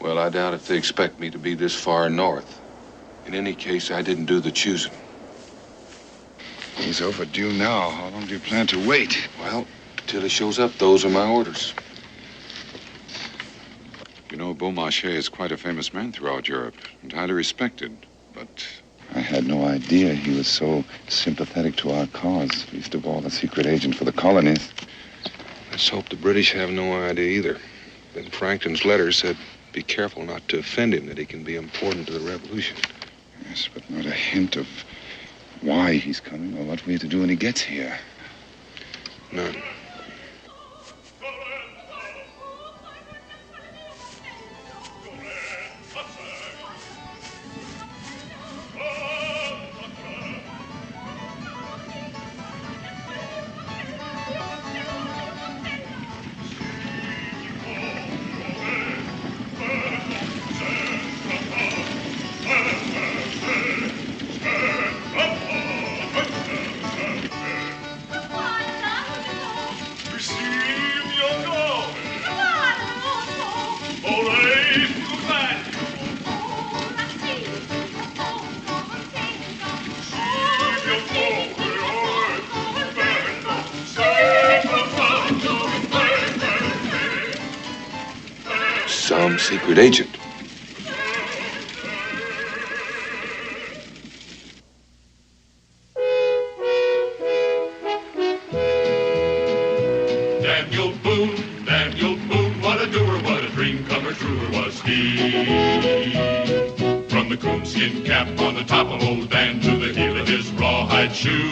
Well, I doubt if they expect me to be this far north. In any case, I didn't do the choosing. He's overdue now. How long do you plan to wait? Well, till he shows up, those are my orders. You know, Beaumarchais is quite a famous man throughout Europe and highly respected, but I had no idea he was so sympathetic to our cause, least of all a secret agent for the colonies. Let's hope the British have no idea either. Ben Franklin's letter said, be careful not to offend him, that he can be important to the revolution. Yes, but not a hint of why he's coming or what we have to do when he gets here. None. Some secret agent. Daniel Boone, what a doer, what a dream comer, truer was he. From the coonskin cap on the top of old Dan to the heel of his rawhide shoe,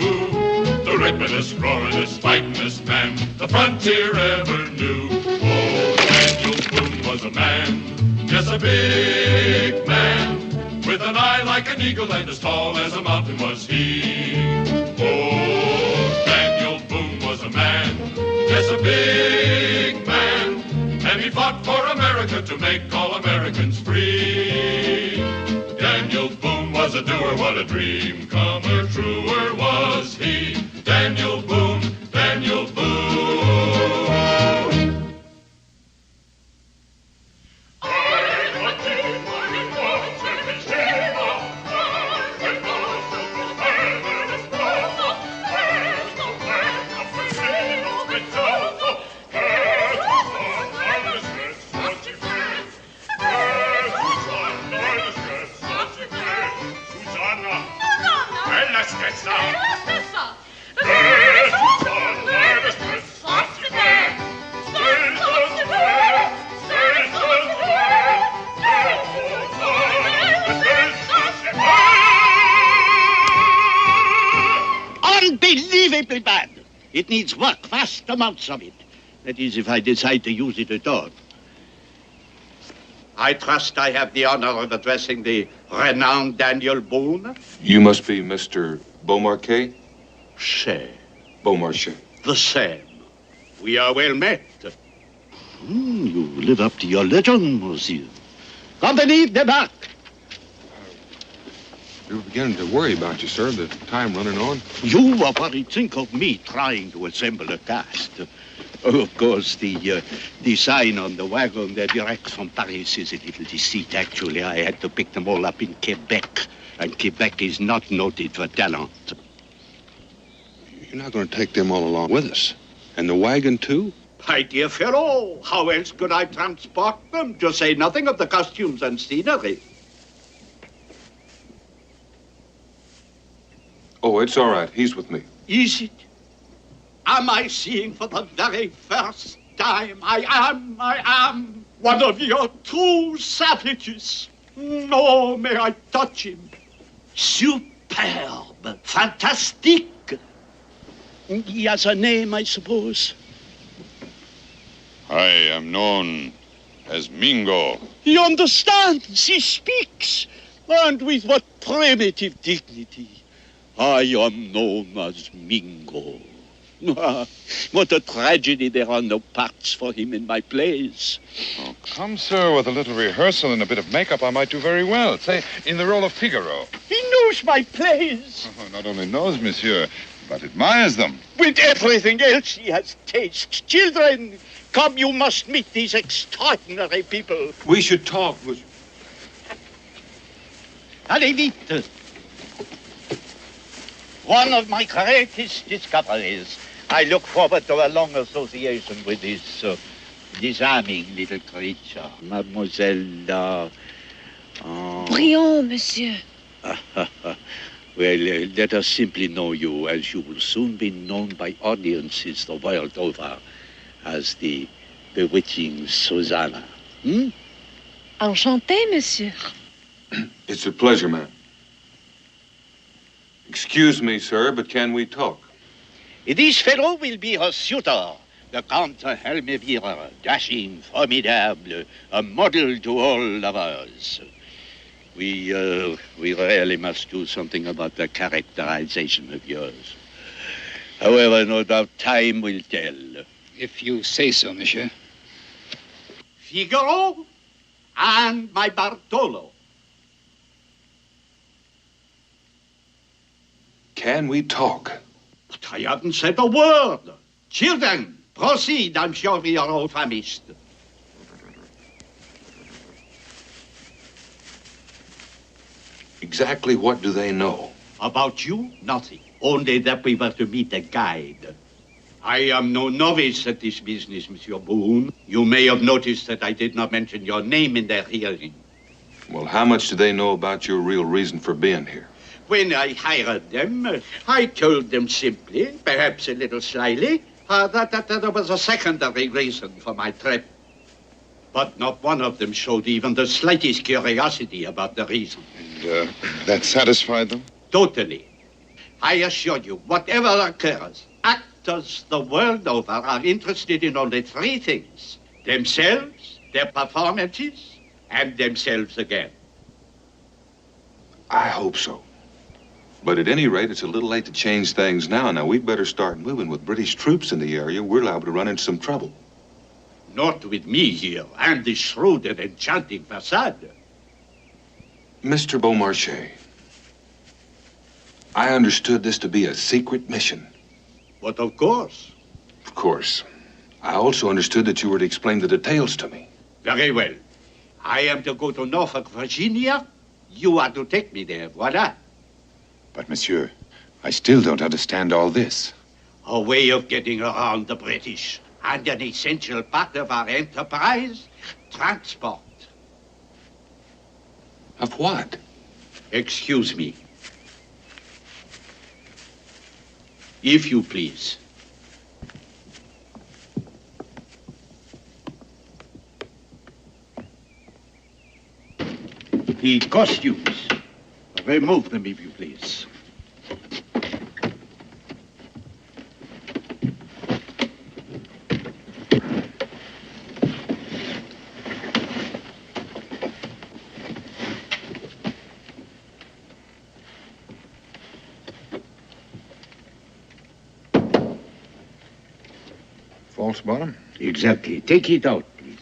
the ripperest, roaringest, fightingest man the frontier ever knew. Oh, Daniel Boone was a man, yes, a big man, with an eye like an eagle and as tall as a mountain was he. Oh, Daniel Boone was a man, yes, a big man, and he fought for America to make all Americans free. Daniel Boone was a doer, what a dream comer, truer was he. Daniel Boone, Daniel Boone. Unbelievably bad. It needs work, vast amounts of it. That is, if I decide to use it at all. I trust I have the honor of addressing the renowned Daniel Boone. You must be Mr. Beaumarchais? Same. Beaumarchais. The same. We are well met. You live up to your legend, monsieur. Compagnie, débarque. We were beginning to worry about you, sir. The time running on. You are worried. Think of me trying to assemble a cast. Of course, the sign on the wagon, they're direct from Paris, is a little deceit. Actually, I had to pick them all up in Quebec, and Quebec is not noted for talent. You're not going to take them all along with us? And the wagon, too? My dear fellow, how else could I transport them? To say nothing of the costumes and scenery. Oh, it's all right. He's with me. Is it? Am I seeing for the very first time? I am one of your true savages. No, may I touch him? Superb, fantastic. He has a name, I suppose. I am known as Mingo. He understands, he speaks, and with what primitive dignity. I am known as Mingo. What a tragedy there are no parts for him in my plays. Oh, come, sir, with a little rehearsal and a bit of makeup, I might do very well. Say, in the role of Figaro. He knows my plays. Oh, not only knows, monsieur, but admires them. With everything else, he has taste. Children, come, you must meet these extraordinary people. We should talk. Allez vite. One of my greatest discoveries. I look forward to a long association with this disarming little creature, Mademoiselle. Brillant, monsieur. Well, let us simply know you, as you will soon be known by audiences the world over as the bewitching Susanna. Enchanté, monsieur. It's a pleasure, ma'am. Excuse me, sir, but can we talk? This fellow will be her suitor, the Count Helmevira, dashing, formidable, a model to all lovers. We really must do something about the characterization of yours. However, no doubt time will tell. If you say so, monsieur. Figaro and my Bartolo. Can we talk? But I haven't said a word. Children, proceed. I'm sure we are all famished. Exactly what do they know? About you, nothing. Only that we were to meet a guide. I am no novice at this business, Monsieur Boone. You may have noticed that I did not mention your name in their hearing. Well, how much do they know about your real reason for being here? When I hired them, I told them simply, perhaps a little slyly, that there was a secondary reason for my trip. But not one of them showed even the slightest curiosity about the reason. And that satisfied them? Totally. I assure you, whatever occurs, actors the world over are interested in only three things: themselves, their performances, and themselves again. I hope so. But at any rate, it's a little late to change things now. Now, we'd better start moving. With British troops in the area, we're liable to run into some trouble. Not with me here, and this shrewd and enchanting facade. Mr. Beaumarchais, I understood this to be a secret mission. But of course. Of course. I also understood that you were to explain the details to me. Very well. I am to go to Norfolk, Virginia. You are to take me there, voila. But, monsieur, I still don't understand all this. A way of getting around the British. And an essential part of our enterprise, transport. Of what? Excuse me. If you please. The costumes. Remove them, if you please. False bottom? Exactly. Take it out, please.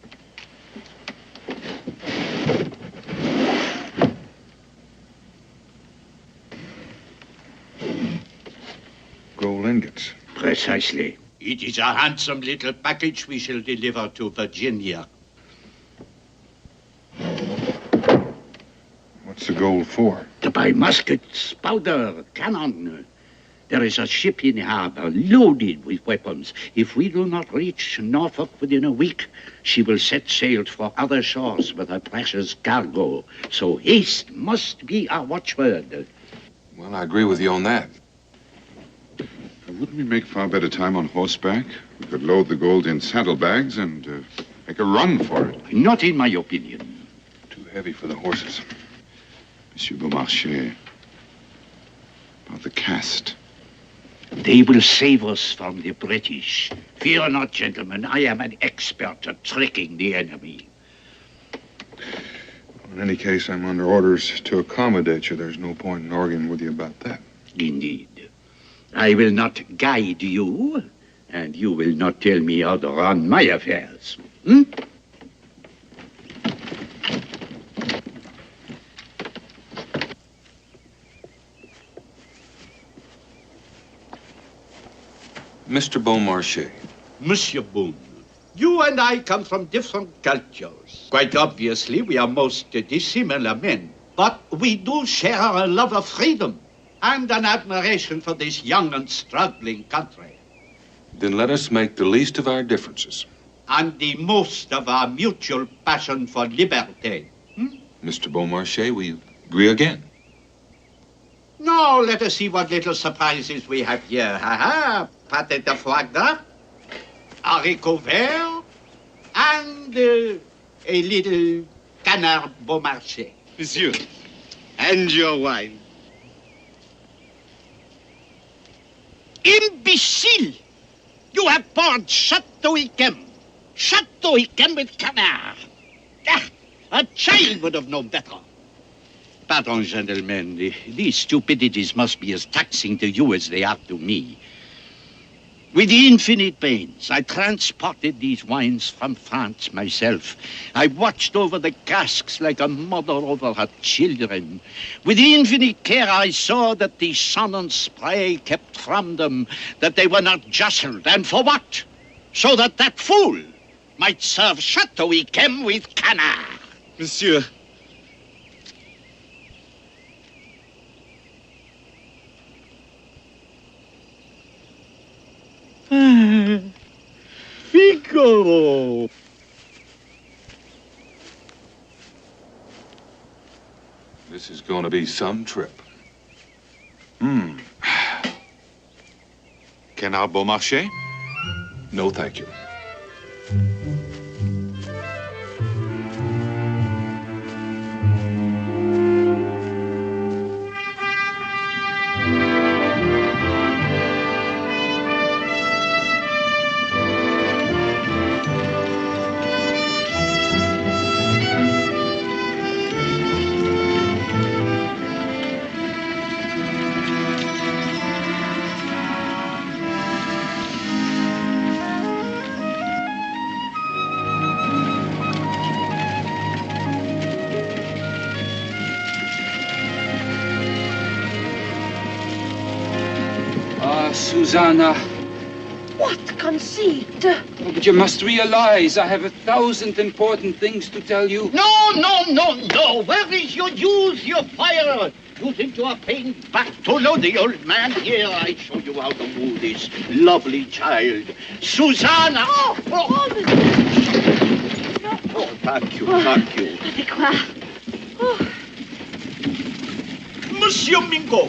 Gold ingots. Precisely. It is a handsome little package we shall deliver to Virginia. What's the gold for? To buy muskets, powder, cannon. There is a ship in harbor loaded with weapons. If we do not reach Norfolk within a week, she will set sail for other shores with her precious cargo. So haste must be our watchword. Well, I agree with you on that. Wouldn't we make far better time on horseback? We could load the gold in saddlebags and make a run for it. Not in my opinion. Too heavy for the horses. Monsieur Beaumarchais, about the cast. They will save us from the British. Fear not, gentlemen. I am an expert at tricking the enemy. In any case, I'm under orders to accommodate you. There's no point in arguing with you about that. Indeed. I will not guide you, and you will not tell me how to run my affairs. Mr. Beaumarchais. Monsieur Boone, You and I come from different cultures. Quite obviously, we are most dissimilar men. But we do share a love of freedom and an admiration for this young and struggling country. Then let us make the least of our differences. And the most of our mutual passion for liberty. Mr. Beaumarchais, we agree again. Now, let us see what little surprises we have here. Pâté de foie gras, haricots verts, and a little canard Beaumarchais. Monsieur, and your wine. Imbecile! You have poured Chateau Yquem. Chateau Yquem with canard. A child would have known better. Pardon, gentlemen. These stupidities must be as taxing to you as they are to me. With infinite pains, I transported these wines from France myself. I watched over the casks like a mother over her children. With infinite care, I saw that the sun and spray kept from them, that they were not jostled. And for what? So that that fool might serve Chateau Yquem with canard. Monsieur. Figaro. This is going to be some trip. Canard Beaumarchais? No, thank you. Susanna. What conceit? Oh, but you must realize I have 1,000 important things to tell you. No, no, no, no. Where is your use, your fire? You think you are paying back to the old man? Here, I show you how to move this lovely child. Susanna! Oh, Oh, thank you, thank you. Avec quoi? Oh. Monsieur Mingo,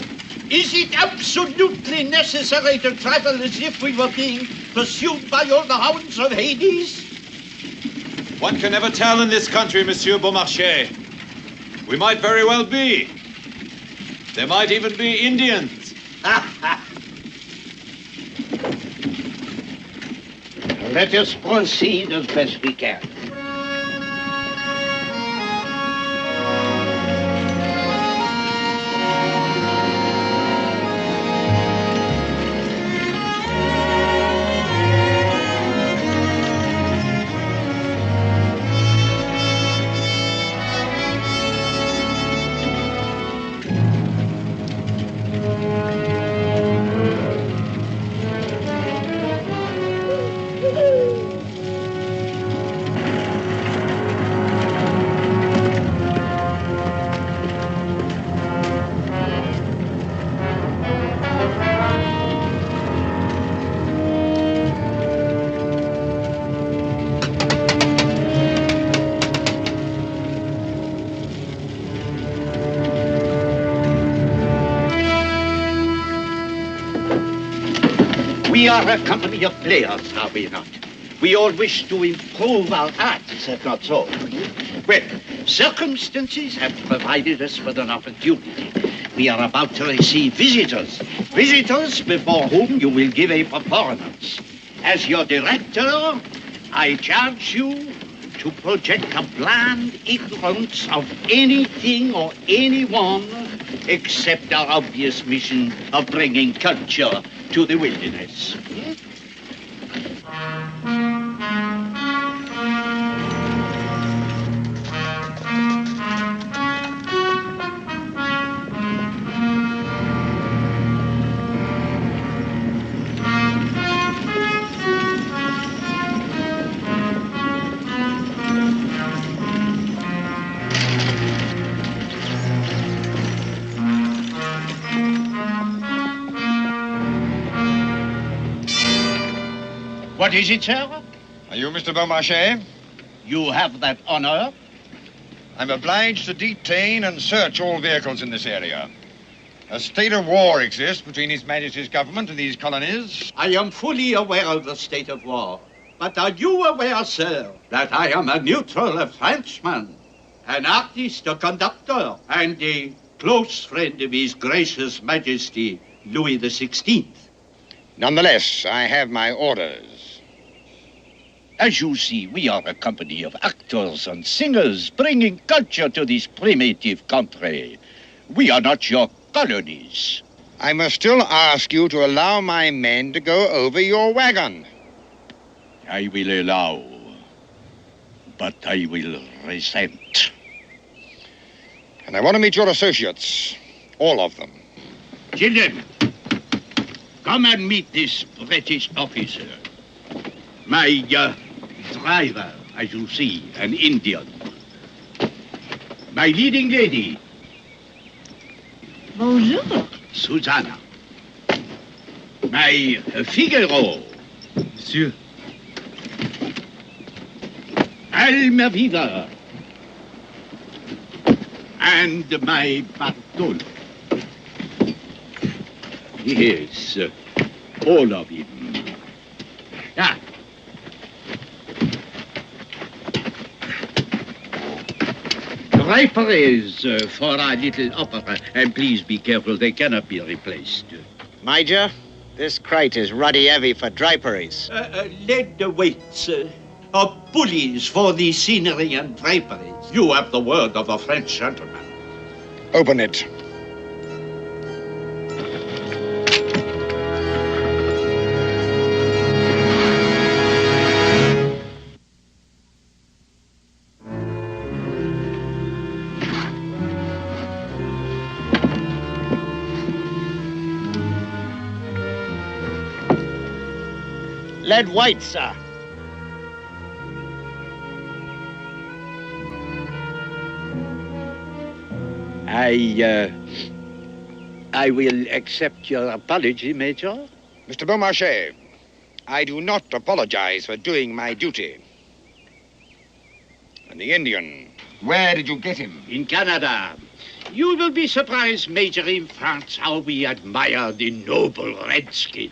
is it absolutely necessary to travel as if we were being pursued by all the hounds of Hades? One can never tell in this country, Monsieur Beaumarchais. We might very well be. There might even be Indians. Let us proceed as best we can. We are a company of players, are we not? We all wish to improve our art, is that not so? Well, circumstances have provided us with an opportunity. We are about to receive visitors. Visitors before whom you will give a performance. As your director, I charge you to project a bland ignorance of anything or anyone except our obvious mission of bringing culture to the wilderness. What is it, sir? Are you Mr. Beaumarchais? You have that honor? I'm obliged to detain and search all vehicles in this area. A state of war exists between His Majesty's government and these colonies. I am fully aware of the state of war. But are you aware, sir, that I am a neutral, a Frenchman, an artist, a conductor, and a close friend of His Gracious Majesty, Louis XVI? Nonetheless, I have my orders. As you see, we are a company of actors and singers bringing culture to this primitive country. We are not your colonies. I must still ask you to allow my men to go over your wagon. I will allow, but I will resent. And I want to meet your associates, all of them. Children, come and meet this British officer. My driver, as you see, an Indian. My leading lady. Bonjour. Susanna. My Figaro. Monsieur. Almaviva. And my Bartolo. Yes, all of him. Ah. Draperies for our little opera. And please be careful, they cannot be replaced. Major, this crate is ruddy heavy for draperies. Lead weights are pulleys for the scenery and draperies. You have the word of a French gentleman. Open it. Lead white, sir. I will accept your apology, Major. Mr. Beaumarchais, I do not apologize for doing my duty. And the Indian, where did you get him? In Canada. You will be surprised, Major, in France, how we admire the noble redskin.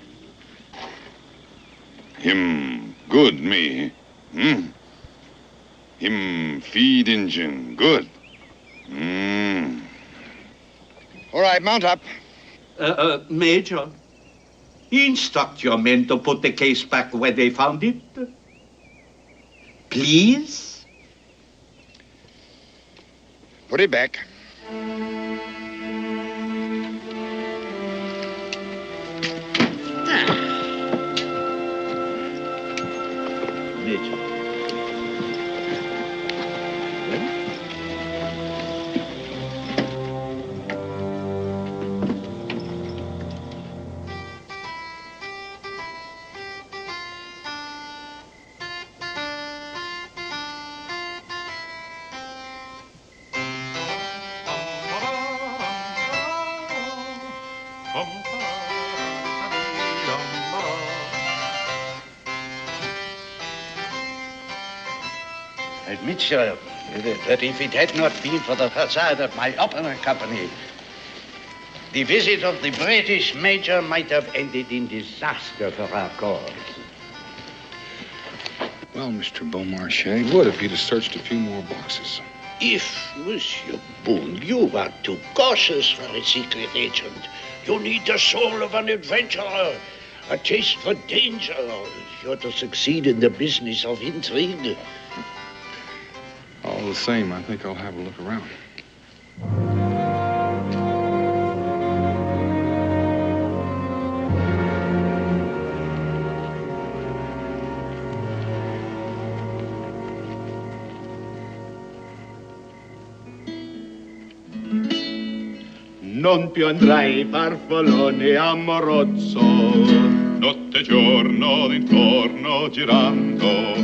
Him good, me. Him feed Injun good. All right, mount up. Major, instruct your men to put the case back where they found it. Please? Put it back. Major. Admit, sir, that if it had not been for the facade of my opera company, the visit of the British major might have ended in disaster for our cause. Well, Mr. Beaumarchais, would if he'd have searched a few more boxes. If, Monsieur Boone, you are too cautious for a secret agent, you need the soul of an adventurer, a taste for danger, if you're to succeed in the business of intrigue. All the same, I think I'll have a look around. Non più andrai farfallone amorozzo, notte e giorno d'intorno girando.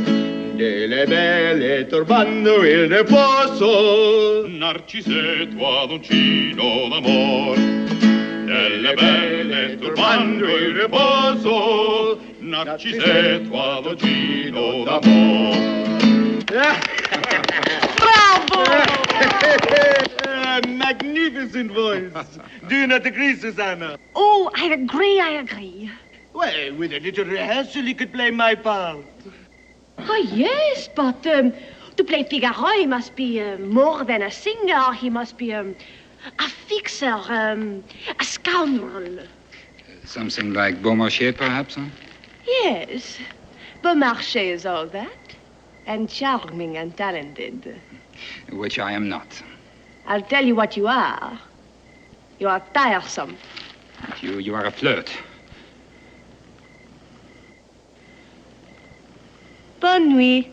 delle belle turbando il riposo. Narcise, tuo doncino d'amor, delle belle turbando il riposo. Narcise, tuo doncino d'amor. Bravo! Magnificent voice. Do you not agree, Susanna? Oh, I agree. Well, with a little rehearsal, he could play my part. Oh, yes, but to play Figaro, he must be more than a singer. He must be a fixer, a scoundrel. Something like Beaumarchais, perhaps, huh? Yes, Beaumarchais is all that, and charming and talented. Which I am not. I'll tell you what you are. You are tiresome. You are a flirt. Bonne nuit.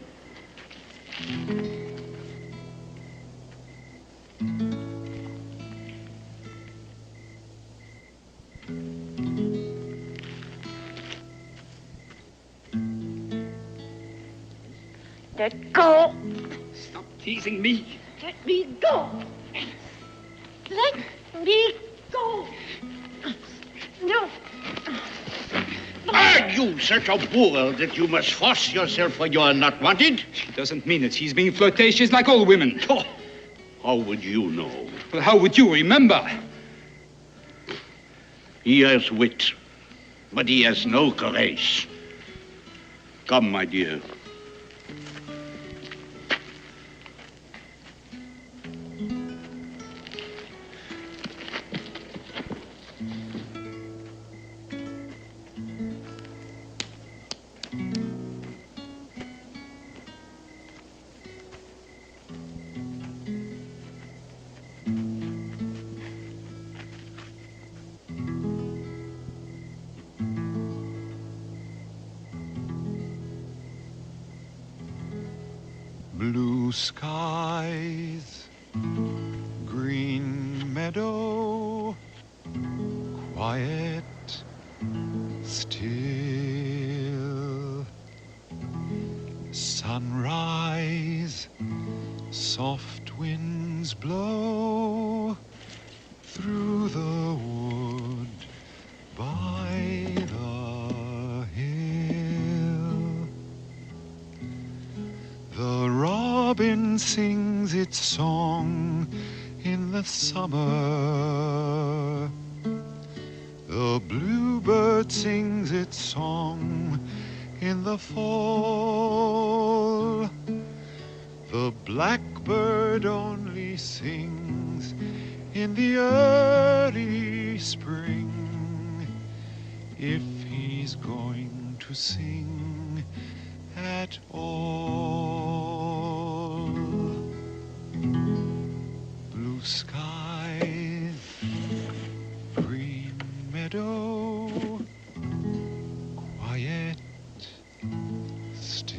Let go. Stop teasing me. Let me go. Let me go. No. Are you such a fool that you must force yourself when you are not wanted? She doesn't mean it. She's being flirtatious like all women. Oh, how would you know? Well, how would you remember? He has wit, but he has no courage. Come, my dear. Blue skies, green meadow, quiet, still. Sunrise, soft winds blow through the wood by the hill. The robin sings its song in the summer. The bluebird sings its song in the fall. The blackbird only sings in the early spring, if he's going to sing at all. Blue skies, green meadow, quiet, still.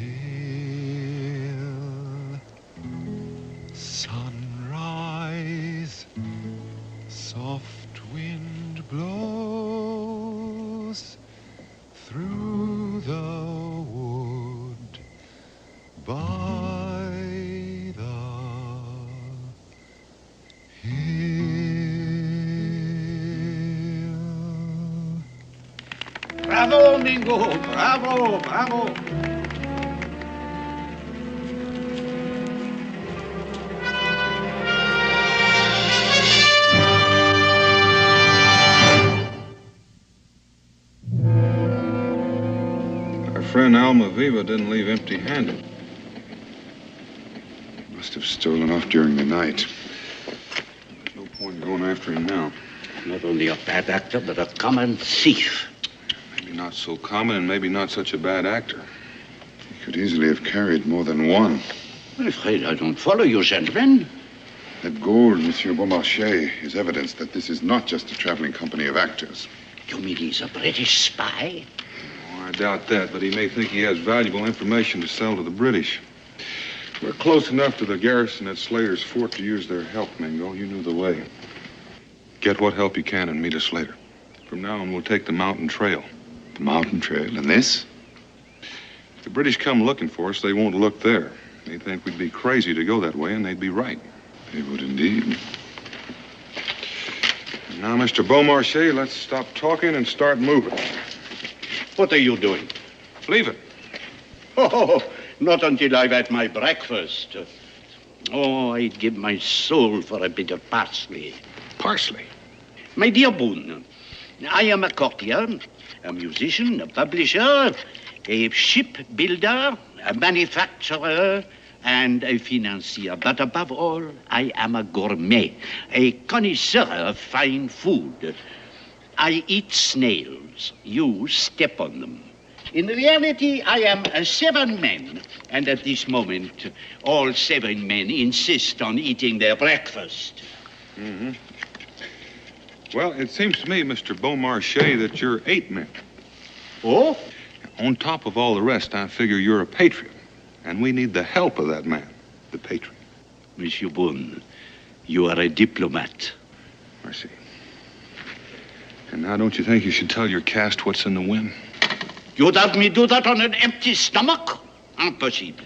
Sunrise, soft wind blows through the wood by the hill. Bravo, Mingo! Bravo, bravo! Our friend Almaviva didn't leave empty-handed. Must have stolen off during the night. There's no point in going after him now. Not only a bad actor, but a common thief. Maybe not so common and maybe not such a bad actor. He could easily have carried more than one. I'm afraid I don't follow you, gentlemen. That gold, Monsieur Beaumarchais, is evidence that this is not just a traveling company of actors. You mean he's a British spy? Oh, I doubt that, but he may think he has valuable information to sell to the British. We're close enough to the garrison at Slater's fort to use their help, Mingo. You knew the way. Get what help you can and meet us later. From now on, we'll take the mountain trail. The mountain trail? And this? If the British come looking for us, they won't look there. They think we'd be crazy to go that way, and they'd be right. They would indeed. And now, Mr. Beaumarchais, let's stop talking and start moving. What are you doing? Leave it. Oh, not until I've had my breakfast. Oh, I'd give my soul for a bit of parsley. Parsley? My dear Boone, I am a courtier, a musician, a publisher, a shipbuilder, a manufacturer, and a financier. But above all, I am a gourmet, a connoisseur of fine food. I eat snails. You step on them. In reality, I am 7 men, and at this moment, all 7 men insist on eating their breakfast. Mm-hmm. Well, it seems to me, Mr. Beaumarchais, that you're 8 men. Oh? On top of all the rest, I figure you're a patriot, and we need the help of that man, the patriot. Monsieur Boone, you are a diplomat. I see. And now don't you think you should tell your caste what's in the wind? You'd have me do that on an empty stomach? Impossible.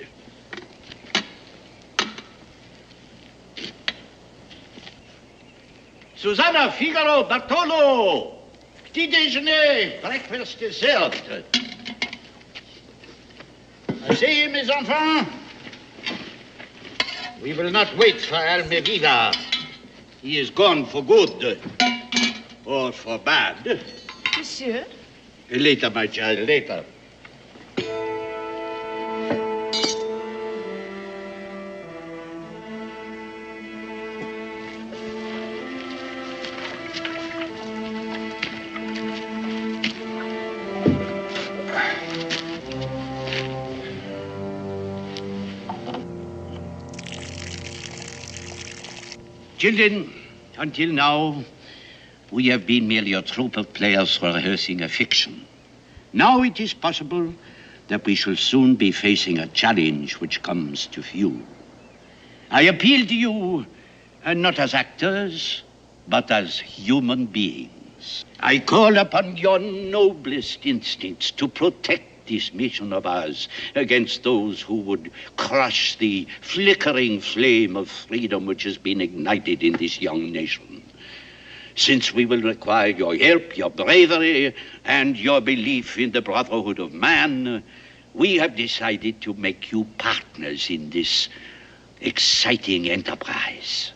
Susanna, Figaro, Bartolo! Petit déjeuner, breakfast, dessert. Asseyez, mes enfants. We will not wait for Almeida. He is gone for good. Or for bad. Monsieur? Later, my child, later. Children, until now, we have been merely a troupe of players rehearsing a fiction. Now it is possible that we shall soon be facing a challenge which comes to view. I appeal to you, not as actors, but as human beings. I call upon your noblest instincts to protect this mission of ours against those who would crush the flickering flame of freedom which has been ignited in this young nation. Since we will require your help, your bravery, and your belief in the brotherhood of man, we have decided to make you partners in this exciting enterprise.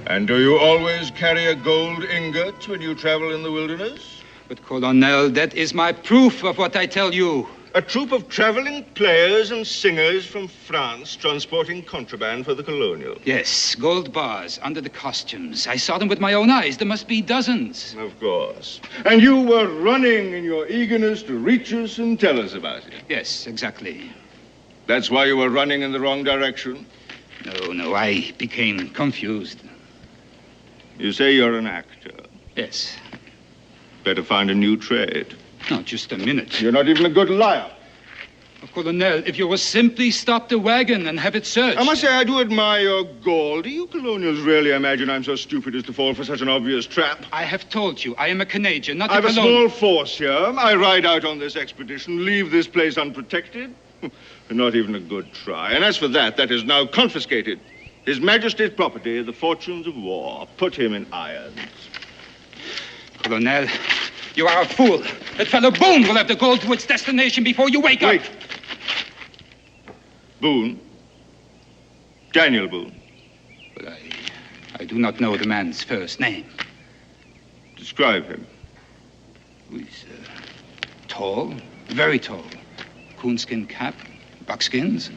And do you always carry a gold ingot when you travel in the wilderness? But, Colonel, that is my proof of what I tell you. A troupe of traveling players and singers from France transporting contraband for the colonial. Yes, gold bars under the costumes. I saw them with my own eyes. There must be dozens. Of course. And you were running in your eagerness to reach us and tell us about it. Yes, exactly. That's why you were running in the wrong direction? No, I became confused. You say you're an actor. Yes. Better find a new trade. No, just a minute. You're not even a good liar. Oh, Colonel, if you will simply stop the wagon and have it searched. I must say, I do admire your gall. Do you colonials really imagine I'm so stupid as to fall for such an obvious trap? I have told you, I am a Canadian, not a I've a colonial. small force here. I ride out on this expedition, leave this place unprotected. Not even a good try. And as for that is now confiscated. His Majesty's property, the fortunes of war. Put him in irons. Colonel, you are a fool. That fellow Boone will have the gold to its destination before you wake Wait. up. Boone? Daniel Boone. But I do not know the man's first name. Describe him. He's tall, very tall. Coonskin cap, buckskins.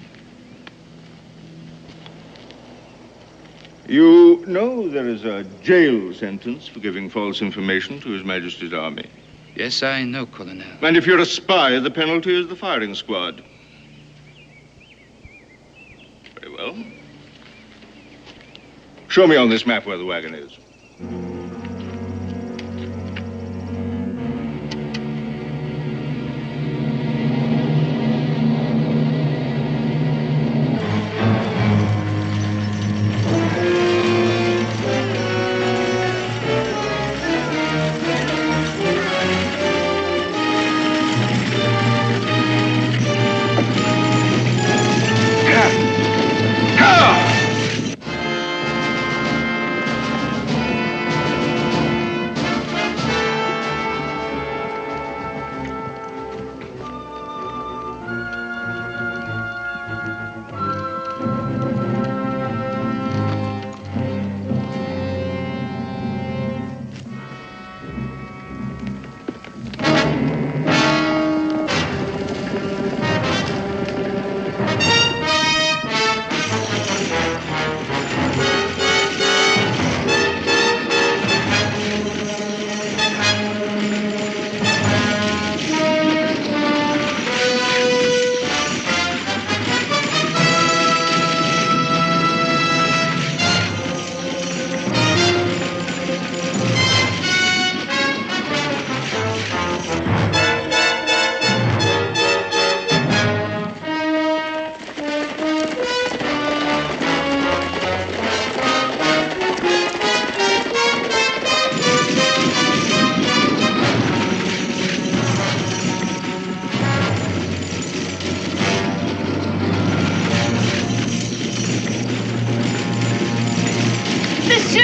You know there is a jail sentence for giving false information to His Majesty's army. Yes, I know, Colonel. And if you're a spy, the penalty is the firing squad. Very well. Show me on this map where the wagon is.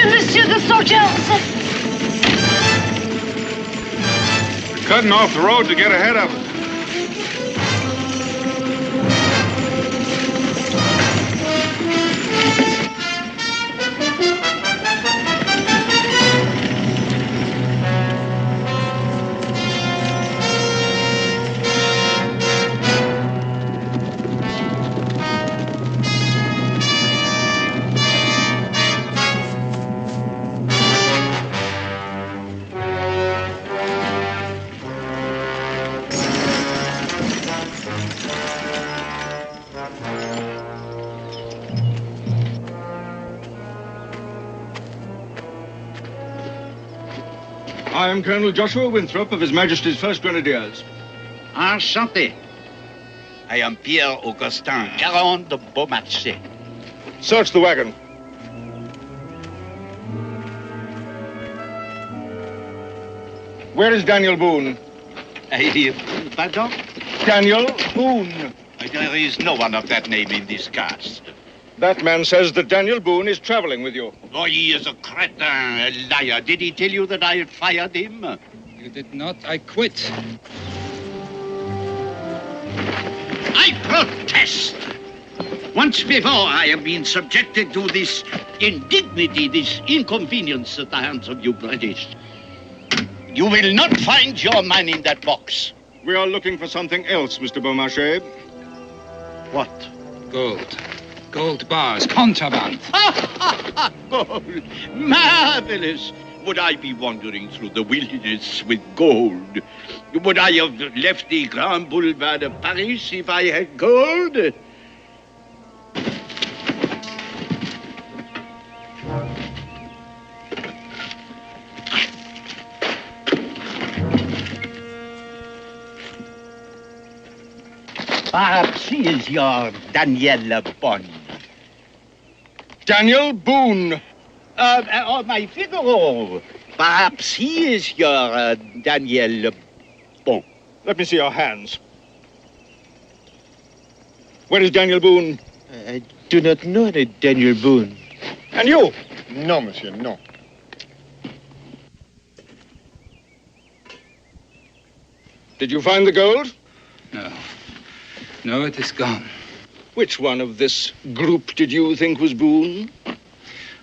Monsieur the soldiers. They're cutting off the road to get ahead of us. I am Colonel Joshua Winthrop of His Majesty's 1st Grenadiers. Enchanté. I am Pierre Augustin Caron de Beaumarchais. Search the wagon. Where is Daniel Boone? Pardon? Daniel Boone. There is no one of that name in this cast. That man says that Daniel Boone is traveling with you. Oh, he is a cretin, a liar. Did he tell you that I had fired him? You did not. I quit. I protest. Once before, I have been subjected to this indignity, this inconvenience at the hands of you British. You will not find your man in that box. We are looking for something else, Mr. Beaumarchais. What? Gold. Gold bars. Contraband. Gold. Marvelous. Would I be wandering through the wilderness with gold? Would I have left the Grand Boulevard of Paris if I had gold? Perhaps he is your Daniel Boone. Daniel Boone. My Figaro. Perhaps he is your Daniel Boone. Let me see your hands. Where is Daniel Boone? I do not know the Daniel Boone. And you? No, monsieur, no. Did you find the gold? No. No, it is gone. Which one of this group did you think was Boone?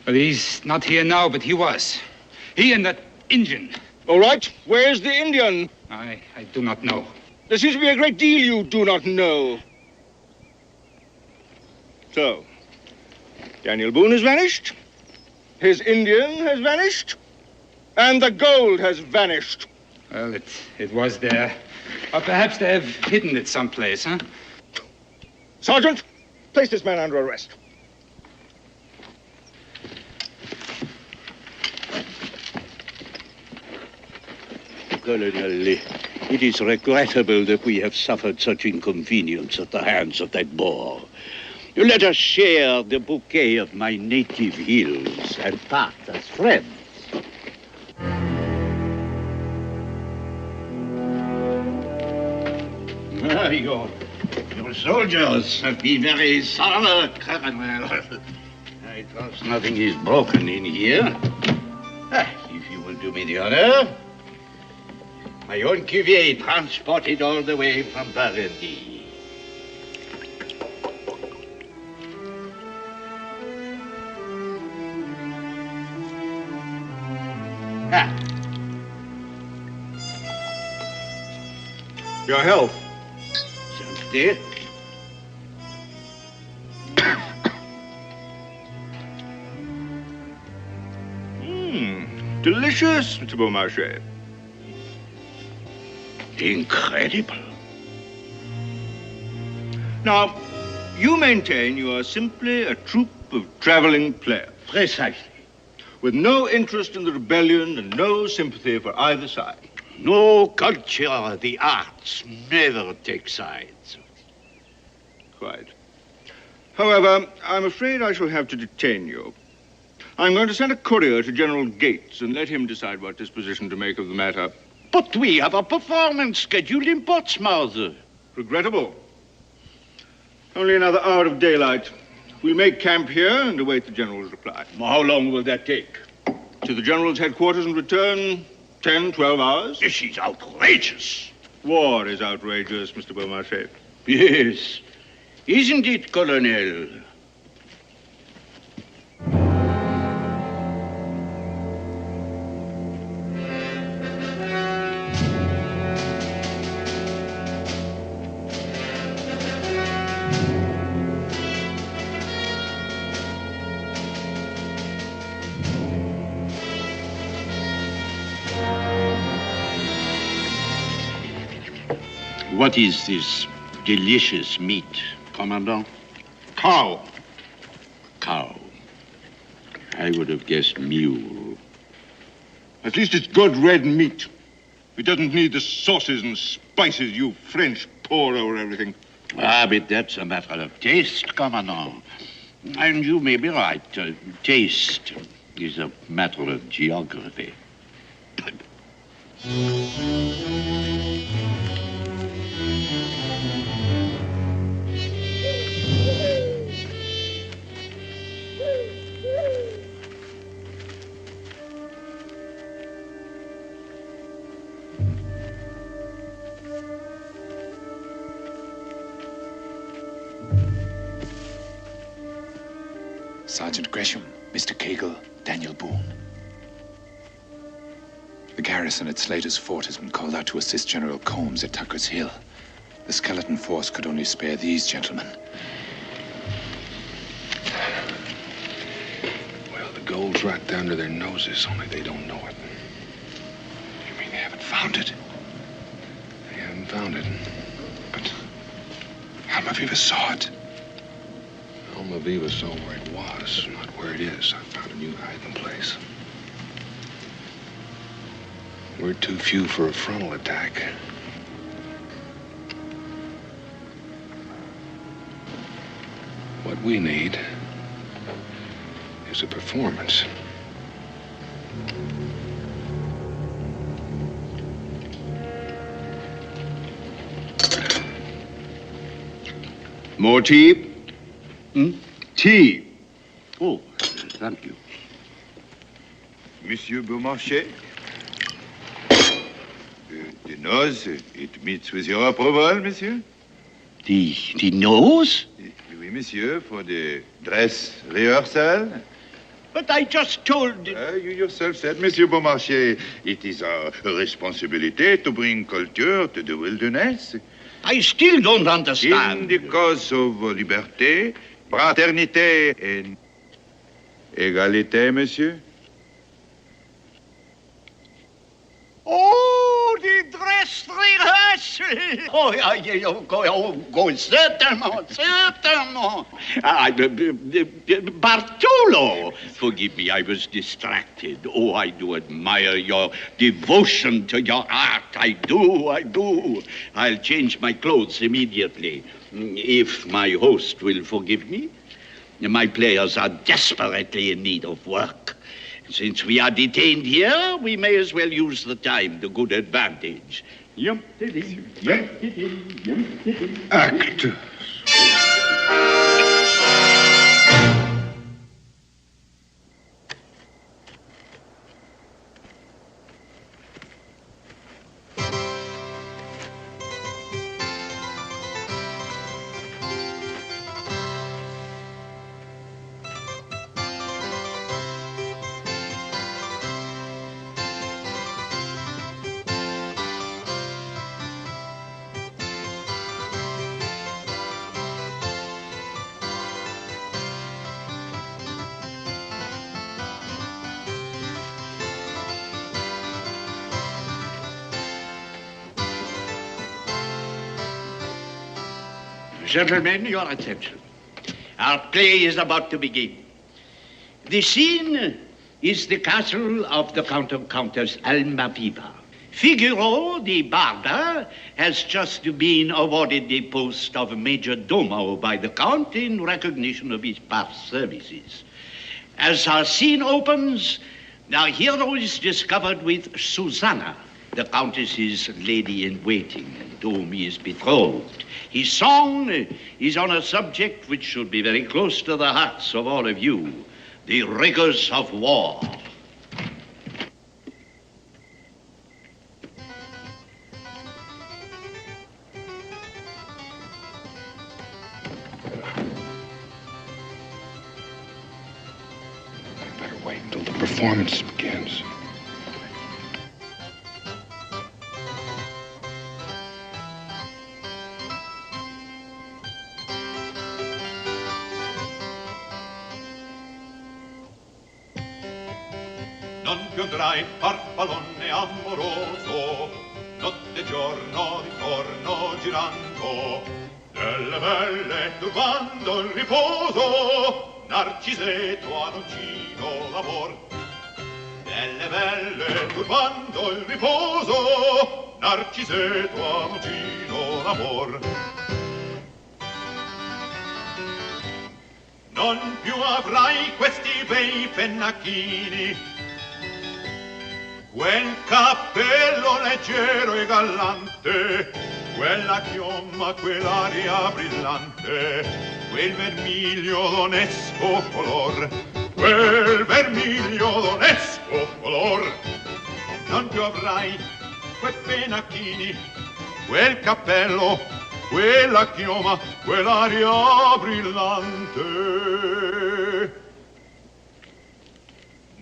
Well, he's not here now, but he was. He and that Indian. All right. Where's the Indian? I do not know. There seems to be a great deal you do not know. So, Daniel Boone has vanished. His Indian has vanished. And the gold has vanished. Well, it was there. Or perhaps they have hidden it someplace, huh? Sergeant, place this man under arrest. Colonel, it is regrettable that we have suffered such inconvenience at the hands of that Boer. Let us share the bouquet of my native hills and part as friends. Your soldiers have been very thorough, Colonel. I trust nothing is broken in here. If you will do me the honor. My own cuvier transported all the way from Burgundy. Your health. Santé. Delicious, Mr. Beaumarchais. Incredible. Now, you maintain you are simply a troupe of traveling players. Precisely. With no interest in the rebellion and no sympathy for either side. No culture, the arts never take sides. Quite. However, I'm afraid I shall have to detain you. I'm going to send a courier to General Gates and let him decide what disposition to make of the matter. But we have a performance scheduled in Portsmouth. Regrettable. Only another hour of daylight. We'll make camp here and await the general's reply. How long will that take? to the General's headquarters and return 10, 12 hours. This is outrageous. War is outrageous, Mr. Beaumarchais. Yes. Isn't it, Colonel? What is this delicious meat, Commandant? Cow. Cow. I would have guessed mule. At least it's good red meat. It doesn't need the sauces and spices you French pour over everything. Ah, but that's a matter of taste, Commandant. And you may be right. Taste is a matter of geography. Sergeant Gresham, Mr. Cagle, Daniel Boone. The garrison at Slater's Fort has been called out to assist General Combs at Tucker's Hill. The skeleton force could only spare these gentlemen. Well, the gold's right down to their noses, only they don't know it. You mean they haven't found it? They haven't found it. But Almaviva saw it. Almaviva saw where it was, not where it is. I found a new hiding place. We're too few for a frontal attack. What we need is a performance. More tea? Tea. Oh, thank you. Monsieur Beaumarchais? The nose, it meets with your approval, monsieur? The nose? Oui, monsieur, for the dress rehearsal. But I just told... You yourself said, Monsieur Beaumarchais, it is our responsibility to bring culture to the wilderness. I still don't understand. In the cause of liberté, fraternité, and égalité, monsieur. Oh, the dress rehearsal! Oh, certainement, certainement. Bartolo! Forgive me, I was distracted. Oh, I do admire your devotion to your art. I do. I'll change my clothes immediately, if my host will forgive me. My players are desperately in need of work. Since we are detained here, we may as well use the time to good advantage. Act. Gentlemen, your attention. Our play is about to begin. The scene is the castle of the Count of Countess Almaviva. Figaro, the barber, has just been awarded the post of Major Domo by the Count in recognition of his past services. As our scene opens, our hero is discovered with Susanna, the Countess's lady-in-waiting, and to whom he is betrothed. His song is on a subject which should be very close to the hearts of all of you, the rigors of war. Wait till the performance begins. Non più andrai farfallone amoroso, notte e giorno d'intorno girando, delle belle turbando il riposo, Narcisetto ad uncino l'amor. Delle belle turbando il riposo, Narcisetto ad uncino l'amor. Non più avrai questi bei pennacchini, quel cappello leggero e gallante, quella chioma, quell'aria brillante, quel vermiglio d'onesco color, quel vermiglio d'onesco color. Non più avrai quei pennacchini, quel cappello, quella chioma, quell'aria brillante.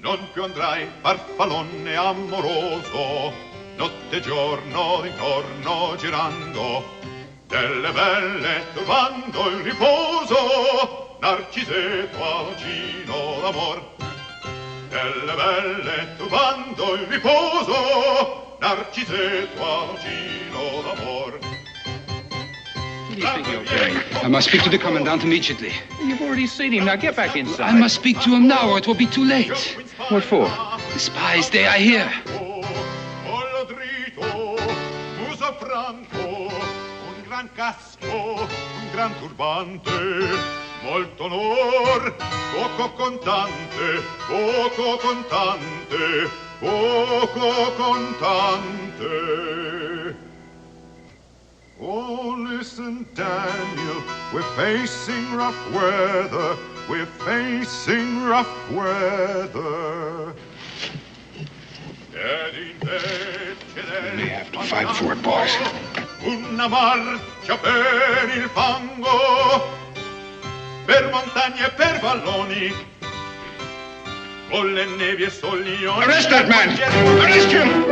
Non più andrai farfallone amoroso, notte e giorno d'intorno girando, delle belle turbando il riposo, Narcisetto al uncino d'amor. Delle belle turbando il riposo, Narcisetto al uncino d'amor. What do you think you're doing? I must speak to the commandant immediately. You've already seen him. Now get back inside. I must speak to him now, or it will be too late. What for? The spies, they are here. Collo dritto, muso franco, un gran casco, un gran turbante, molto onor, poco contante, poco contante, poco contante. Oh, listen, Daniel, we're facing rough weather, we're facing rough weather. We have to fight for it, boys. Una marcia per il fango, per montagne e per valloni, con le nevi e soglioni. Arrest that man! Arrest him!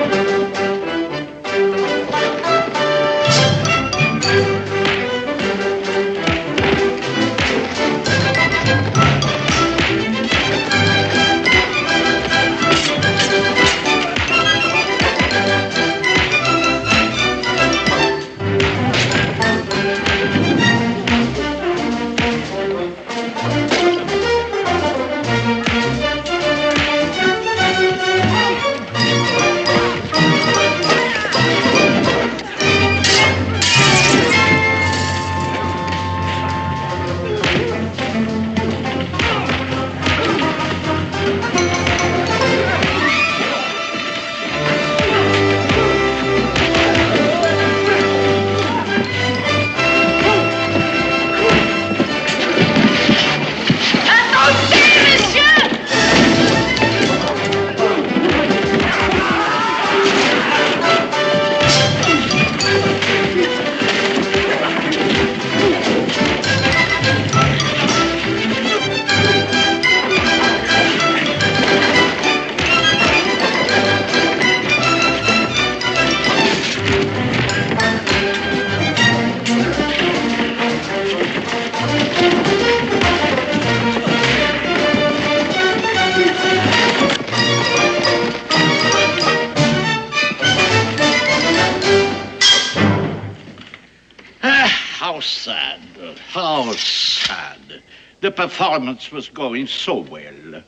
How sad, how sad. The performance was going so well.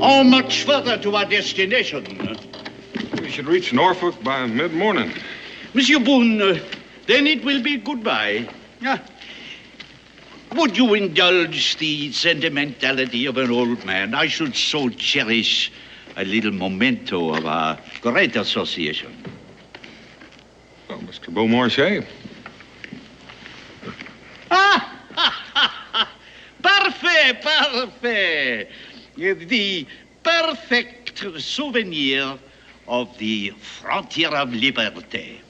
How much further to our destination? We should reach Norfolk by mid-morning. Monsieur Boone, then it will be goodbye. Would you indulge the sentimentality of an old man? I should so cherish a little memento of our great association. Well, Mr. Beaumarchais. Parfait, parfait. The perfect souvenir of the frontier of liberty.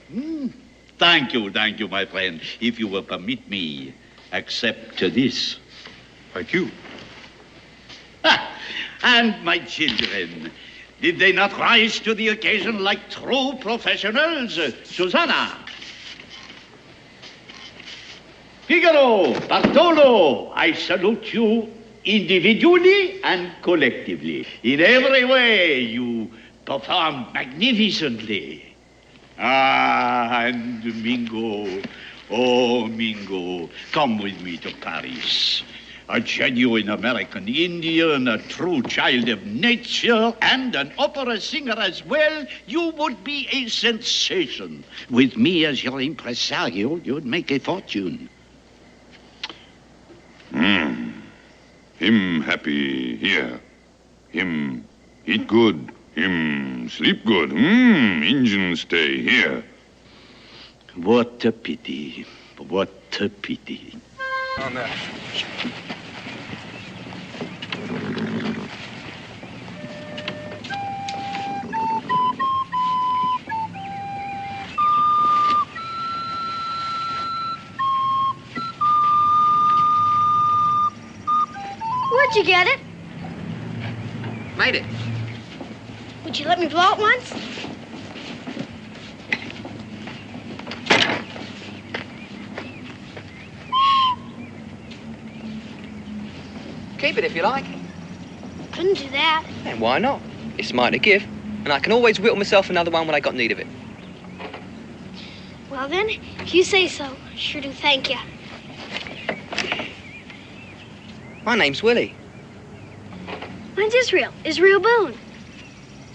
Thank you, my friend. If you will permit me, accept this. Thank you. And my children, did they not rise to the occasion like true professionals? Susanna. Figaro, Bartolo, I salute you individually and collectively. In every way, you perform magnificently. And Mingo, oh, Mingo, come with me to Paris. A genuine American Indian, a true child of nature, and an opera singer as well, you would be a sensation. With me as your impresario, you'd make a fortune. Him happy here. Him eat good. Him sleep good. Injun stay here. What a pity. What a pity. On that. Where'd you get it? Made it. Would you let me blow it once? Keep it if you like. Couldn't do that. And why not? It's mine to give, and I can always whittle myself another one when I got need of it. Well then, if you say so, sure do thank you. My name's Willie. Mine's Israel. Israel Boone.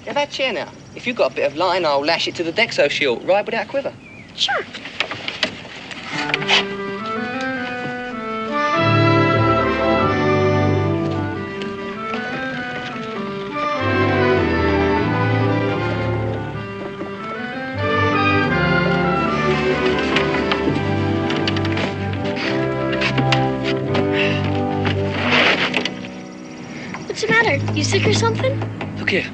Now that chair now. If you've got a bit of line, I'll lash it to the Dexo shield, right without a quiver. Sure. What's the matter? You sick or something? Look here.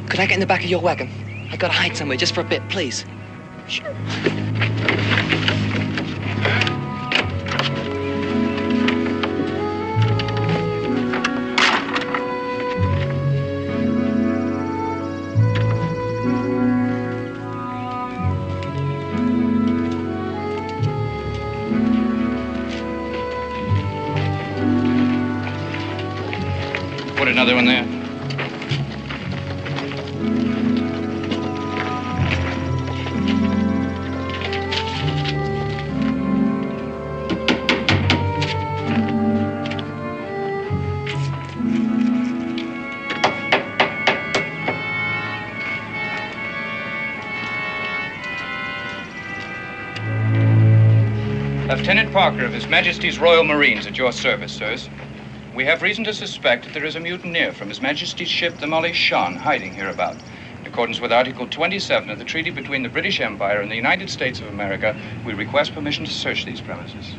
Could I get in the back of your wagon? I gotta hide somewhere just for a bit, please. Sure. Put another one there. Lieutenant Parker of His Majesty's Royal Marines at your service, sirs. We have reason to suspect that there is a mutineer from His Majesty's ship, the Molly Shan, hiding hereabout. In accordance with Article 27 of the treaty between the British Empire and the United States of America, we request permission to search these premises.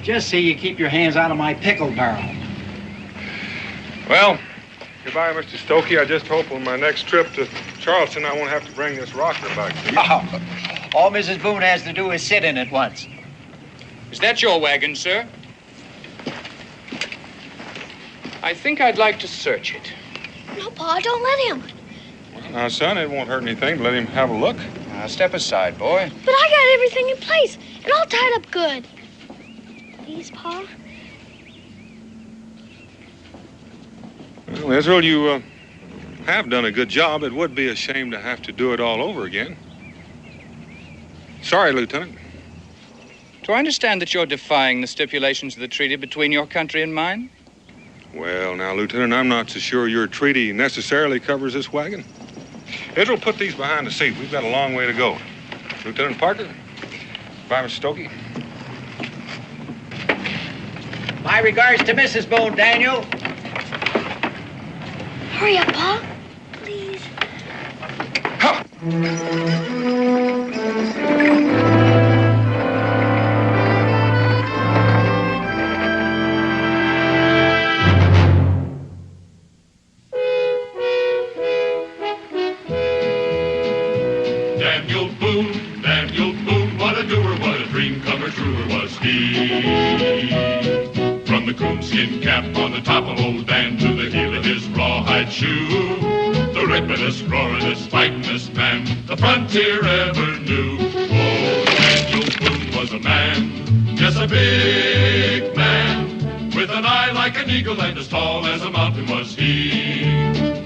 Just so you keep your hands out of my pickle barrel. Well, goodbye, Mr. Stokey. I just hope on my next trip to Charleston I won't have to bring this rocker back to you. Oh, all Mrs. Boone has to do is sit in it once. Is that your wagon, sir? I think I'd like to search it. No, Pa, don't let him. Well, now, son, it won't hurt anything to let him have a look. Now, step aside, boy. But I got everything in place and all tied up good. Please, Pa? Well, Israel, you have done a good job. It would be a shame to have to do it all over again. Sorry, Lieutenant. Do I understand that you're defying the stipulations of the treaty between your country and mine? Well, now, Lieutenant, I'm not so sure your treaty necessarily covers this wagon. Israel, put these behind the seat. We've got a long way to go. Lieutenant Parker. Bye, Mr. Stokey. My regards to Mrs. Boone, Daniel. Hurry up, Pa. Please. Daniel Boone, what a doer, what a dream comer, truer was he. From the coonskin cap on the top of old Dan to the heel of his rawhide shoe, the rippin'est, roaring'est, fightin'est man the frontier ever knew. Oh, Daniel Boone was a man, yes, a big man, with an eye like an eagle and as tall as a mountain was he.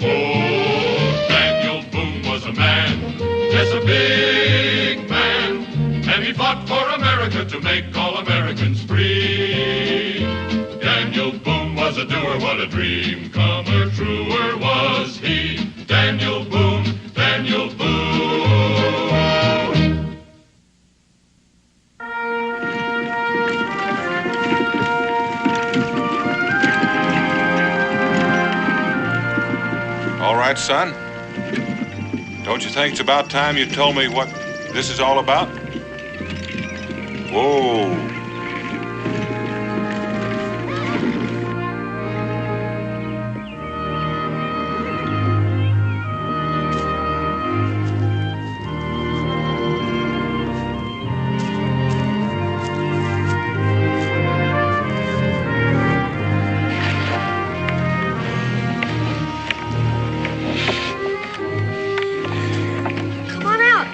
Oh, Daniel Boone was a man, yes, a big man, and he fought for America to make all Americans free. Daniel Boone was a doer, what a dream comer, truer was he. Daniel Boone, Daniel Boone. All right, son. Don't you think it's about time you told me what this is all about? Whoa. Come on out.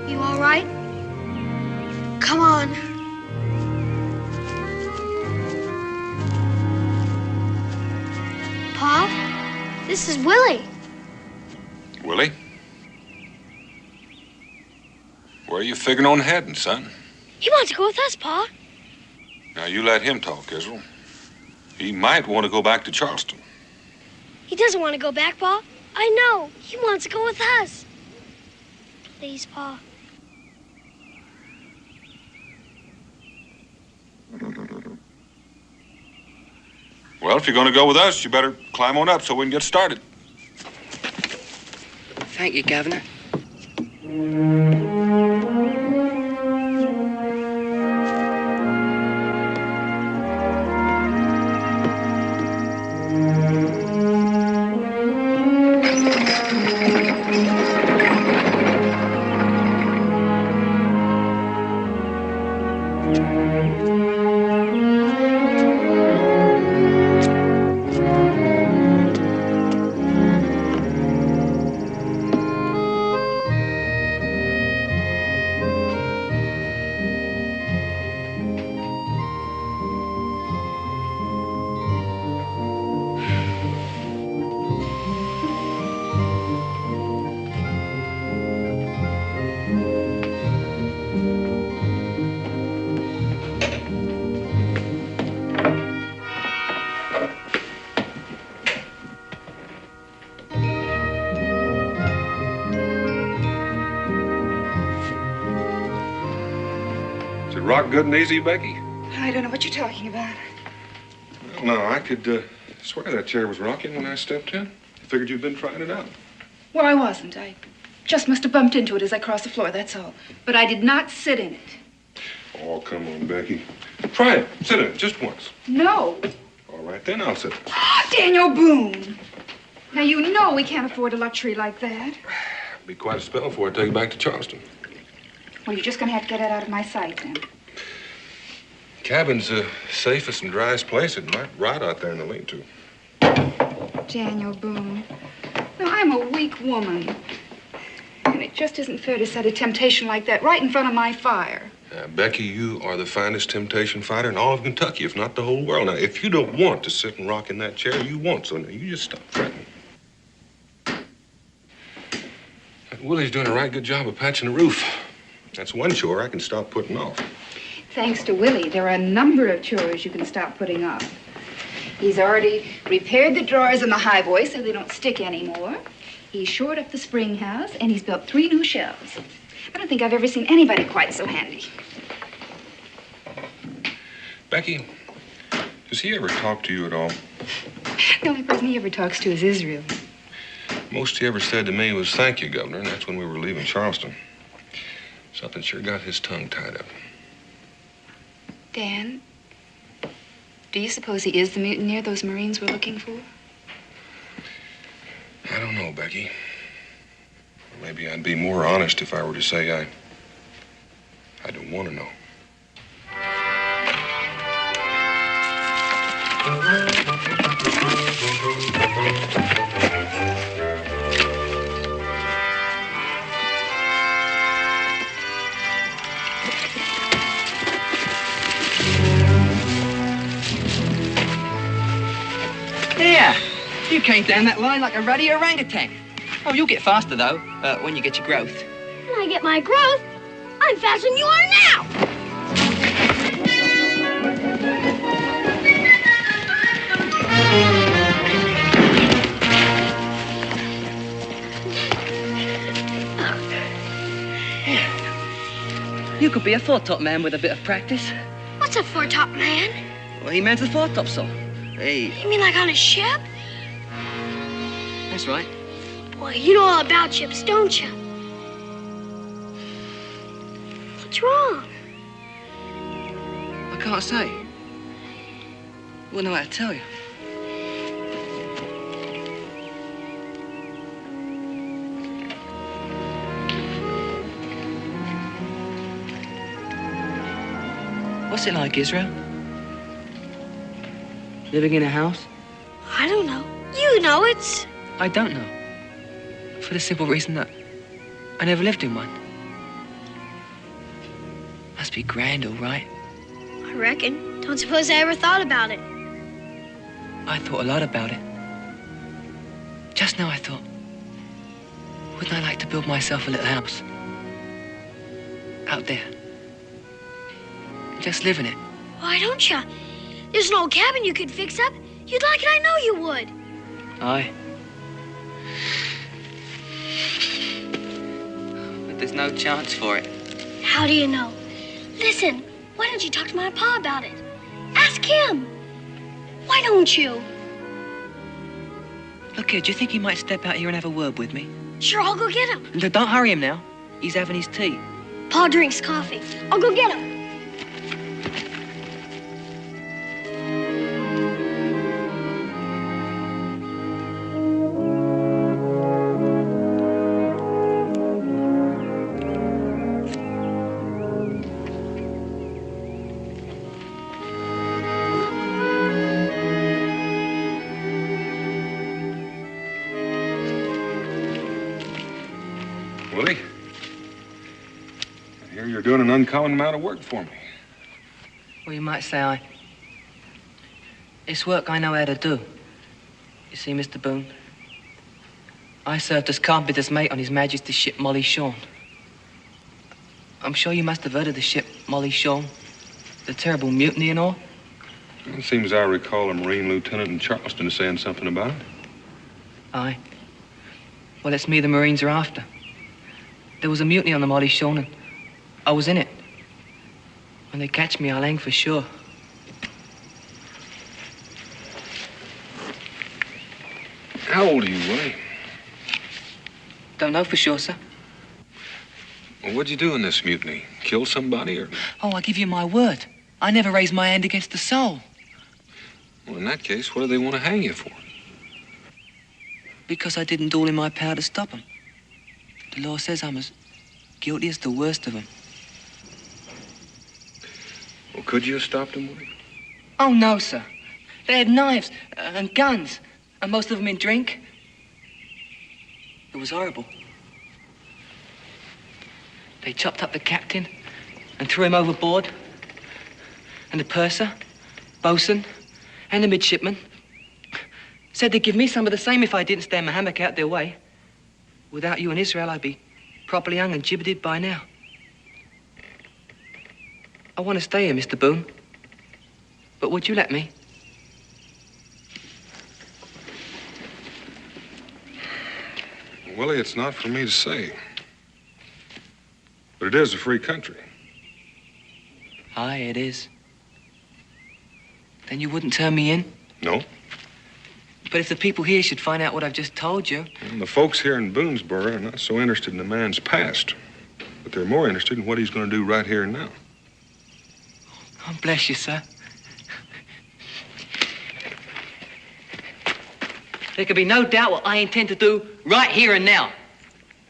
You all right? Come on. Pa, this is Willie. Willie? Where are you figuring on heading, son? He wants to go with us, Pa. Now, you let him talk, Israel. He might want to go back to Charleston. He doesn't want to go back, Pa. I know. He wants to go with us. Please, Pa. Well, if you're going to go with us, you better climb on up so we can get started. Thank you, Governor. Is it rock good and easy, Becky? I don't know what you're talking about. Well, no, I could swear that chair was rocking when I stepped in. I figured you'd been trying it out. Well, I wasn't. I just must have bumped into it as I crossed the floor, that's all. But I did not sit in it. Oh, come on, Becky. Try it. Sit in it just once. No. All right, then I'll sit. Daniel Boone. Now, you know we can't afford a luxury like that. It'll be quite a spell before I take you back to Charleston. Well, you're just going to have to get it out of my sight, then. Cabin's the safest and driest place. It might rot out there in the lean-to. Daniel Boone. Now, I'm a weak woman. And it just isn't fair to set a temptation like that right in front of my fire. Becky, you are the finest temptation fighter in all of Kentucky, if not the whole world. Now, if you don't want to sit and rock in that chair, you won't. So now you just stop fretting. Willie's doing a right good job of patching the roof. That's one chore I can stop putting off. Thanks to Willie, there are a number of chores you can stop putting off. He's already repaired the drawers in the highboy so they don't stick anymore. He's shored up the spring house, and he's built 3 new shelves. I don't think I've ever seen anybody quite so handy. Becky, does he ever talk to you at all? The only person he ever talks to is Israel. Most he ever said to me was, "Thank you, Governor," and that's when we were leaving Charleston. Something sure got his tongue tied up. Dan, do you suppose he is the mutineer those Marines were looking for? I don't know, Becky. Maybe I'd be more honest if I were to say I don't want to know. Yeah, you came down that line like a ruddy orangutan. Oh, you'll get faster, though, when you get your growth. When I get my growth, I'm faster than you are now. You could be a foretop man with a bit of practice. What's a foretop man? Well, he mans the foretopsail. Hey. You mean like on a ship? That's right. Boy, you know all about ships, don't you? What's wrong? I can't say. Wouldn't know how to tell you. What's it like, Israel? Living in a house? I don't know. You know it's... I don't know. For the simple reason that I never lived in one. Must be grand, all right. I reckon. Don't suppose I ever thought about it. I thought a lot about it. Just now I thought, wouldn't I like to build myself a little house? Out there. Just live in it. Why don't you? There's an old cabin you could fix up. You'd like it, I know you would. Aye. But there's no chance for it. How do you know? Listen, why don't you talk to my pa about it? Ask him. Why don't you? Look here, do you think he might step out here and have a word with me? Sure, I'll go get him. No, don't hurry him now. He's having his tea. Pa drinks coffee. I'll go get him. Willie, I hear you're doing an uncommon amount of work for me. Well, you might say it's work I know how to do. You see, Mr. Boone, I served as carpenter's mate on His Majesty's ship Molly Shawn. I'm sure you must have heard of the ship Molly Shawn, the terrible mutiny and all. It seems I recall a Marine lieutenant in Charleston saying something about it. Aye. Well, it's me the Marines are after. There was a mutiny on the Molly Shawn, and I was in it. When they catch me, I'll hang for sure. How old are you, Willie? Don't know for sure, sir. Well, what'd you do in this mutiny? Kill somebody, or...? Oh, I give you my word. I never raised my hand against a soul. Well, in that case, what do they want to hang you for? Because I didn't do all in my power to stop them. The law says I'm as guilty as the worst of them. Well, could you have stopped them, Willie? Oh, no, sir. They had knives and guns, and most of them in drink. It was horrible. They chopped up the captain and threw him overboard. And the purser, bosun, and the midshipman said they'd give me some of the same if I didn't stand my hammock out their way. Without you and Israel, I'd be properly hung and gibbeted by now. I want to stay here, Mr. Boone. But would you let me? Willie, it's not for me to say. But it is a free country. Aye, it is. Then you wouldn't turn me in? No. But if the people here should find out what I've just told you... And the folks here in Boonesboro are not so interested in the man's past. But they're more interested in what he's going to do right here and now. Oh, bless you, sir. There can be no doubt what I intend to do right here and now.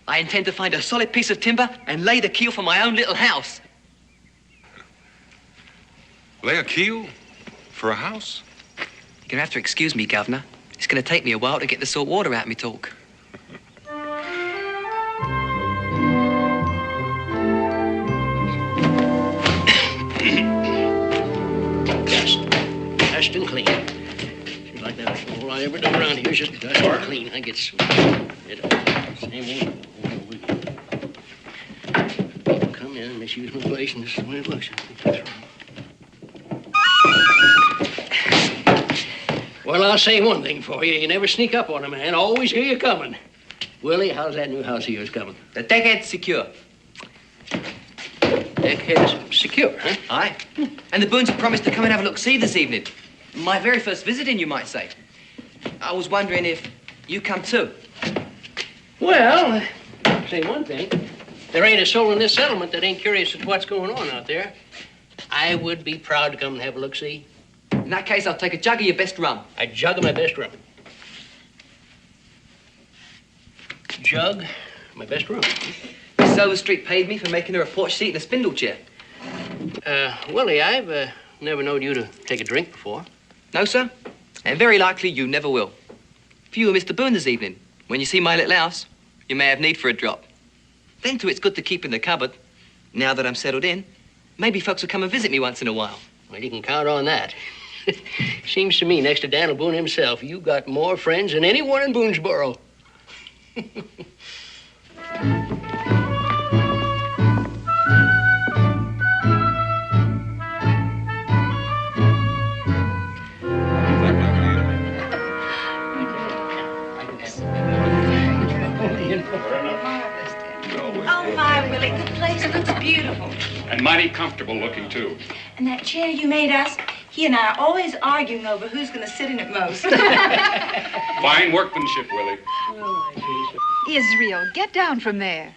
I intend to find a solid piece of timber and lay the keel for my own little house. Lay a keel for a house? You're going to have to excuse me, Governor. It's going to take me a while to get the salt water out of me talk. Dust and clean. Seems like that's all I ever do around here is just dust and clean. I get so... Same old... People come in and misuse my place, and this is the way it looks. Well, I'll say one thing for you. You never sneak up on a man. Always hear you coming. Willie, how's that new house of yours coming? The deckhead's secure. Deckhead's secure, huh? Aye. And the Boones have promised to come and have a look-see this evening. My very first visiting, you might say. I was wondering if you come too. Well, I'll say one thing. There ain't a soul in this settlement that ain't curious as to what's going on out there. I would be proud to come and have a look-see. In that case, I'll take a jug of your best rum. A jug of my best rum. Jug, my best rum. Miss Overstreet paid me for making her a porch seat and a spindle chair. Willie, I've never known you to take a drink before. No, sir. And very likely you never will. For you and Mr. Boone this evening, when you see my little house, you may have need for a drop. Then, too, it's good to keep in the cupboard. Now that I'm settled in, maybe folks will come and visit me once in a while. Well, you can count on that. Seems to me, next to Daniel Boone himself, you got more friends than anyone in Boonesboro. Oh, my, Willie, the place looks beautiful. And mighty comfortable looking, too. And that chair you made us, he and I are always arguing over who's going to sit in it most. Fine workmanship, Willie. Israel, get down from there.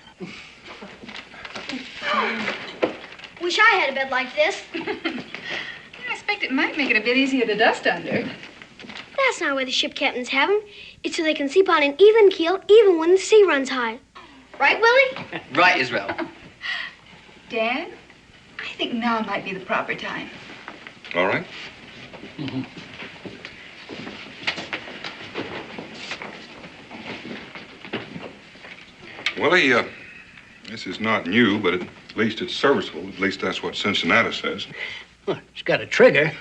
Wish I had a bed like this. I expect it might make it a bit easier to dust under. That's not where the ship captains have them. It's so they can sleep on an even keel, even when the sea runs high. Right, Willie? Right, Israel. Dan, I think now might be the proper time. All right. Willie, this is not new, but at least it's serviceable. At least that's what Cincinnati says. Well, it's got a trigger.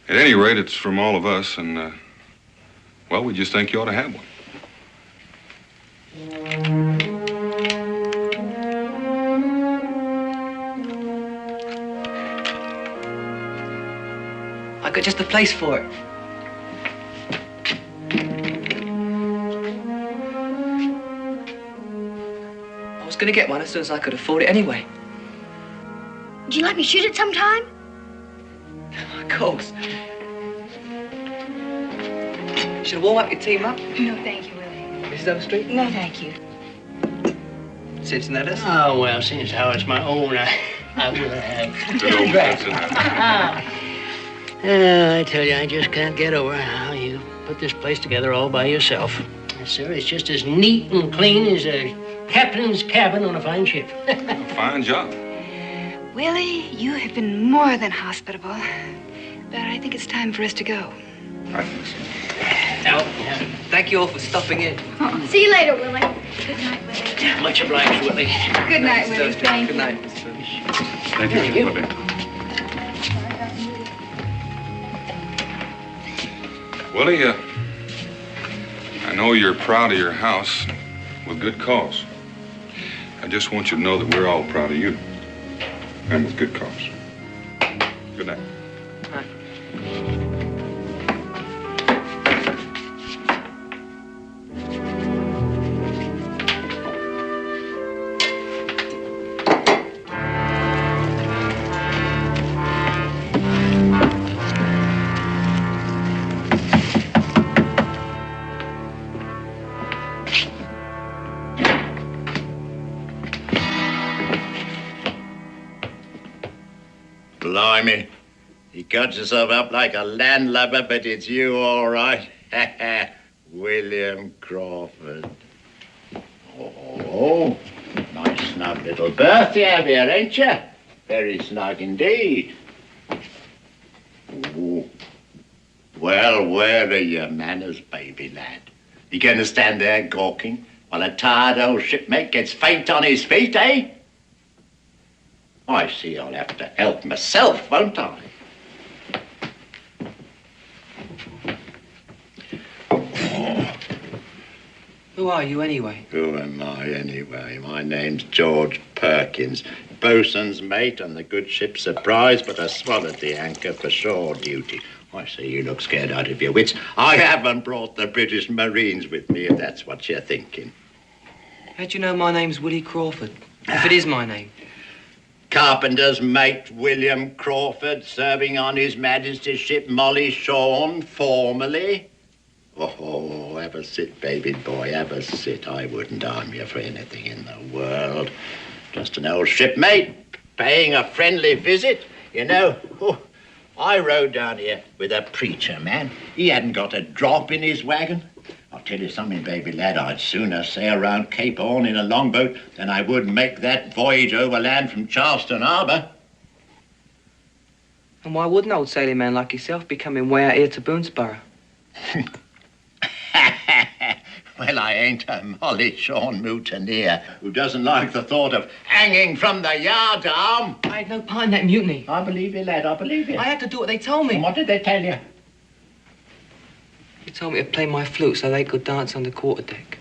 At any rate, it's from all of us, and, well, we just think you ought to have one. I got just the place for it. I was going to get one as soon as I could afford it anyway. Would you let me shoot it sometime? Of course. Should I warm up your team up? No, thank you, Willie. Mrs. Overstreet? No, thank you. Cincinnati? Oh, well, seeing as how it's my own, I will have. Good old Cincinnati. I tell you, I just can't get over how you put this place together all by yourself. Yes, sir, it's just as neat and clean as a captain's cabin on a fine ship. Fine job. Willie, you have been more than hospitable. But I think it's time for us to go. I think so. Thank you all for stopping in. See you later, Willie. Good night, Willie. Much obliged, Willie. Good night, Willie. Thank Good you. night. Thank you, Willie. Willie, I know you're proud of your house with good cause. I just want you to know that we're all proud of you. And with good cause. Good night. Blimey. He cuts himself up like a landlubber, but it's you all right. William Crawford. Oh, nice snug little berth you have here, ain't you? Very snug indeed. Ooh. Well, where are your manners, baby lad? You going to stand there gawking while a tired old shipmate gets faint on his feet, eh? I see I'll have to help myself, won't I? Who are you, anyway? Who am I, anyway? My name's George Perkins, bosun's mate on the good ship Surprise, but I swallowed the anchor for shore duty. I see you look scared out of your wits. I haven't brought the British Marines with me, if that's what you're thinking. How do you know my name's Willie Crawford? If it is my name. Carpenter's mate, William Crawford, serving on His Majesty's ship Molly Shawn, formerly. Oh, have a sit, baby boy, have a sit. I wouldn't harm you for anything in the world. Just an old shipmate, paying a friendly visit. You know, I rode down here with a preacher, man. He hadn't got a drop in his wagon. I'll tell you something, baby lad, I'd sooner sail round Cape Horn in a longboat than I would make that voyage overland from Charleston Harbour. And why wouldn't an old sailing man like yourself be coming way out here to Boonesborough? Well, I ain't a Molly Shawn mutineer who doesn't like the thought of hanging from the yardarm. I had no part in that mutiny. I believe you, lad, I believe you. I had to do what they told me. And what did they tell you? They told me to play my flute so they could dance on the quarterdeck.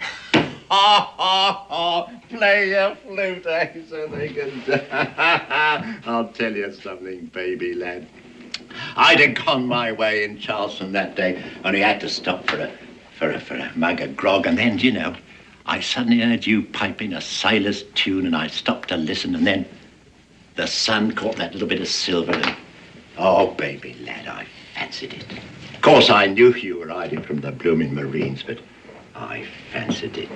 Play your flute, eh, so they can dance. I'll tell you something, baby lad. I'd have gone my way in Charleston that day, only had to stop for a mug of grog, and then, you know, I suddenly heard you piping a sailor's tune, and I stopped to listen, and then the sun caught that little bit of silver, and, oh, baby lad, I fancied it. Of course, I knew you were hiding from the blooming Marines, but I fancied it.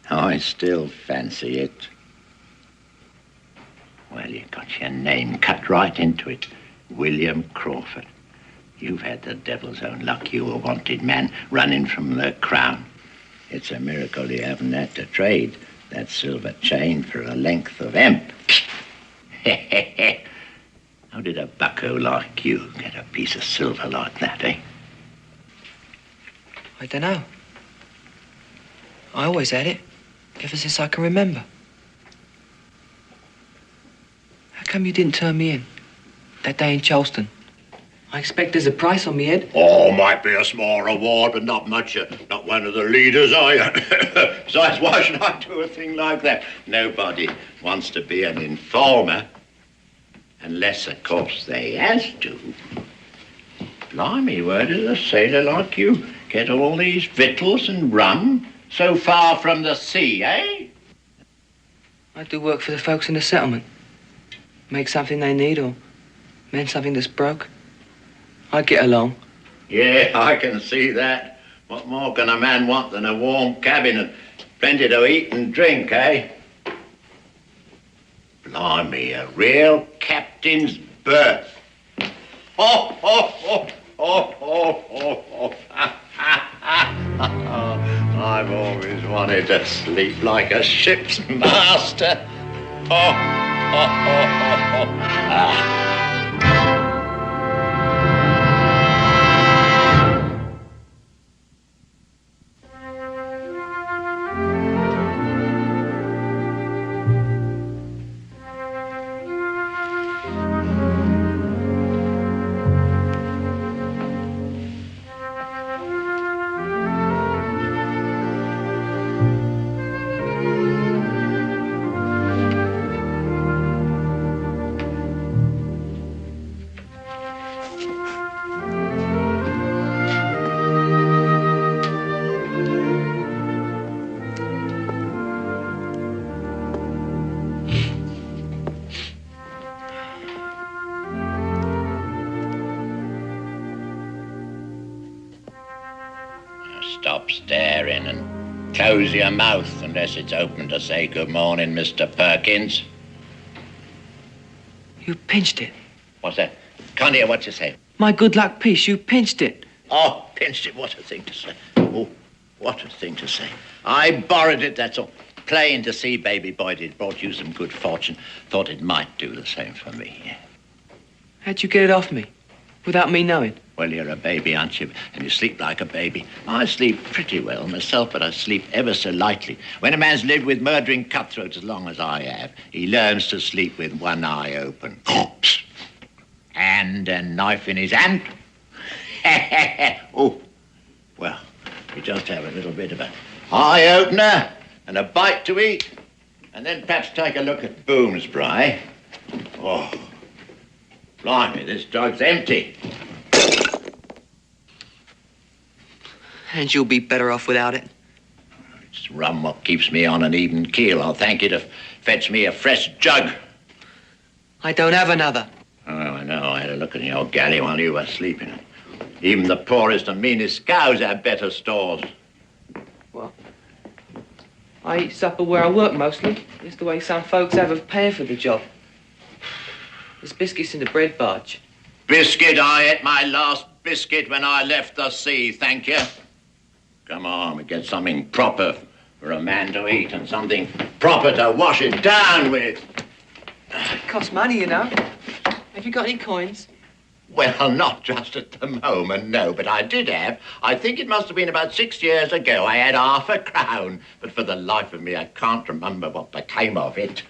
I still fancy it. Well, you got your name cut right into it. William Crawford. You've had the devil's own luck, you a wanted man running from the crown. It's a miracle you haven't had to trade that silver chain for a length of hemp. How did a bucko like you get a piece of silver like that, eh? I don't know. I always had it, ever since I can remember. How come you didn't turn me in that day in Charleston? I expect there's a price on me head. Oh, might be a small reward, but not much. Not one of the leaders, are you? Besides, why should I do a thing like that? Nobody wants to be an informer. Unless, of course, they has to. Blimey, where does a sailor like you get all these victuals and rum so far from the sea, eh? I do work for the folks in the settlement. Make something they need or mend something that's broke. I get along. Yeah, I can see that. What more can a man want than a warm cabin and plenty to eat and drink, eh? Blimey, a real captain's berth. Oh, oh, oh, oh, oh, oh, oh. I've always wanted to sleep like a ship's master. Oh, oh, oh, oh, oh. Ah. Stop staring and close your mouth unless it's open to say good morning, Mr. Perkins. You pinched it. What's that? Can't hear what you say. My good luck piece, you pinched it. Oh, pinched it. What a thing to say. Oh, what a thing to say. I borrowed it, that's all. Plain to see, baby boy. It brought you some good fortune. Thought it might do the same for me. How'd you get it off me? Without me knowing? Well, you're a baby, aren't you? And you sleep like a baby. I sleep pretty well myself, but I sleep ever so lightly. When a man's lived with murdering cutthroats as long as I have, he learns to sleep with one eye open. And a knife in his hand. Oh, well, we just have a little bit of an eye-opener and a bite to eat, and then perhaps take a look at Boomsbury. Oh, blimey, this jug's empty. And you'll be better off without it. It's rum what keeps me on an even keel. I'll thank you to fetch me a fresh jug. I don't have another. Oh, I know. I had a look in the old galley while you were sleeping. Even the poorest and meanest cows have better stores. What? I eat supper where I work mostly. It's the way some folks have of paying for the job. There's biscuits in the bread barge. Biscuit? I ate my last biscuit when I left the sea, thank you. Come on, we get something proper for a man to eat and something proper to wash it down with. It costs money, you know. Have you got any coins? Well, not just at the moment, no, but I did have. I think it must have been about 6 years ago. I had half a crown, but for the life of me, I can't remember what became of it.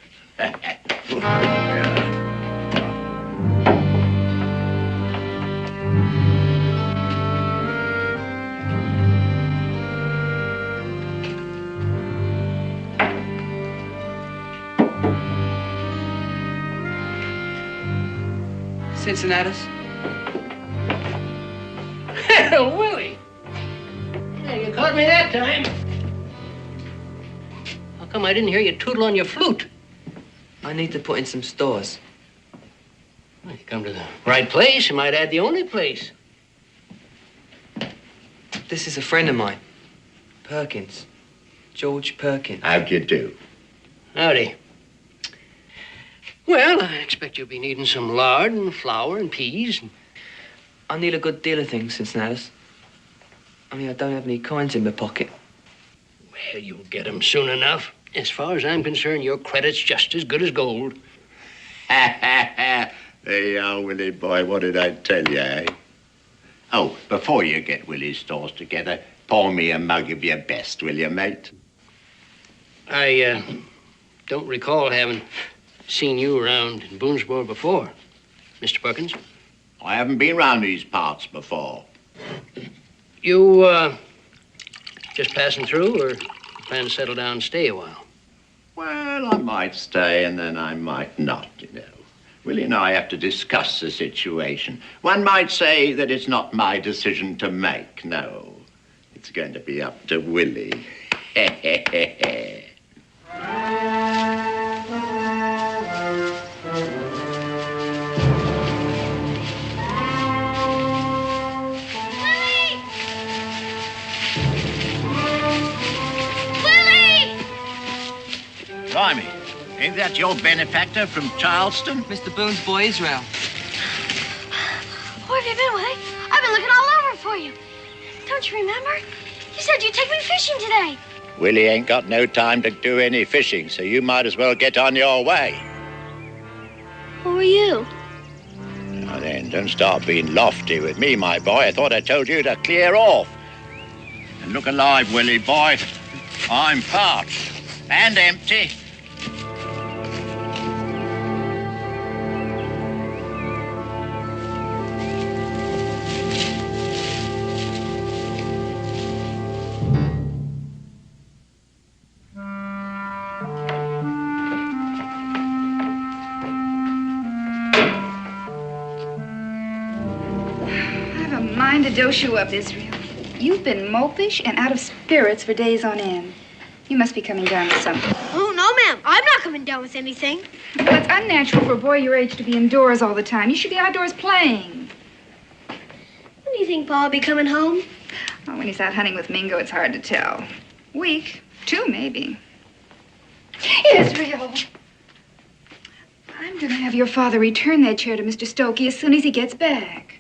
Cincinnatus? Willie! Yeah, you caught me that time. How come I didn't hear you tootle on your flute? I need to put in some stores. Well, you come to the right place. You might add the only place. This is a friend of mine. Perkins. George Perkins. How'd you do? Howdy. Well, I expect you'll be needing some lard and flour and peas. I need a good deal of things, Cincinnatus. Only I don't have any coins in my pocket. Well, you'll get 'em soon enough. As far as I'm concerned, your credit's just as good as gold. There you are, Willie boy. What did I tell you, eh? Oh, before you get Willie's stores together, pour me a mug of your best, will you, mate? I don't recall having seen you around in Boonesboro before, Mr. Perkins. I haven't been round these parts before. You, just passing through, or plan to settle down and stay a while? Well, I might stay and then I might not, you know. Willie and I have to discuss the situation. One might say that it's not my decision to make, no. It's going to be up to Willie. Blimey, ain't that your benefactor from Charleston? Mr. Boone's boy, Israel. Where have you been, Willie? I've been looking all over for you. Don't you remember? You said you'd take me fishing today. Willie ain't got no time to do any fishing, so you might as well get on your way. Who are you? Now then, don't start being lofty with me, my boy. I thought I told you to clear off. And look alive, Willie boy. I'm parched and empty. To dose you up, Israel. You've been mopish and out of spirits for days on end. You must be coming down with something. Oh, no, ma'am. I'm not coming down with anything. Well, it's unnatural for a boy your age to be indoors all the time. You should be outdoors playing. When do you think Paul will be coming home? Well, when he's out hunting with Mingo, it's hard to tell. Week, 2 maybe. Israel! I'm going to have your father return that chair to Mr. Stokey as soon as he gets back.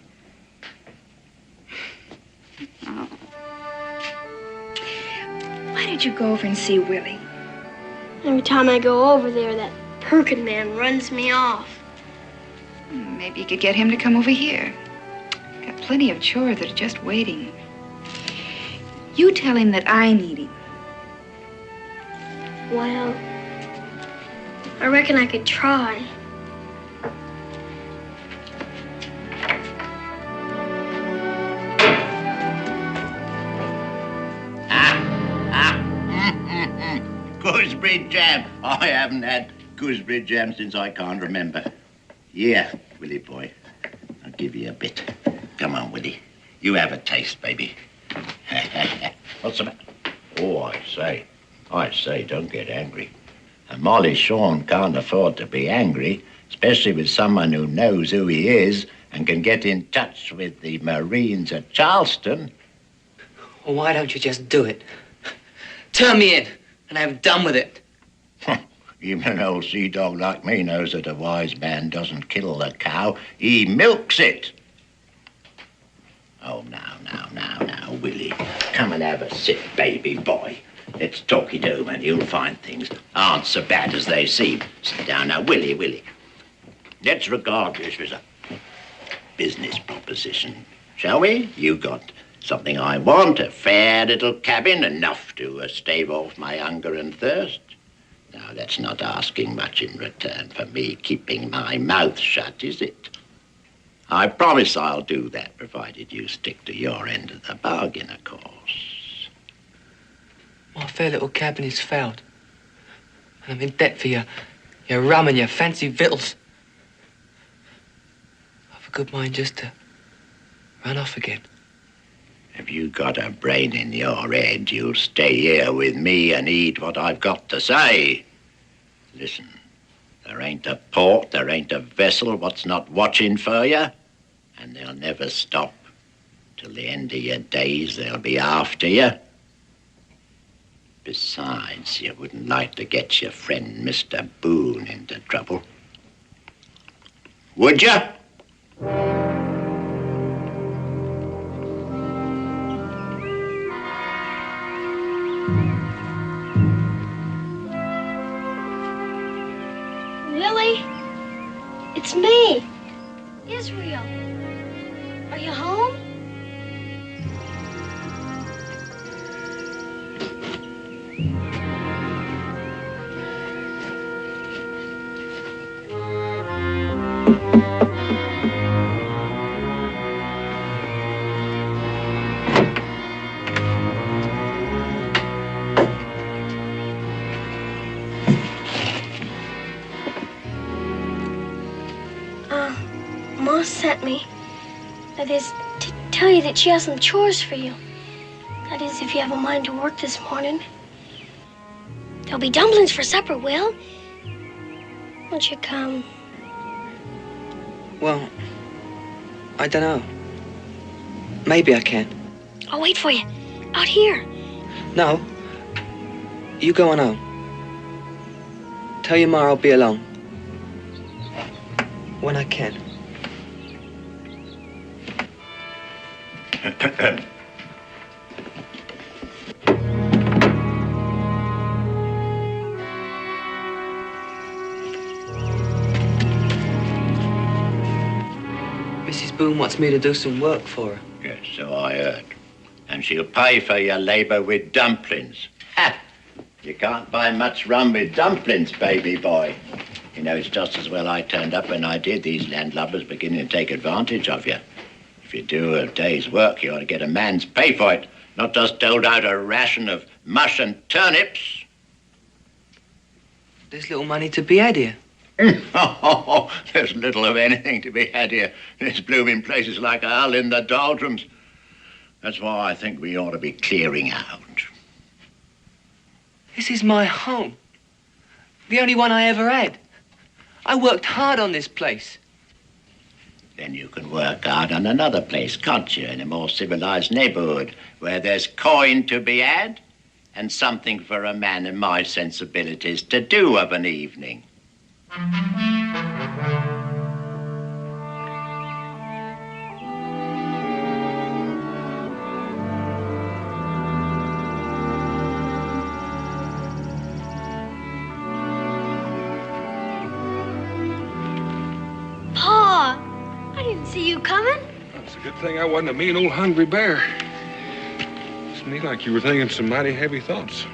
Oh. Why did you go over and see Willie? Every time I go over there, that Perkin man runs me off. Maybe you could get him to come over here. Got plenty of chores that are just waiting. You tell him that I need him. Well, I reckon I could try. Gooseberry jam. I haven't had gooseberry jam since I can't remember. Yeah, Willie boy. I'll give you a bit. Come on, Willie. You have a taste, baby. What's the matter? Oh, I say, don't get angry. And Molly Shawn can't afford to be angry, especially with someone who knows who he is and can get in touch with the Marines at Charleston. Well, why don't you just do it? Turn me in and have done with it. Even an old sea dog like me knows that a wise man doesn't kill the cow, he milks it. Oh, now, Willie. Come and have a sit, baby boy. Let's talk it over and you'll find things aren't so bad as they seem. Sit down now, Willie. Let's regard this as a business proposition, shall we? You got something I want, a fair little cabin, enough to stave off my hunger and thirst. Now, that's not asking much in return for me keeping my mouth shut, is it? I promise I'll do that, provided you stick to your end of the bargain, of course. My fair little cabin is fouled. And I'm in debt for your rum and your fancy victuals. I've a good mind just to run off again. If you got a brain in your head, you'll stay here with me and eat what I've got to say. Listen, there ain't a port, there ain't a vessel what's not watching for you, and they'll never stop. Till the end of your days, they'll be after you. Besides, you wouldn't like to get your friend Mr. Boone into trouble. Would you? Willie, it's me, Israel. Are you home? Ma sent me. That is, to tell you that she has some chores for you. That is, if you have a mind to work this morning. There'll be dumplings for supper, Will. Won't you come? Well, I don't know. Maybe I can. I'll wait for you. Out here. No. You go on home. Tell your ma I'll be along. When I can. Mrs. Boone wants me to do some work for her. Yes, so I heard. And she'll pay for your labor with dumplings. Ha! You can't buy much rum with dumplings, baby boy. You know, it's just as well I turned up when I did. These landlubbers beginning to take advantage of you. If you do a day's work, you ought to get a man's pay for it, not just doled out a ration of mush and turnips. There's little money to be had here. There's little of anything to be had here. This blooming place is like a hull in the doldrums. That's why I think we ought to be clearing out. This is my home. The only one I ever had. I worked hard on this place. Then you can work hard on another place, can't you, in a more civilized neighborhood where there's coin to be had and something for a man of my sensibilities to do of an evening. Pa, I didn't see you coming. It's a good thing I wasn't a mean old hungry bear. It's to me like you were thinking some mighty heavy thoughts.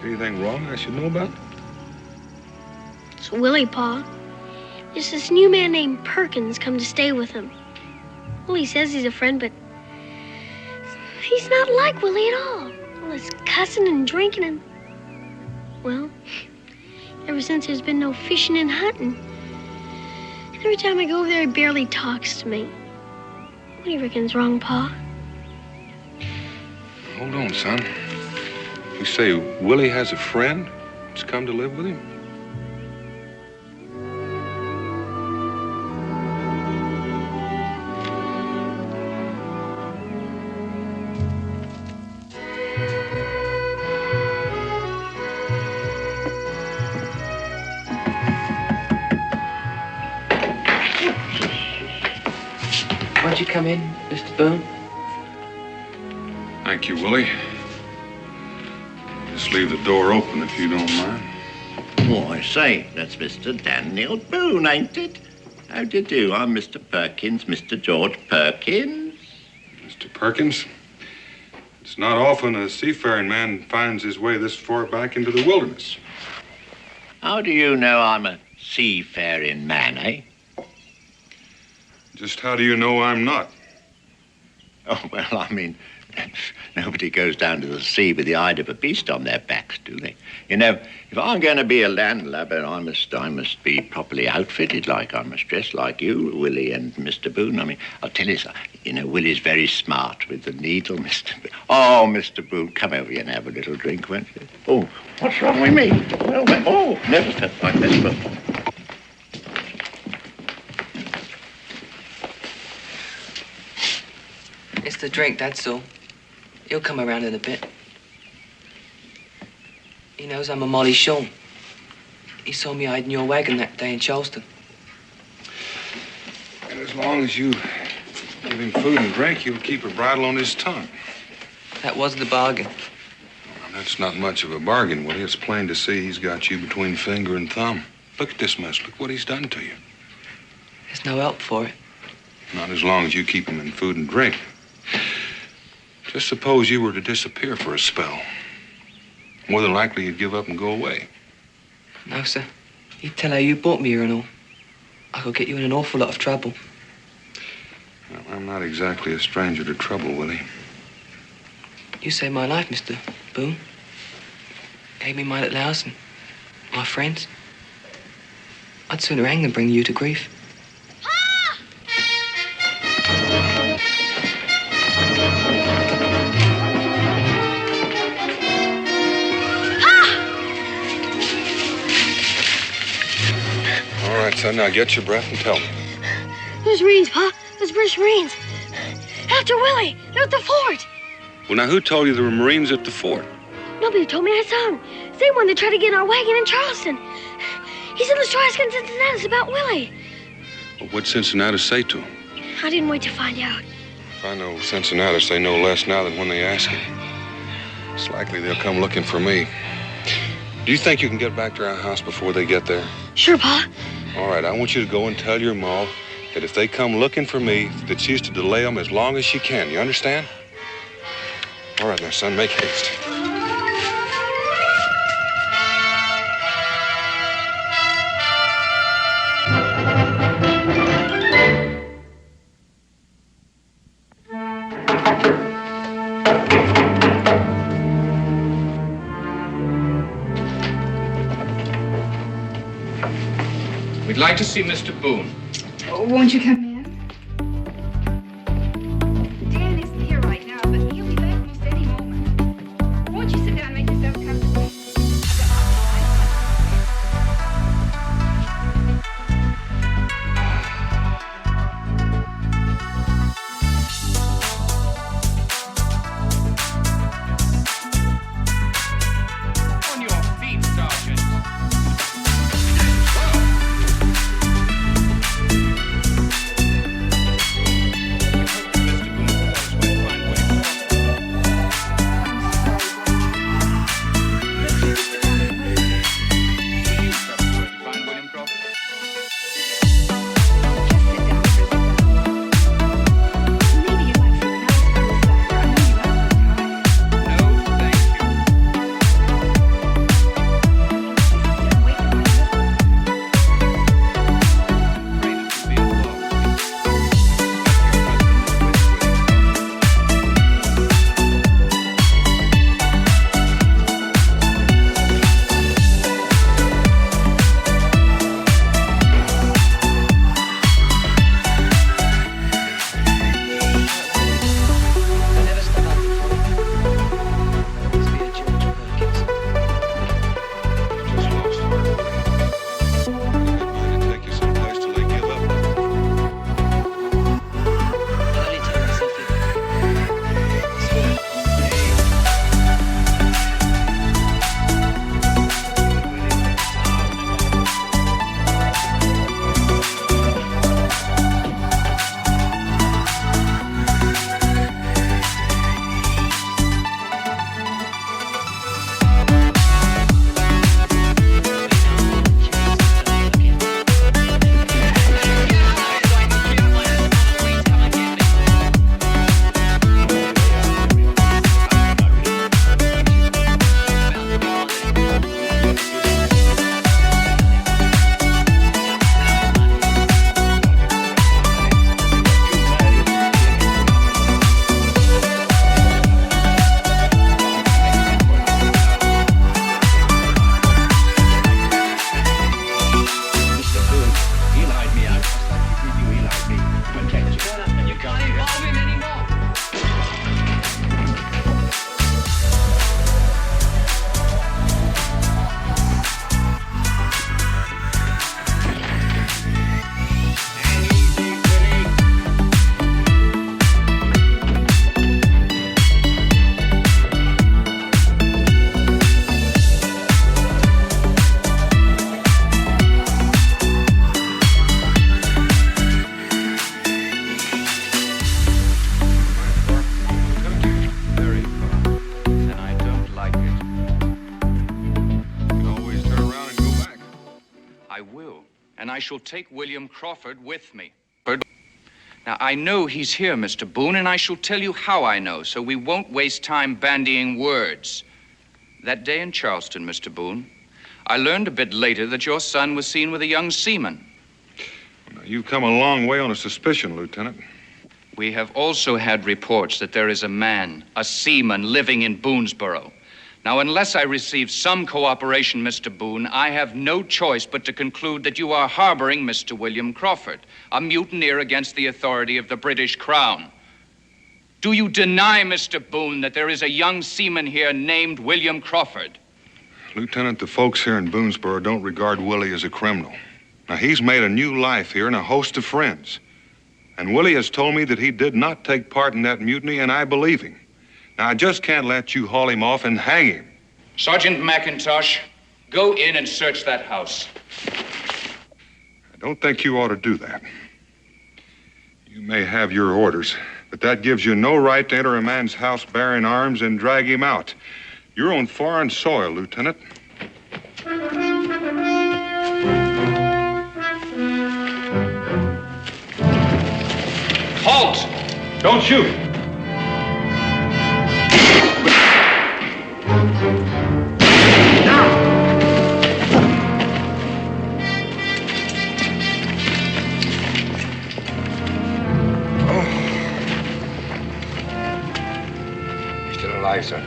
Anything wrong I should know about? It's Willie, Pa. There's this new man named Perkins come to stay with him. Well, he says he's a friend, but he's not like Willie at all. All this cussing and drinking and... Well, ever since there's been no fishing and hunting, every time I go over there, he barely talks to me. What do you reckon's wrong, Pa? Hold on, son. You say Willie has a friend that's come to live with him? Won't you come in, Mr. Boone? Thank you, Willie. Just leave the door open if you don't mind. Oh, I say, that's Mr. Daniel Boone, ain't it? How do you do? I'm Mr. Perkins, Mr. George Perkins. Mr. Perkins, it's not often a seafaring man finds his way this far back into the wilderness. How do you know I'm a seafaring man, eh? Just how do you know I'm not? Oh, well, I mean, nobody goes down to the sea with the hide of a beast on their backs, do they? You know, if I'm going to be a landlubber, I must be properly outfitted like. I must dress like you, Willie and Mr. Boone. I mean, I'll tell you, you know, Willie's very smart with the needle, Mr. Boone. Oh, Mr. Boone, come over here and have a little drink, won't you? Oh, what's wrong with me? Well, oh, never felt like this before. It's the drink, that's all. He'll come around in a bit. He knows I'm a Molly Shawn. He saw me hiding your wagon that day in Charleston. And as long as you give him food and drink, he'll keep a bridle on his tongue. That was the bargain. Well, that's not much of a bargain, Willie. It's plain to see he's got you between finger and thumb. Look at this mess. Look what he's done to you. There's no help for it. Not as long as you keep him in food and drink. Just suppose you were to disappear for a spell. More than likely you'd give up and go away. No, sir. He'd tell how you brought me here and all. I could get you in an awful lot of trouble. Well, I'm not exactly a stranger to trouble, Willie. You saved my life, Mr. Boone. Gave me my little house and my friends. I'd sooner hang than bring you to grief. All right, son, now get your breath and tell me. Those Marines, Pa. Those British Marines. After Willie. They're at the fort. Well, now, who told you there were Marines at the fort? Nobody told me. I saw them. Same one that tried to get in our wagon in Charleston. He said, let's try asking Cincinnati about Willie. Well, what'd Cincinnati say to him? I didn't wait to find out. If I know Cincinnati, they know less now than when they ask him. It's likely they'll come looking for me. Do you think you can get back to our house before they get there? Sure, Pa. All right, I want you to go and tell your ma that if they come looking for me, that she's to delay them as long as she can. You understand? All right, now, son, make haste. We'd like to see Mr. Boone. Oh, won't you come in? Dan isn't here right now, but he'll be back almost any moment. Won't you sit down and make yourself comfortable? On your feet, Sergeant. will. And I shall take William Crawford with me. Now, I know he's here, Mr. Boone, and I shall tell you how I know, so we won't waste time bandying words. That day in Charleston, Mr. Boone, I learned a bit later that your son was seen with a young seaman. Now, you've come a long way on a suspicion, Lieutenant. We have also had reports that there is a man, a seaman, living in Boonesboro. Now, unless I receive some cooperation, Mr. Boone, I have no choice but to conclude that you are harboring Mr. William Crawford, a mutineer against the authority of the British Crown. Do you deny, Mr. Boone, that there is a young seaman here named William Crawford? Lieutenant, the folks here in Boonesboro don't regard Willie as a criminal. Now, he's made a new life here and a host of friends. And Willie has told me that he did not take part in that mutiny, and I believe him. Now, I just can't let you haul him off and hang him. Sergeant McIntosh, go in and search that house. I don't think you ought to do that. You may have your orders, but that gives you no right to enter a man's house bearing arms and drag him out. You're on foreign soil, Lieutenant. Halt! Don't shoot! Sir.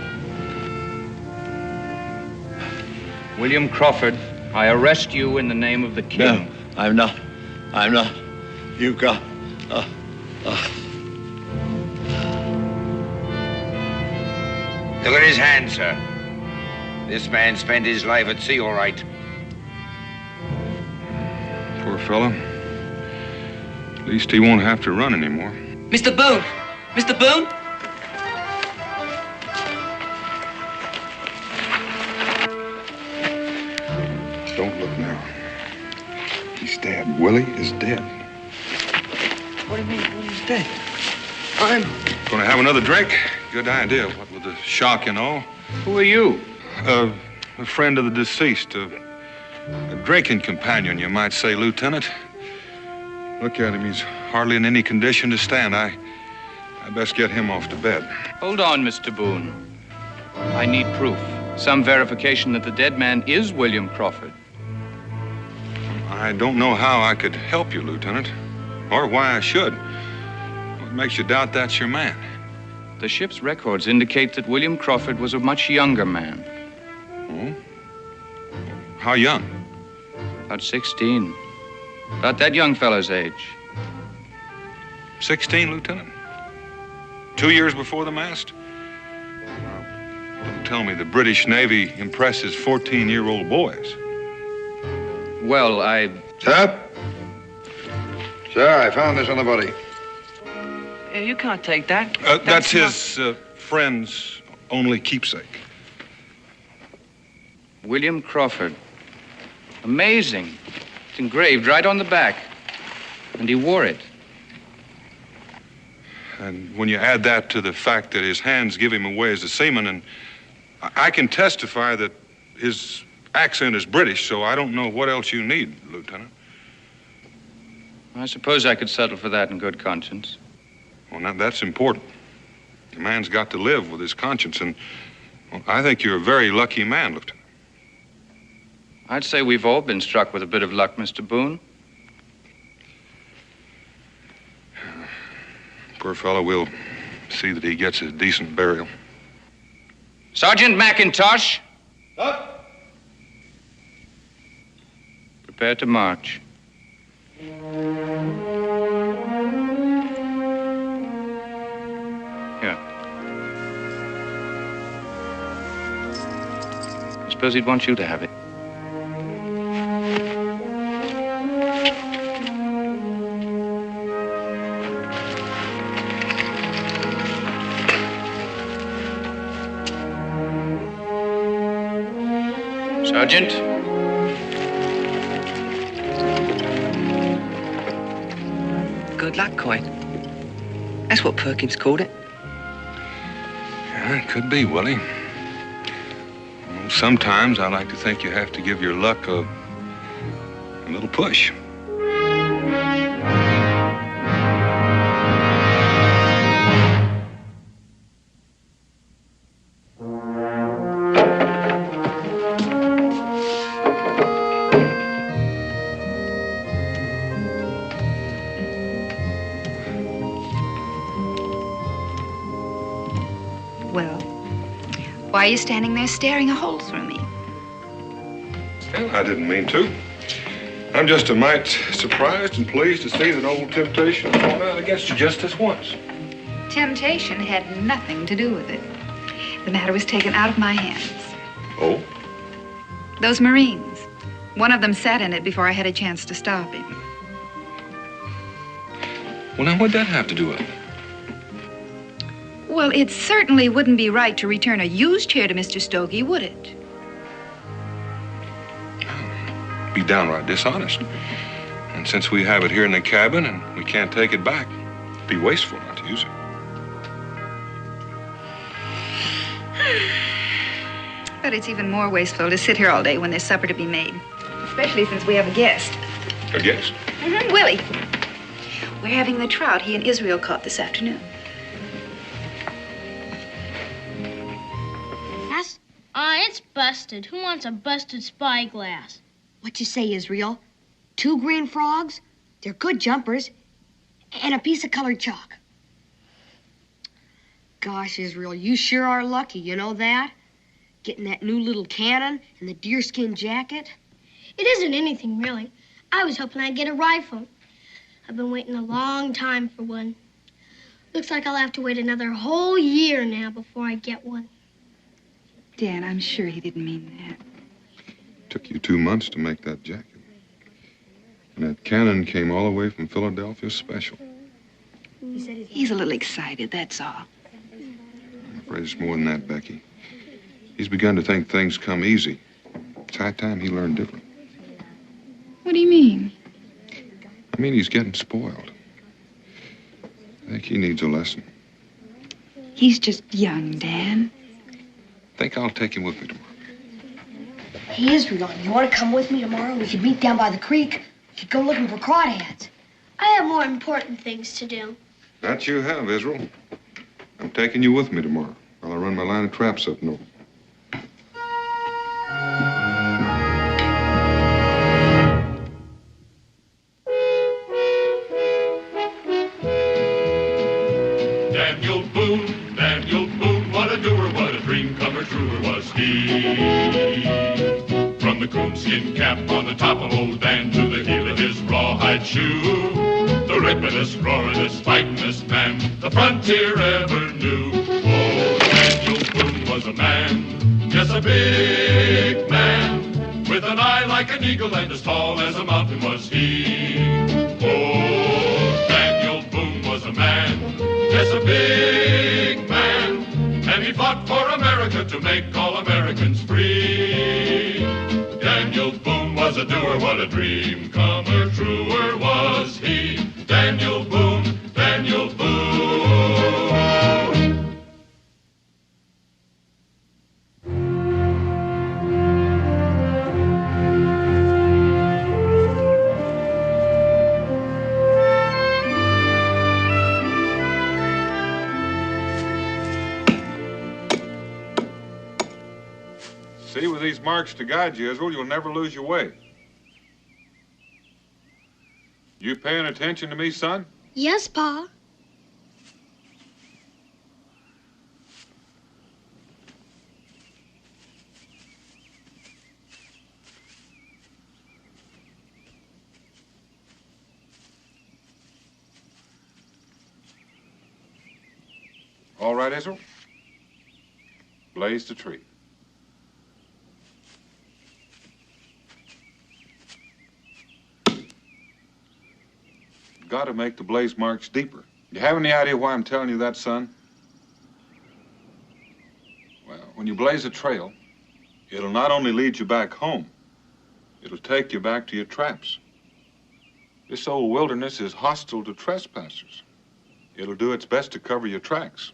William Crawford, I arrest you in the name of the king. No, I'm not. I'm not. You've got... Look at his hand, sir. This man spent his life at sea, all right. Poor fellow. At least he won't have to run anymore. Mr. Boone! Mr. Boone! Don't look now. He's dead. Willie is dead. What do you mean, Willie's dead? I'm... Gonna have another drink? Good idea, what with the shock and all. Who are you? A friend of the deceased. A drinking companion, you might say, Lieutenant. Look at him. He's hardly in any condition to stand. I best get him off to bed. Hold on, Mr. Boone. I need proof. Some verification that the dead man is William Crawford. I don't know how I could help you, Lieutenant, or why I should. What makes you doubt that's your man? The ship's records indicate that William Crawford was a much younger man. Oh? How young? About 16. About that young fellow's age. 16, Lieutenant? 2 years before the mast? Don't tell me the British Navy impresses 14-year-old boys. Well, Sir? Sir, I found this on the body. You can't take that. That's his friend's only keepsake. William Crawford. Amazing. It's engraved right on the back. And he wore it. And when you add that to the fact that his hands give him away as a seaman, and I can testify that his accent is British, so I don't know what else you need, Lieutenant. I suppose I could settle for that in good conscience. Well, now, that's important. The man's got to live with his conscience, and well, I think you're a very lucky man, Lieutenant. I'd say we've all been struck with a bit of luck, Mr. Boone. Poor fellow, we'll see that he gets a decent burial. Sergeant McIntosh! Up! Prepare to march. Here. I suppose he'd want you to have it. Sergeant? Good luck coin. That's what Perkins called it. Yeah, it could be, Willie. Well, sometimes I like to think you have to give your luck a A little push. Well, why are you standing there staring a hole through me? Well, I didn't mean to. I'm just a mite surprised and pleased to see that old temptation has gone out against you just this once. Temptation had nothing to do with it. The matter was taken out of my hands. Oh? Those Marines. One of them sat in it before I had a chance to stop him. Well, now, what'd that have to do with it? Well, it certainly wouldn't be right to return a used chair to Mr. Stokey, would it? Be downright dishonest. And since we have it here in the cabin and we can't take it back, it'd be wasteful not to use it. But it's even more wasteful to sit here all day when there's supper to be made. Especially since we have a guest. A guest? Mm-hmm, Willie. We're having the trout he and Israel caught this afternoon. Yes? It's busted. Who wants a busted spyglass? What you say, Israel? 2 green frogs? They're good jumpers. And a piece of colored chalk. Gosh, Israel, you sure are lucky, you know that? Getting that new little cannon and the deerskin jacket. It isn't anything, really. I was hoping I'd get a rifle. I've been waiting a long time for one. Looks like I'll have to wait another whole year now before I get one. Dan, I'm sure he didn't mean that. Took you 2 months to make that jacket. And that cannon came all the way from Philadelphia special. He's a little excited, that's all. I'm afraid it's more than that, Becky. He's begun to think things come easy. It's high time he learned different. What do you mean? I mean, he's getting spoiled. I think he needs a lesson. He's just young, Dan. I think I'll take him with me tomorrow. Hey, Israel, you want to come with me tomorrow? We could meet down by the creek. We could go looking for crawdads. I have more important things to do. That you have, Israel. I'm taking you with me tomorrow while I run my line of traps up north. Daniel Boone, what a doer, what a dream comer, truer was he. From the coonskin cap on the top of old Dan to the heel of his rawhide shoe, the ripperest, roaringest, fightingest man the frontier ever knew. Oh, Daniel Boone was a man, yes, a big man, with an eye like an eagle and as tall as a mountain was he. Oh, Daniel Boone was a man, yes, a big man, and he fought for America to make all Americans free. Daniel Boone was a doer, what a dream comer, truer was he. Daniel Boone, Daniel Boone. See, with these marks to guide you, Israel, you'll never lose your way. You paying attention to me, son? Yes, Pa. All right, Israel? Blaze the tree. Got to make the blaze marks deeper. You have any idea why I'm telling you that, son? Well, when you blaze a trail, it'll not only lead you back home, it'll take you back to your traps. This old wilderness is hostile to trespassers. It'll do its best to cover your tracks.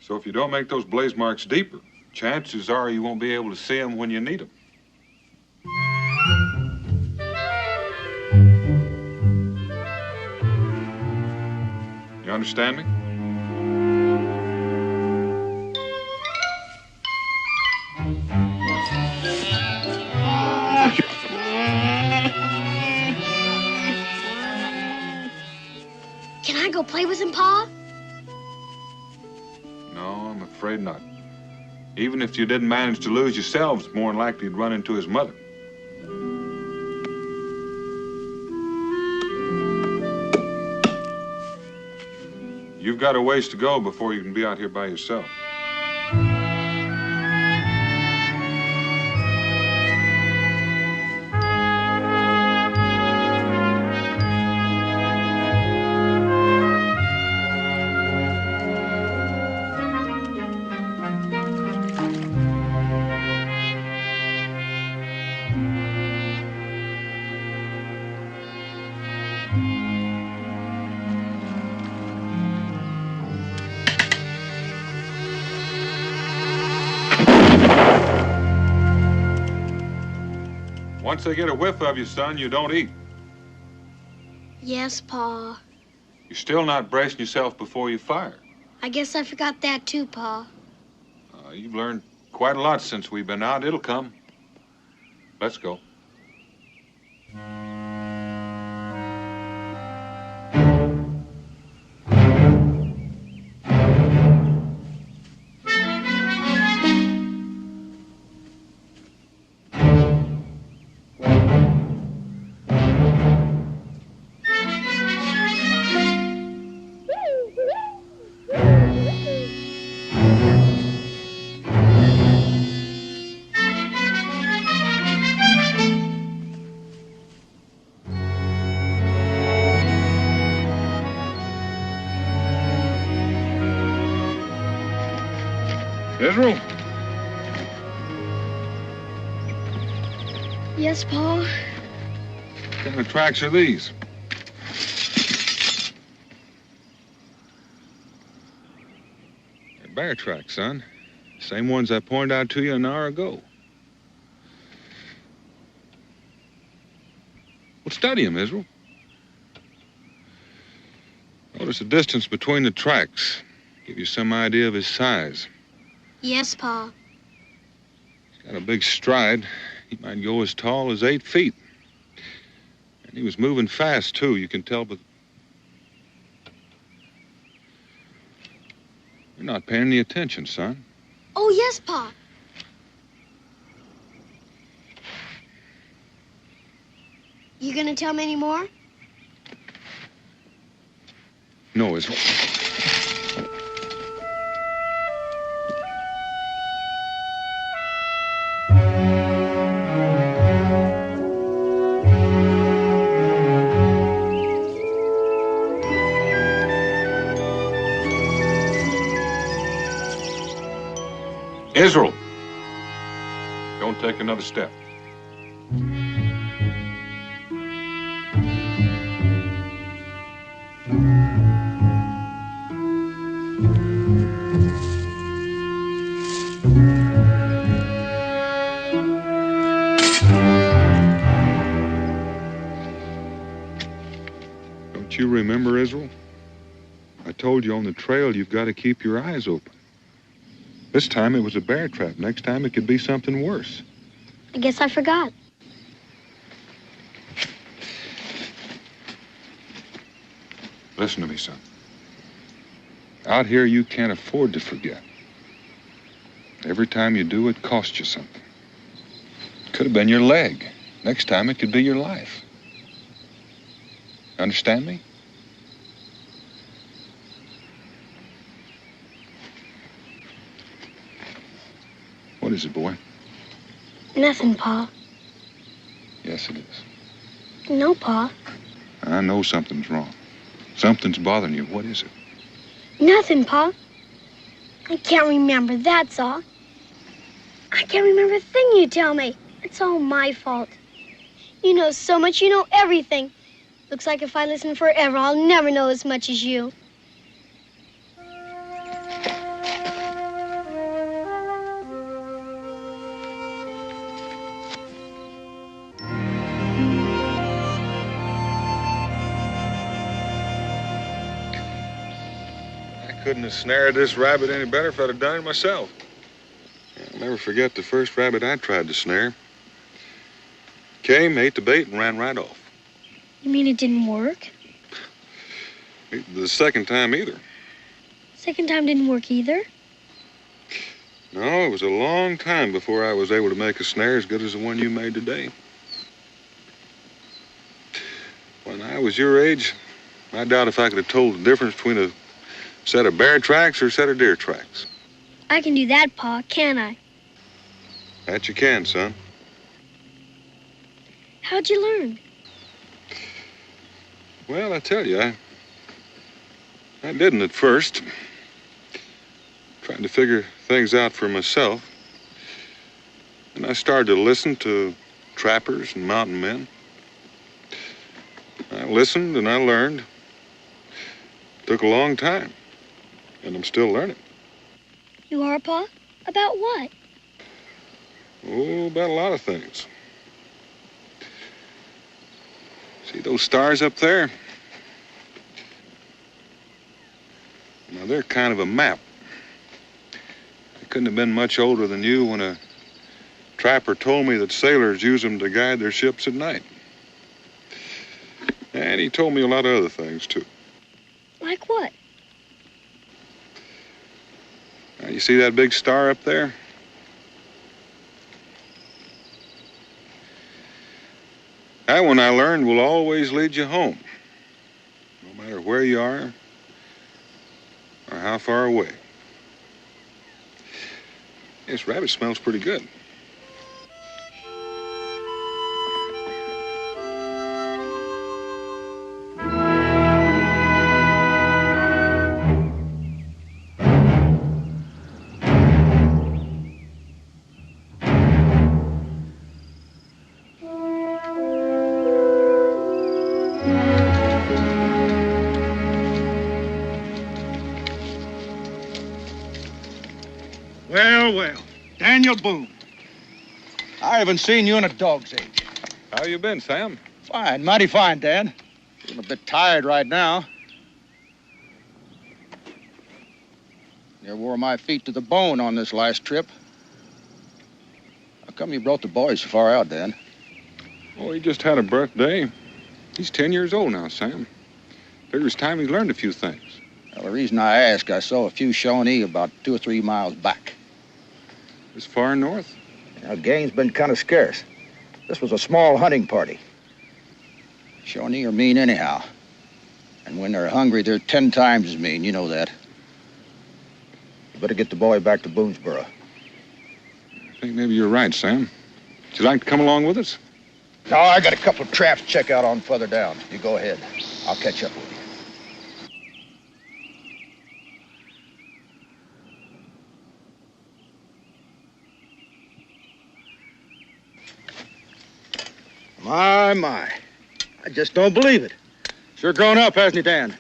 So if you don't make those blaze marks deeper, chances are you won't be able to see them when you need them. understand me? Can I go play with him, Pa? No, I'm afraid not. Even if you didn't manage to lose yourselves, it's more than likely you'd run into his mother. You've got a ways to go before you can be out here by yourself. Once they get a whiff of you, son, you don't eat. Yes, Pa. You're still not bracing yourself before you fire. I guess I forgot that too, Pa. You've learned quite a lot since we've been out. It'll come. Let's go. Israel? Yes, Pa? What kind of tracks are these? They're bear tracks, son. Same ones I pointed out to you an hour ago. Well, study him, Israel. Notice the distance between the tracks. Give you some idea of his size. Yes, Pa. He's got a big stride. He might go as tall as 8 feet. And he was moving fast, too. You can tell, but you're not paying any attention, son. Oh, yes, Pa. You gonna tell me any more? No, Israel. Israel, don't take another step. Don't you remember, Israel? I told you on the trail you've got to keep your eyes open. This time it was a bear trap. Next time it could be something worse. I guess I forgot. Listen to me, son. Out here, you can't afford to forget. Every time you do, it costs you something. Could have been your leg. Next time, it could be your life. Understand me? What is it, boy? Nothing, Pa. Yes, it is. No, Pa. I know something's wrong. Something's bothering you. What is it? Nothing, Pa. I can't remember, that's all. I can't remember a thing you tell me. It's all my fault. You know so much, you know everything. Looks like if I listen forever, I'll never know as much as you. couldn't have snared this rabbit any better if I'd have done it myself. I'll never forget the first rabbit I tried to snare. Came, ate the bait, and ran right off. You mean it didn't work? The second time either. Second time didn't work either? No, it was a long time before I was able to make a snare as good as the one you made today. When I was your age, I doubt if I could have told the difference between a set of bear tracks or a set of deer tracks. I can do that, Pa, can't I? That you can, son. How'd you learn? Well, I tell you, I didn't at first. Trying to figure things out for myself. And I started to listen to trappers and mountain men. I listened and I learned. Took a long time, and I'm still learning. You are, Pa? About what? Oh, about a lot of things. See those stars up there? Now, they're kind of a map. I couldn't have been much older than you when a trapper told me that sailors use them to guide their ships at night. And he told me a lot of other things, too. Like what? Now, you see that big star up there? That one, I learned, will always lead you home, no matter where you are or how far away. This rabbit smells pretty good. Well, Daniel Boone. I haven't seen you in a dog's age. How you been, Sam? Fine, mighty fine, Dan. I'm a bit tired right now. You wore my feet to the bone on this last trip. How come you brought the boys so far out, Dan? Oh, he just had a birthday. He's 10 years old now, Sam. Figures time he learned a few things. Well, the reason I ask, I saw a few Shawnee about 2 or 3 miles back. As far north? Now, game's been kind of scarce. This was a small hunting party. Shawnee are mean anyhow. And when they're hungry, they're 10 times as mean. You know that. You better get the boy back to Boonesboro. I think maybe you're right, Sam. Would you like to come along with us? No, I got a couple of traps to check out on further down. You go ahead. I'll catch up with you. My. I just don't believe it. Sure grown up, hasn't he, Dan?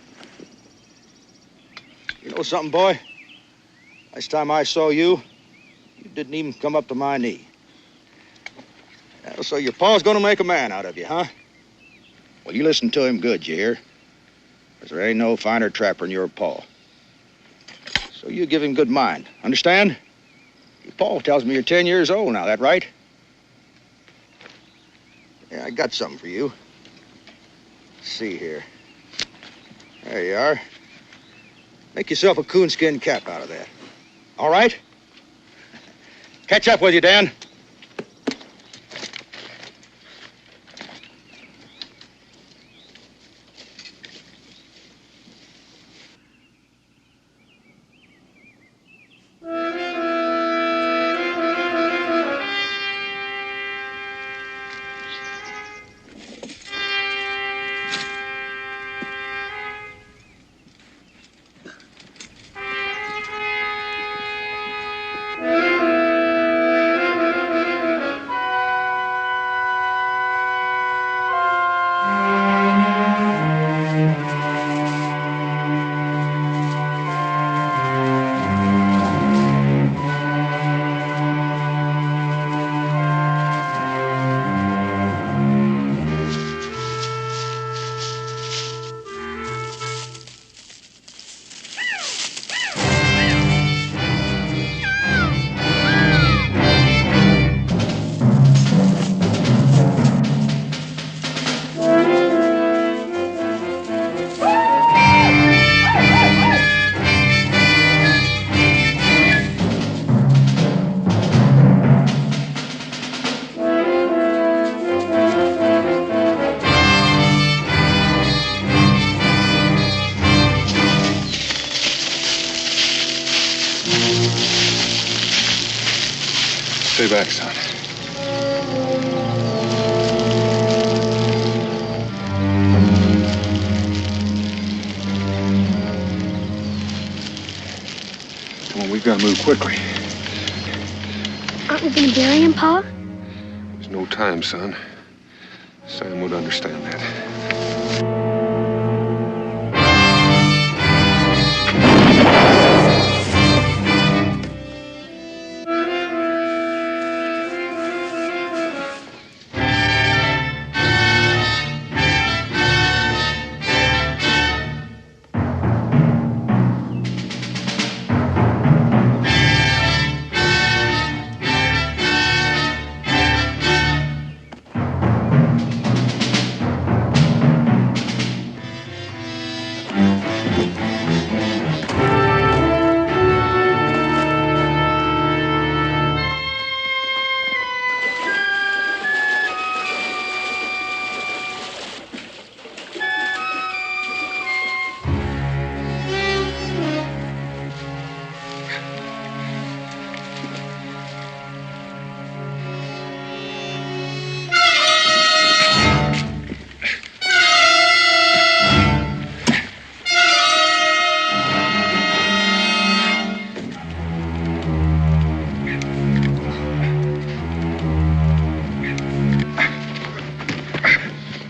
You know something, boy? Last time I saw you, you didn't even come up to my knee. Well, so your pa's gonna make a man out of you, huh? Well, you listen to him good, you hear? 'Cause there ain't no finer trapper than your pa. So you give him good mind, understand? Your pa tells me you're 10 years old now, that right? Yeah, I got something for you. Let's see here. There you are. Make yourself a coonskin cap out of that. All right? Catch up with you, Dan. back, son. Come on, we've got to move quickly. Aren't we going to bury him, Pa? There's no time, son. Sam would understand that.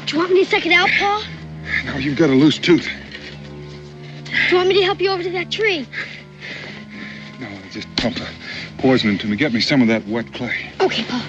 Do you want me to suck it out, Pa? Now, you've got a loose tooth. Do you want me to help you over to that tree? No, just pump the poison into me. Get me some of that wet clay. Okay, Pa.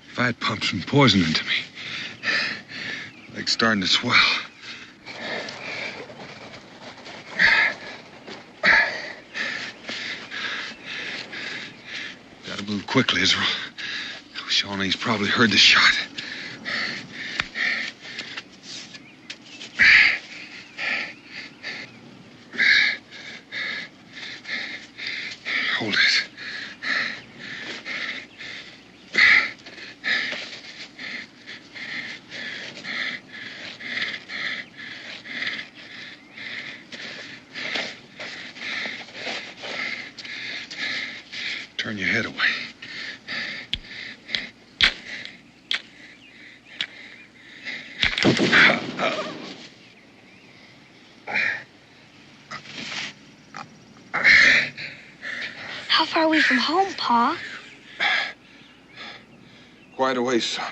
If I'd pumped some poison into me, leg's starting to swell. Gotta move quickly, Israel. Shawnee's probably heard the shot. Hold it. Turn your head away. How far are we from home, Pa? Quite a ways, son.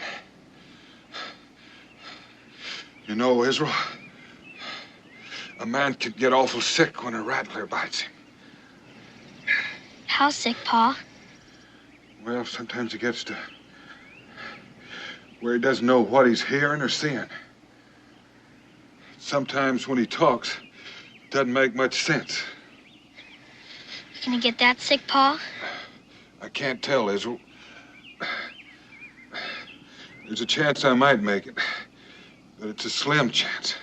You know, Israel, a man can get awful sick when a rattler bites him. How sick, Pa? Well, sometimes he gets to where he doesn't know what he's hearing or seeing. Sometimes when he talks, it doesn't make much sense. Can he get that sick, Pa? I can't tell, Israel. There's a chance I might make it, but it's a slim chance.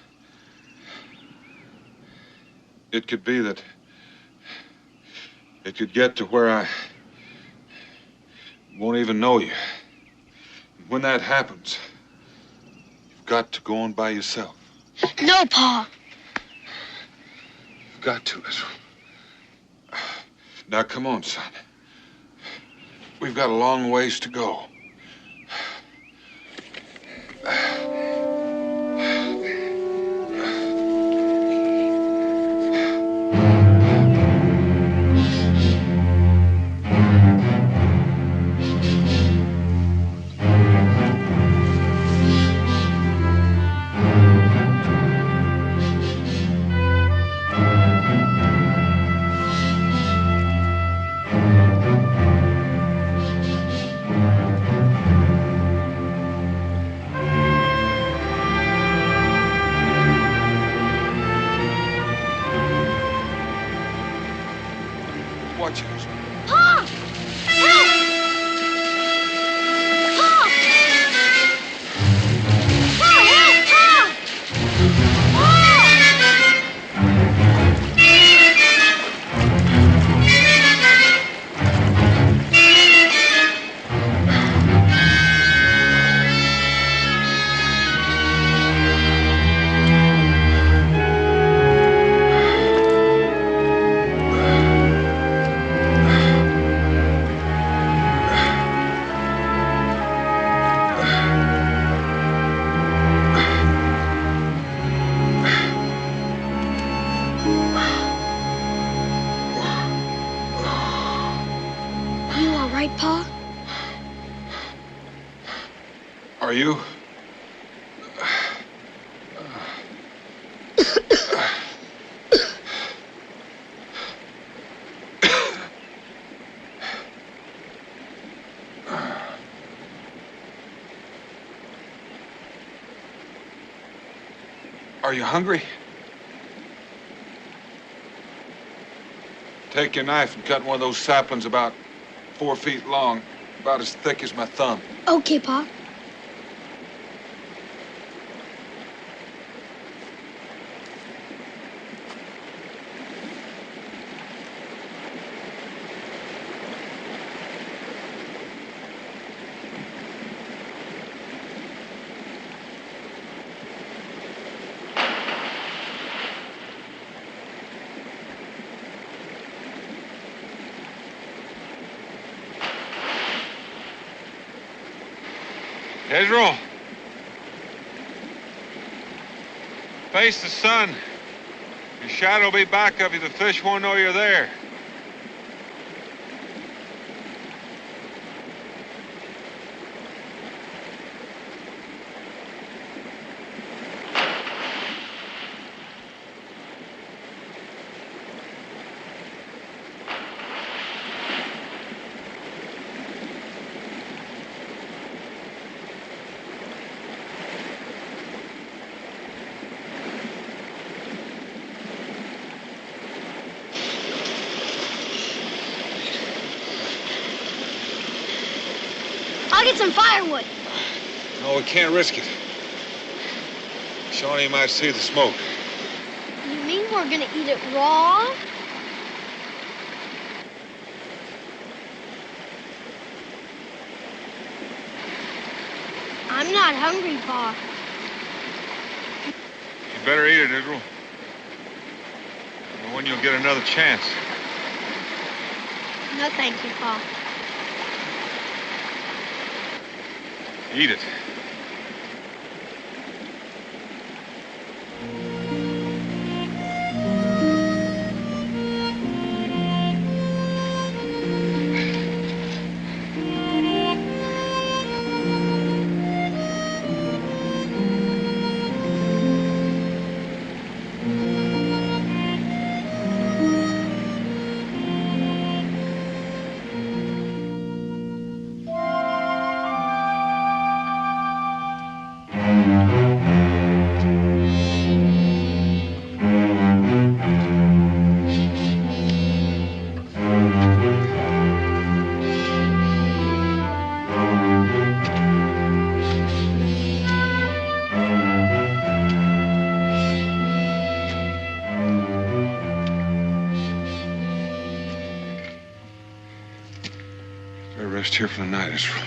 It could be that it could get to where I won't even know you. When that happens, you've got to go on by yourself. No, Pa. You've got to, Israel. Now, come on, son. We've got a long ways to go. Watch it. Pa! Help! Pa! Pa, help! Pa! Are you all right, Pa? Are you? Are you hungry? Take your knife and cut one of those saplings about 4 feet long, about as thick as my thumb. Okay, Pa. Israel, face the sun. Your shadow will be back of you. The fish won't know you're there. I'll get some firewood. No, we can't risk it. Shawnee might see the smoke. You mean we're gonna eat it raw? I'm not hungry, Pa. You better eat it, Israel. Or when you'll get another chance. No, thank you, Pa. Eat it. Better rest here for the night, Israel.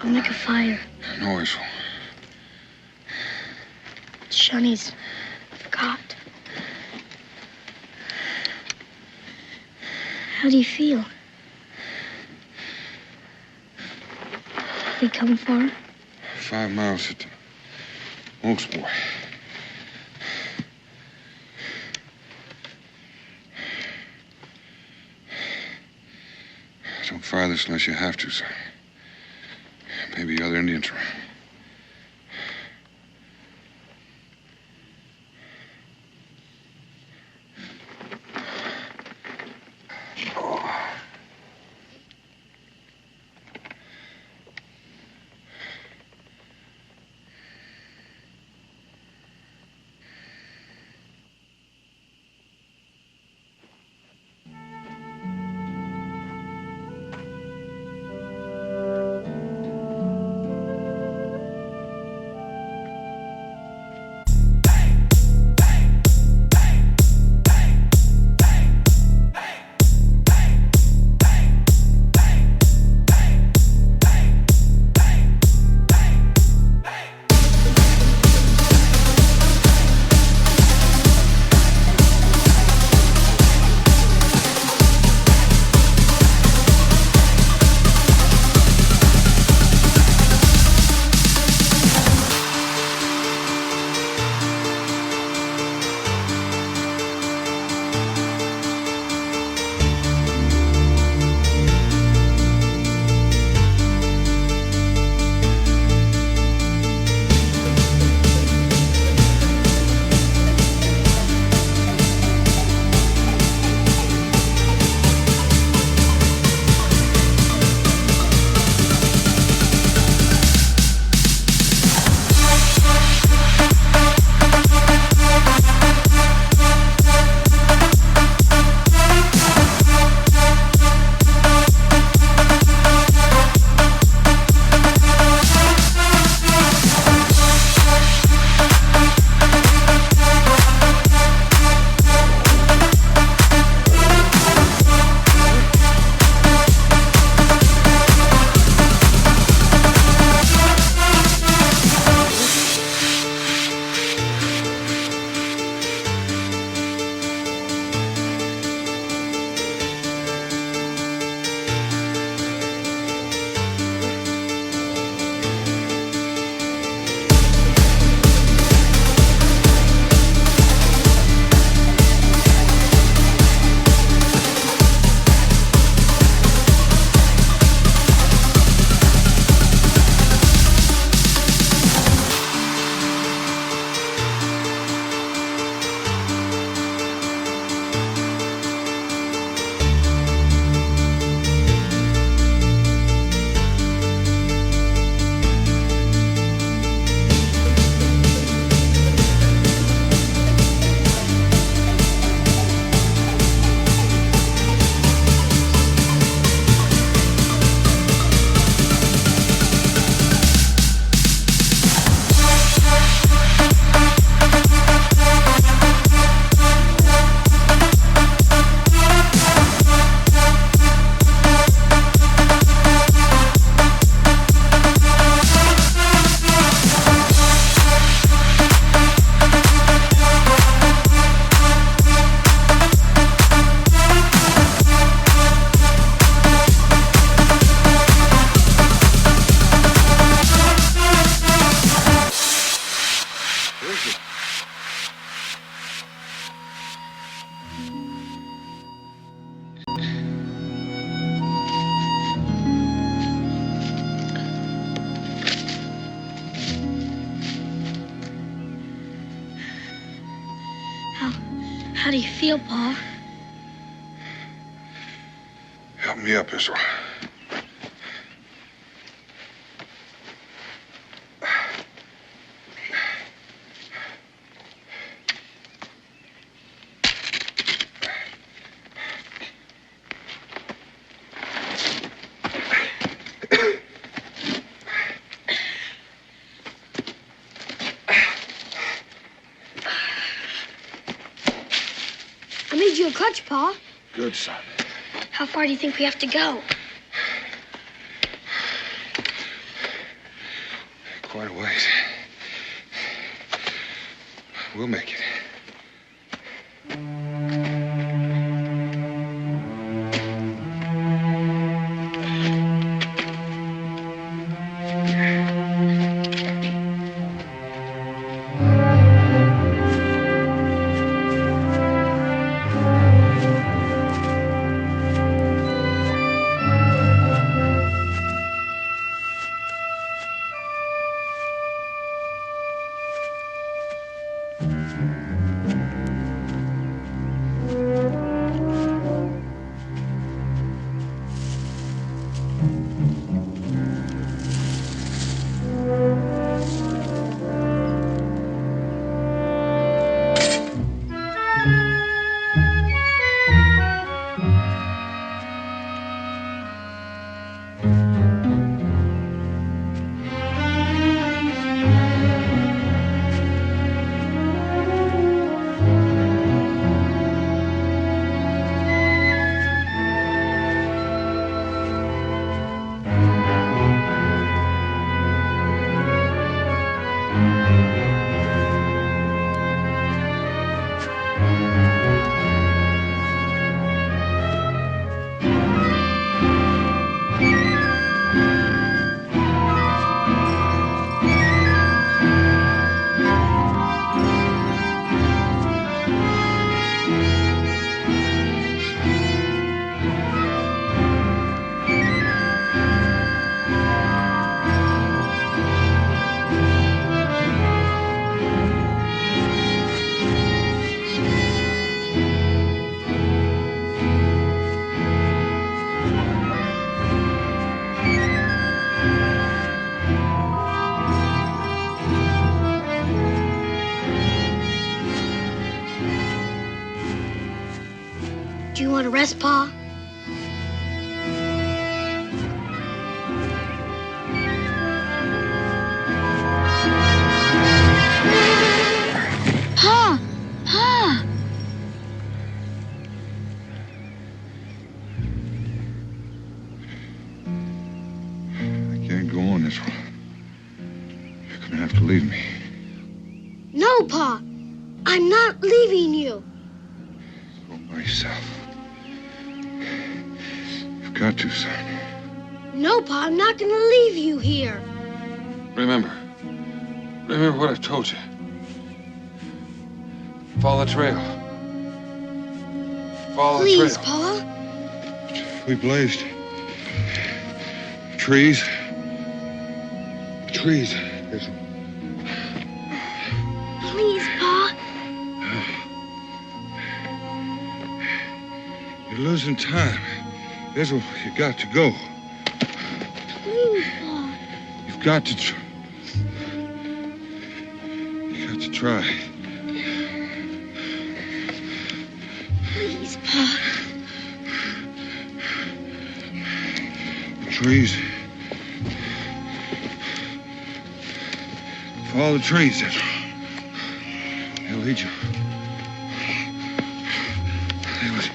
I'll make a fire. No, Israel. Shawnee's forgot. How do you feel? We come far? 5 miles at the most, boy. Don't fire this unless you have to, son. Maybe other Indians around. How do you feel, Pa? Help me up, Israel. I made you a crutch, Pa. Good, son. How far do you think we have to go? Quite a ways. We'll make it. Do you want to rest, Pa? Pa! Pa! I can't go on this one. You're gonna have to leave me. No, Pa. I'm not leaving you. Go by yourself. You've got to, son. No, Pa, I'm not going to leave you here. Remember what I've told you. Follow the trail. Follow Please, the trail. Pa. We blazed. Trees. Trees. Please, Pa. You're losing time. Israel, you got to go. Please, Pa. You've got to try. Please, Pa. The trees. Follow the trees, Israel. They'll lead you. They'll lead you.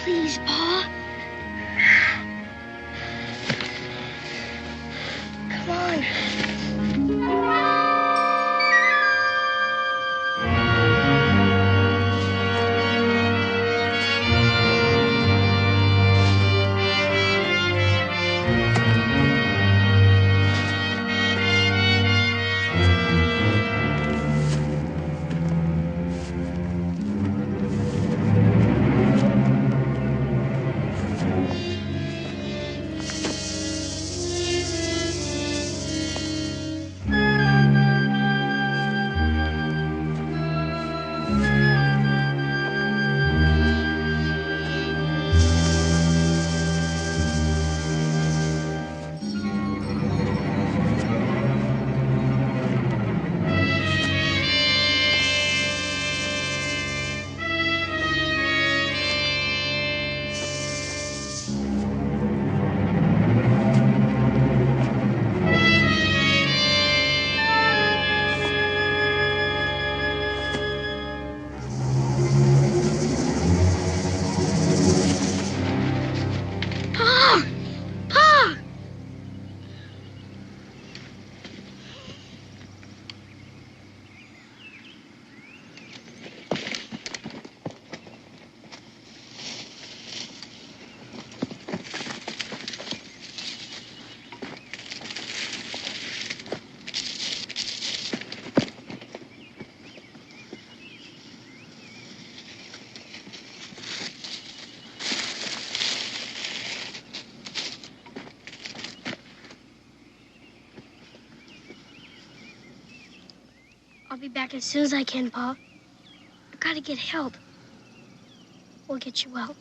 Please, Pa. Come on. I'll be back as soon as I can, Pa. I've got to get help. We'll get you well.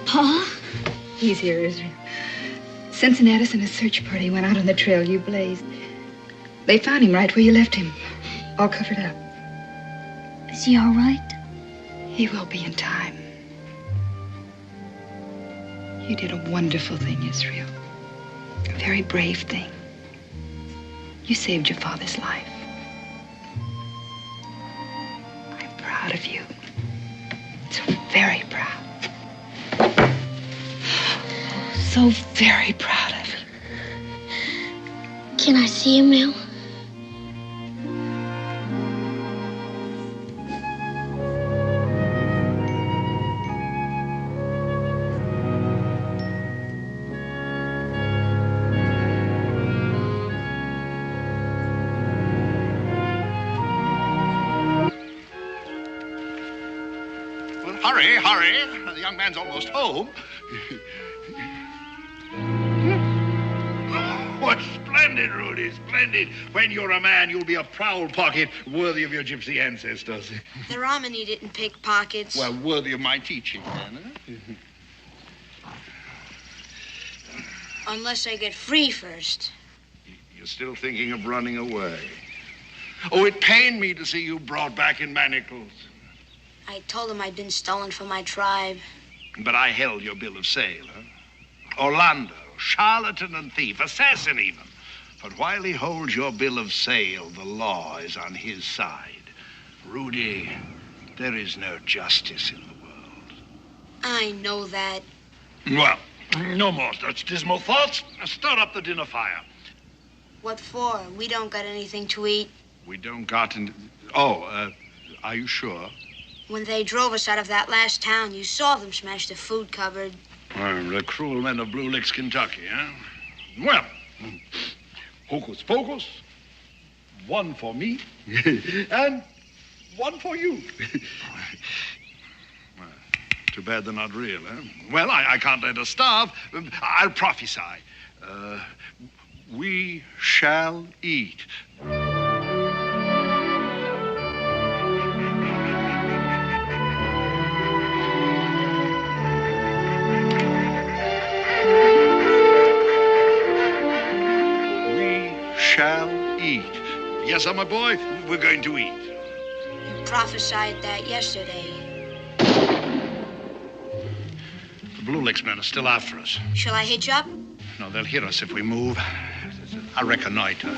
Pa? He's here, Israel. Cincinnatus and his search party went out on the trail you blazed. They found him right where you left him, all covered up. Is he all right? He will be in time. You did a wonderful thing, Israel. A very brave thing. You saved your father's life. I'm proud of you. So very proud. Oh, so very proud of you. Can I see him now? hurry, hurry. The young man's almost home. What splendid, Rudy, splendid. When you're a man, you'll be a proud pocket worthy of your gypsy ancestors. The Romany didn't pick pockets. Well, worthy of my teaching, then, huh? Unless I get free first. You're still thinking of running away. Oh, it pained me to see you brought back in manacles. I told him I'd been stolen from my tribe. But I held your bill of sale, huh? Orlando, charlatan and thief, assassin even. But while he holds your bill of sale, the law is on his side. Rudy, there is no justice in the world. I know that. Well, no more such dismal thoughts. Start up the dinner fire. What for? We don't got anything to eat. We don't got any... Oh, are you sure? When they drove us out of that last town, you saw them smash the food cupboard. The cruel men of Blue Licks, Kentucky, huh? Well, hocus pocus. One for me and one for you. Well, too bad they're not real, huh? Well, I can't let her starve. I'll prophesy. We shall eat. Shall eat. Yes, sir, my boy, we're going to eat. You prophesied that yesterday. The Blue Licks men are still after us. Shall I hitch up? No, they'll hear us if we move. I'll reconnoiter.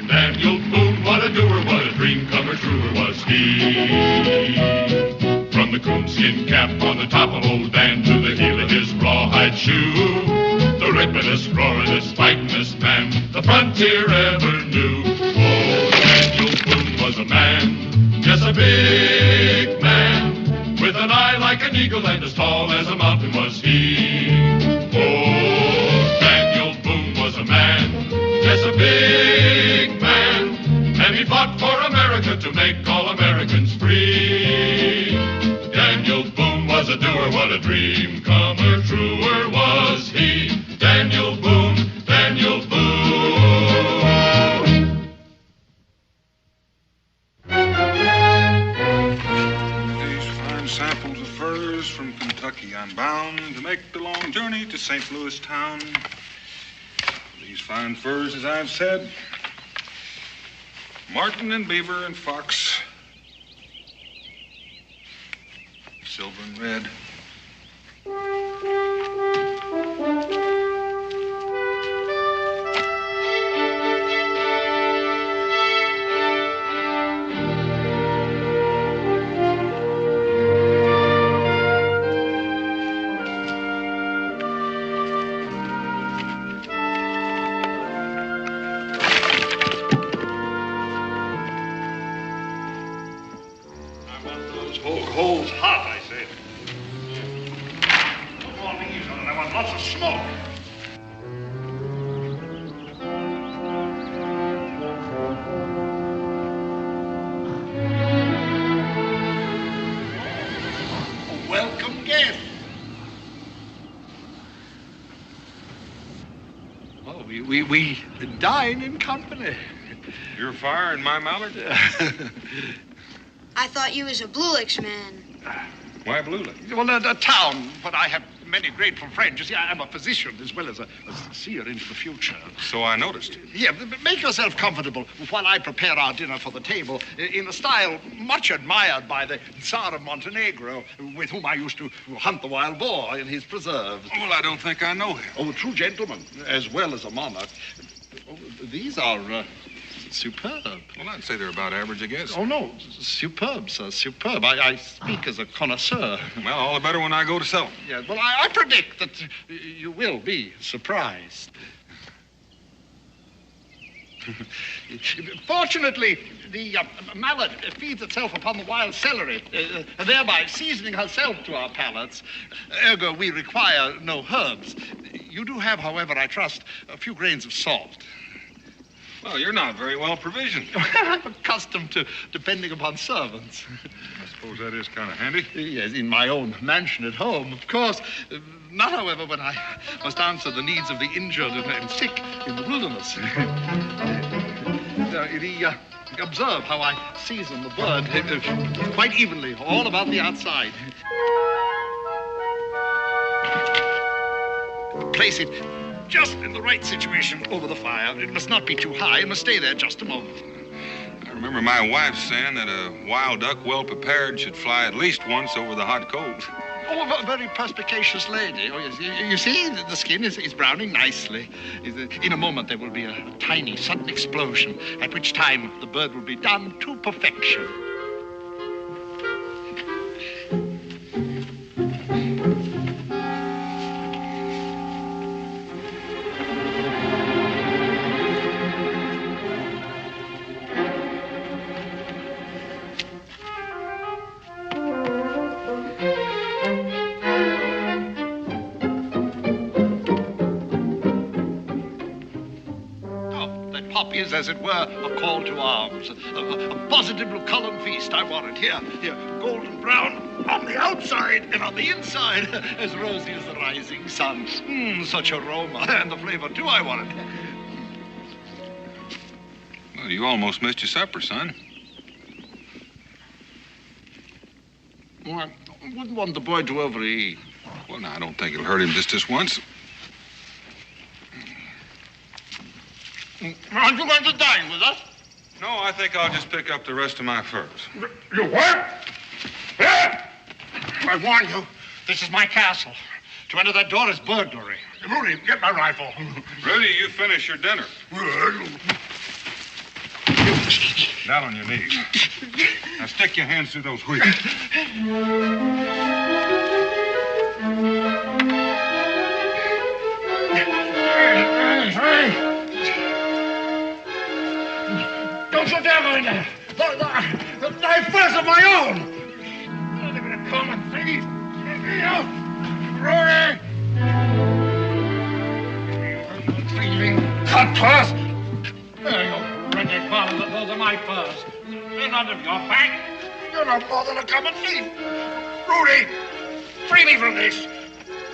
Daniel Boone, what a doer, what a dream comer, truer was he. From the coonskin cap on the top of old Dan to the heel of his rawhide shoe, the rippin'est, roaring'est, fighting'est man the frontier ever knew. Oh, Daniel Boone was a man, yes, a big man, with an eye like an eagle and as tall as a mountain was he. Oh, Daniel Boone was a man, yes, a big man, and he fought for America to make all Americans free. Daniel Boone was a doer, what a dream comer, truer was he. Daniel Boone, Daniel Boone. These fine samples of furs from Kentucky I'm bound to make the long journey to St. Louis town. These fine furs, as I've said, marten and beaver and fox, silver and red. Coals hot, I say. Put more leaves on it. I want lots of smoke. Welcome guest. Oh, we dine in company. Your fire and my mallard? I thought you was a Blue Licks man. Why Blue Licks? Well, the town, but I have many grateful friends. You see, I'm a physician as well as a seer into the future. So I noticed. Yeah, make yourself comfortable while I prepare our dinner for the table in a style much admired by the Tsar of Montenegro, with whom I used to hunt the wild boar in his preserves. Well, I don't think I know him. Oh, a true gentleman, as well as a monarch. Oh, these are superb. Well, I'd say they're about average, I guess. Oh, no, superb, sir, superb. I speak as a connoisseur. Well, all the better when I go to sell them. Yeah, well, I predict that you will be surprised. Fortunately, the mallet feeds itself upon the wild celery, thereby seasoning herself to our palates. Ergo, we require no herbs. You do have, however, I trust, a few grains of salt. Well, you're not very well provisioned. I'm accustomed to depending upon servants. I suppose that is kind of handy. Yes, in my own mansion at home, of course. Not, however, when I must answer the needs of the injured and sick in the wilderness. Observe how I season the bird quite evenly, all about the outside. Place it just in the right situation over the fire. It must not be too high. It must stay there just a moment. I remember my wife saying that a wild duck well prepared should fly at least once over the hot coals. Oh, a very perspicacious lady. Oh, yes. You see, the skin is browning nicely. In a moment, there will be a tiny, sudden explosion, at which time the bird will be done to perfection. Is, as it were, a call to arms. A positive Lucullan feast, I warrant. Here, golden brown on the outside and on the inside, as rosy as the rising sun. Such aroma, and the flavor, too, I warrant. Well, you almost missed your supper, son. Well, I wouldn't want the boy to overeat. Well, now, I don't think it'll hurt him just this once. Aren't you going to dine with us? No, I think I'll just pick up the rest of my furs. You what? Yeah! I warn you, this is my castle. To enter that door is burglary. Rudy, get my rifle. Rudy, you finish your dinner. Down on your knees. Now stick your hands through those wheels. Don't you dare go in there! The knife first of my own! They're gonna come and thief! Get me out! Rory! You thieving cutpurse! There you wretched father, those are my furs. They're not of your pack. You're not more than a common thief. Rudy! Free me from this!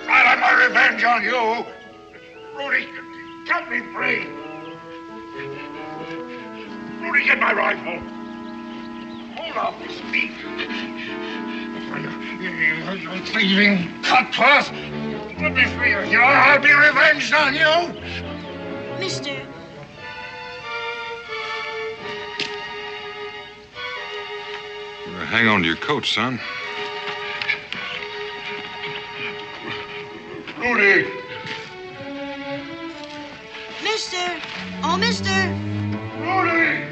I'll have my revenge on you! Rudy, cut me free! Rudy, get my rifle. Hold up, speak. You thieving cutpurse. Let me free of you. I'll be revenged on you. Mister. Hang on to your coat, son. Rudy. Mister. Oh, mister. Rudy!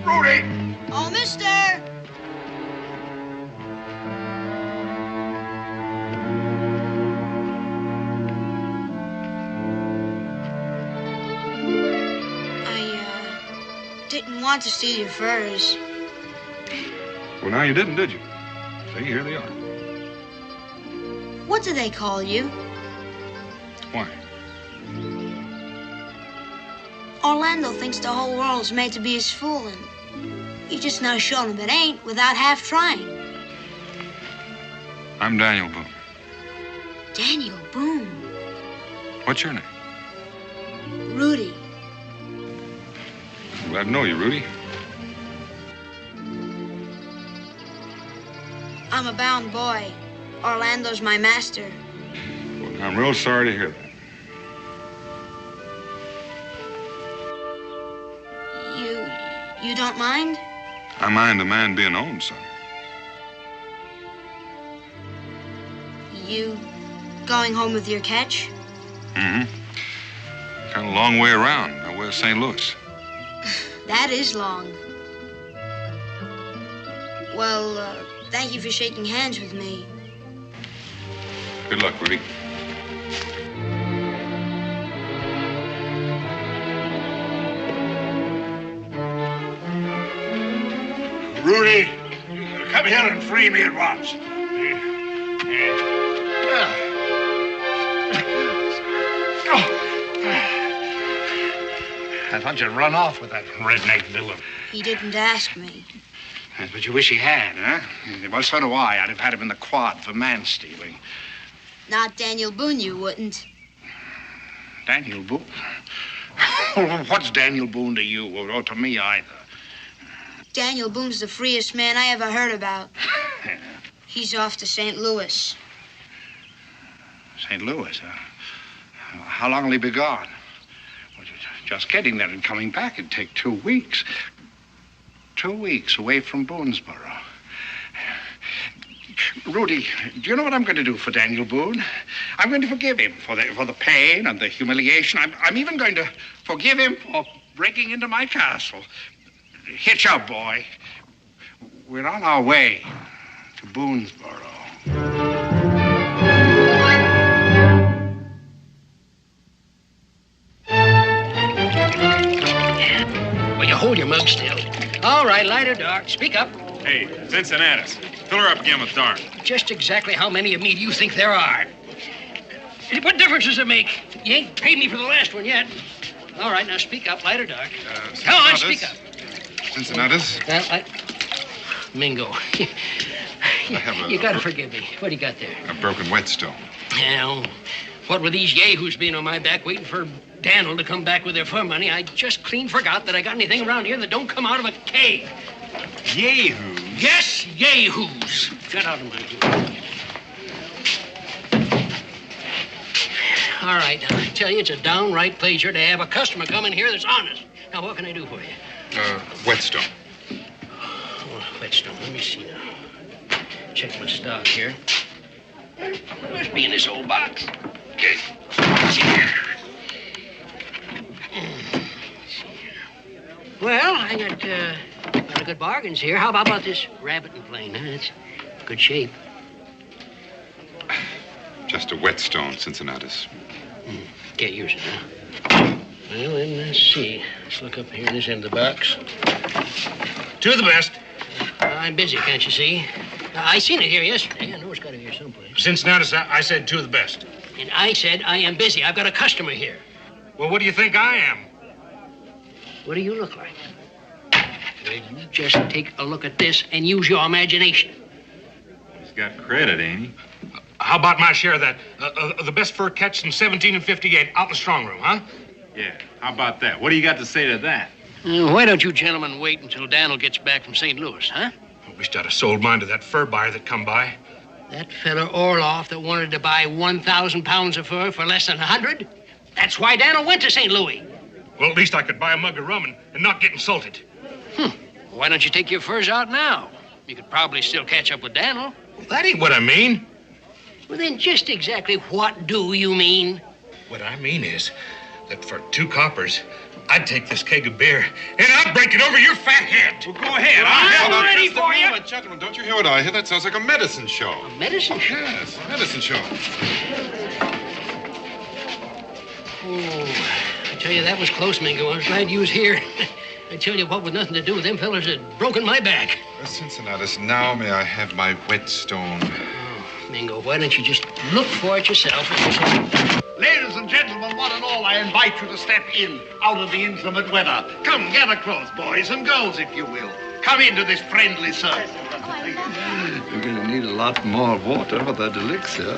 Rudy! Oh, mister! I didn't want to steal your furs. Well, now you didn't, did you? See, here they are. What do they call you? Why? Orlando thinks the whole world's made to be his fool, and you just now shown him it ain't without half trying. I'm Daniel Boone. Daniel Boone? What's your name? Rudy. Glad to know you, Rudy. I'm a bound boy. Orlando's my master. I'm real sorry to hear that. You don't mind? I mind a man being owned, son. You going home with your catch? Mm-hmm. Kind of a long way around. I wear St. Louis. That is long. Well, thank you for shaking hands with me. Good luck, Rudy. Rudy, come here and free me at once. I thought you'd run off with that redneck villain. He didn't ask me. But you wish he had, huh? Well, so do I. I'd have had him in the quad for man-stealing. Not Daniel Boone, you wouldn't. Daniel Boone? What's Daniel Boone to you, or to me either? Daniel Boone's the freest man I ever heard about. He's off to St. Louis. St. Louis, huh? How long will he be gone? Well, just getting there and coming back, it'd take 2 weeks. 2 weeks away from Boonesboro. Rudy, do you know what I'm going to do for Daniel Boone? I'm going to forgive him for the pain and the humiliation. I'm even going to forgive him for breaking into my castle. Hitch up, boy. We're on our way to Boonesboro. Well, you hold your mug still. All right, light or dark. Speak up. Hey, Cincinnatus, fill her up again with dark. Just exactly how many of me do you think there are? What difference does it make? You ain't paid me for the last one yet. All right, now speak up, light or dark. Come on, speak up. Cincinnatus? Well, Mingo, you gotta forgive me. What do you got there? A broken whetstone. Now, what with these yahoos being on my back waiting for Daniel to come back with their fur money, I just clean forgot that I got anything around here that don't come out of a cave. Yahoos? Yes, yahoos. Get out of my view. All right, now, I tell you, it's a downright pleasure to have a customer come in here that's honest. Now, what can I do for you? Whetstone. Oh, whetstone. Let me see now. Check my stock here. Must be in this old box. Well, I got good bargains here. How about this rabbit and plane? Huh? That's good shape. Just a whetstone, Cincinnatus. Can't use it, huh? Well, then, let's see. Let's look up here in this end of the box. Two of the best. I'm busy, can't you see? I seen it here yesterday. I know it's got it here someplace. Cincinnatus, I said two of the best. And I said I am busy. I've got a customer here. Well, what do you think I am? What do you look like? Well, you just take a look at this and use your imagination. He's got credit, ain't he? How about my share of that? The best fur catch in 17 and 58 out in the strong room, huh? Yeah, how about that? What do you got to say to that? Why don't you gentlemen wait until Daniel gets back from St. Louis, huh? I wished I'd have sold mine to that fur buyer that come by. That fella Orloff that wanted to buy 1,000 pounds of fur for less than 100? That's why Daniel went to St. Louis. Well, at least I could buy a mug of rum and not get insulted. Why don't you take your furs out now? You could probably still catch up with Daniel. Well, that ain't what I mean. Well, then just exactly what do you mean? What I mean is that for 2 coppers, I'd take this keg of beer and I'd break it over your fat head. Well, go ahead. I'm ready for you. Gentlemen, don't you hear what I hear? That sounds like a medicine show. A medicine show? Yes, a medicine show. Oh, I tell you, that was close, Mingo. I was glad you was here. I tell you what, with nothing to do with them fellas had broken my back. Cincinnatus, now may I have my whetstone? Oh, Mingo, why don't you just look for it yourself? Ladies and gentlemen, one and all, I invite you to step in out of the inclement weather. Come, gather close, boys and girls, if you will. Come into this friendly circle. You're going to need a lot more water for that elixir.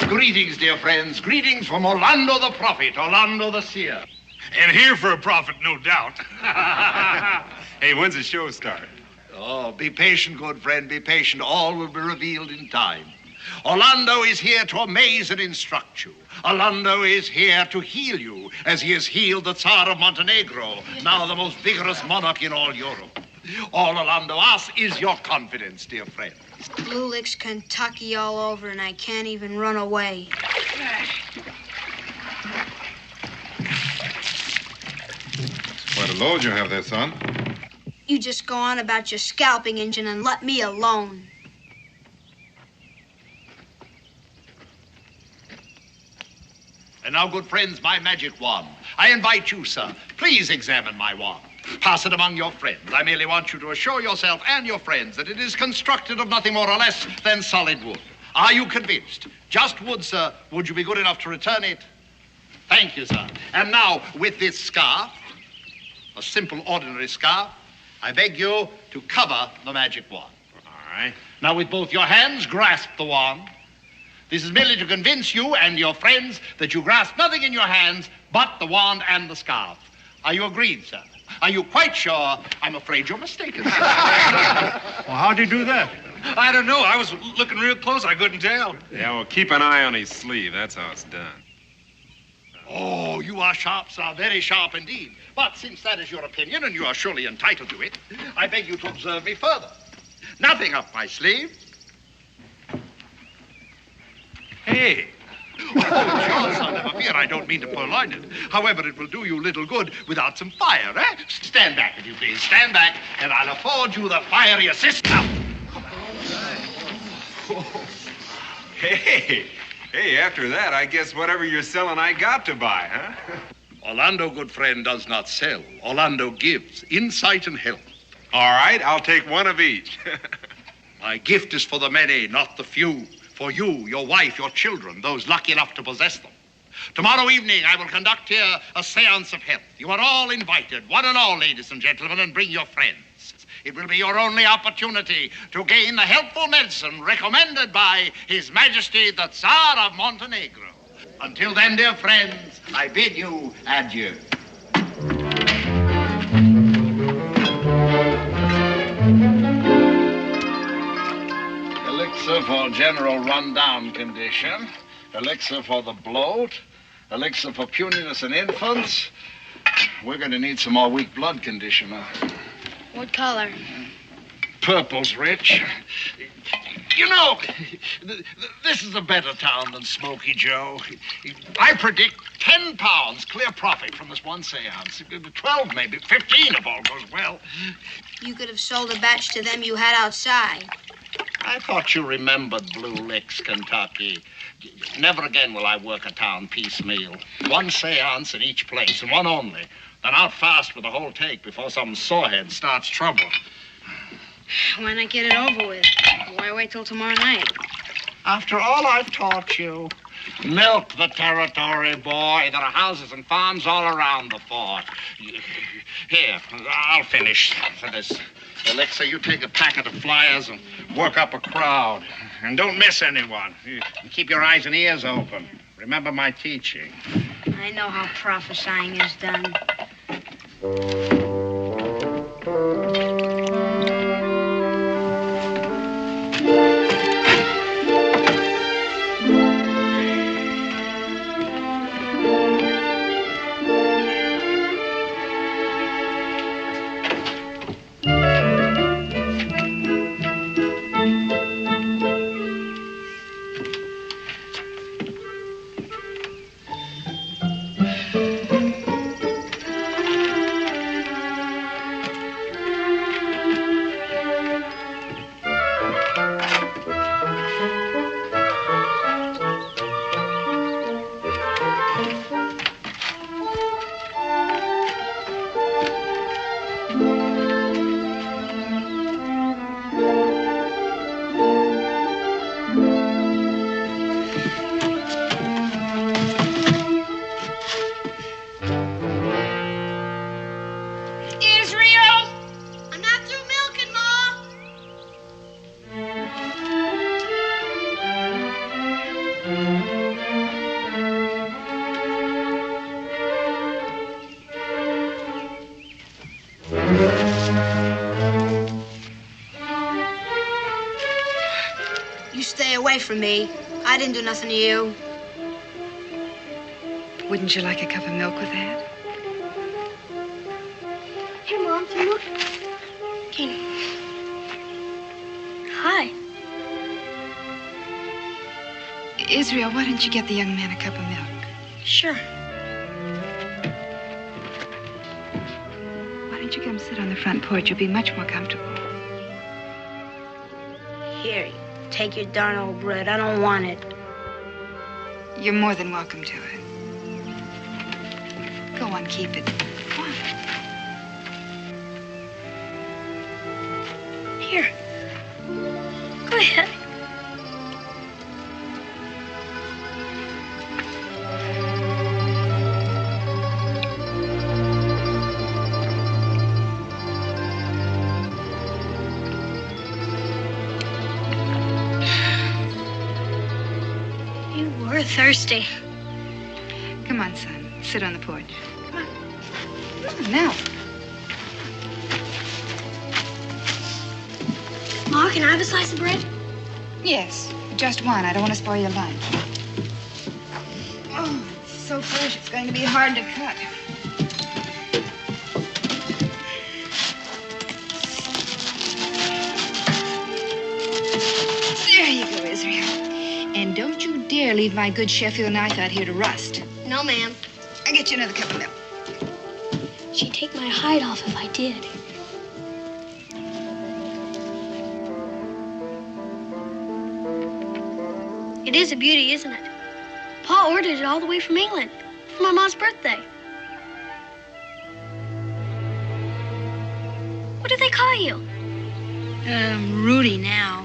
Greetings, dear friends. Greetings from Orlando the prophet, Orlando the seer. And here for a prophet, no doubt. Hey, when's the show start? Oh, be patient, good friend, be patient. All will be revealed in time. Orlando is here to amaze and instruct you. Orlando is here to heal you, as he has healed the Tsar of Montenegro, now the most vigorous monarch in all Europe. All Orlando asks is your confidence, dear friend. Blue licks Kentucky all over, and I can't even run away. Quite a load you have there, son. You just go on about your scalping engine and let me alone. And now, good friends, my magic wand. I invite you, sir. Please examine my wand. Pass it among your friends. I merely want you to assure yourself and your friends that it is constructed of nothing more or less than solid wood. Are you convinced? Just wood, sir. Would you be good enough to return it? Thank you, sir. And now, with this scarf, a simple, ordinary scarf, I beg you to cover the magic wand. All right. Now, with both your hands, grasp the wand. This is merely to convince you and your friends that you grasp nothing in your hands but the wand and the scarf. Are you agreed, sir? Are you quite sure? I'm afraid you're mistaken, sir. Well, how'd you do that? I don't know. I was looking real close. I couldn't tell. Yeah, well, keep an eye on his sleeve. That's how it's done. Oh, you are sharp, sir. Very sharp indeed. But since that is your opinion, and you are surely entitled to it, I beg you to observe me further. Nothing up my sleeve. Hey. Oh, sure, sir, never fear. I don't mean to purloin it. However, it will do you little good without some fire, eh? Stand back, if you please. Stand back, and I'll afford you the fiery assist. Now. Hey, after that, I guess whatever you're selling, I got to buy, huh? Orlando, good friend, does not sell. Orlando gives insight and health. All right, I'll take one of each. My gift is for the many, not the few. For you, your wife, your children, those lucky enough to possess them. Tomorrow evening, I will conduct here a seance of health. You are all invited, one and all, ladies and gentlemen, and bring your friends. It will be your only opportunity to gain the helpful medicine recommended by His Majesty the Tsar of Montenegro. Until then, dear friends, I bid you adieu. Elixir for general run-down condition, elixir for the bloat, elixir for puniness in infants. We're going to need some more weak blood conditioner. What color? Purple's rich. You know, this is a better town than Smoky Joe. I predict 10 pounds clear profit from this one seance. 12 maybe, 15 if all goes well. You could have sold a batch to them you had outside. I thought you remembered Blue Licks, Kentucky. Never again will I work a town piecemeal. One seance in each place, and one only. Then out fast with the whole take before some sorehead starts trouble. Why not get it over with? Why wait till tomorrow night? After all I've taught you, milk the territory, boy. There are houses and farms all around the fort. Here, I'll finish for this elixir. You take a packet of flyers and work up a crowd. And don't miss anyone. And keep your eyes and ears open. Remember my teaching. I know how prophesying is done. away from me. I didn't do nothing to you. Wouldn't you like a cup of milk with that? Here, Mom, some milk. Okay. Hi. Israel, why don't you get the young man a cup of milk? Sure. Why don't you come sit on the front porch? You'll be much more comfortable. Here, take your darn old bread. I don't want it. You're more than welcome to it. Go on, keep it. Go on. Here. Go ahead. You were thirsty. Come on, son. Sit on the porch. Come on. Come on, now. Ma, can I have a slice of bread? Yes, just one. I don't want to spoil your lunch. Oh, it's so fresh, it's going to be hard to cut. There you go, Israel. And don't you dare leave my good Sheffield knife out here to rust. No, ma'am. I'll get you another cup of milk. She'd take my hide off if I did. It is a beauty, isn't it? Pa ordered it all the way from England for my mom's birthday. What do they call you? Rudy now.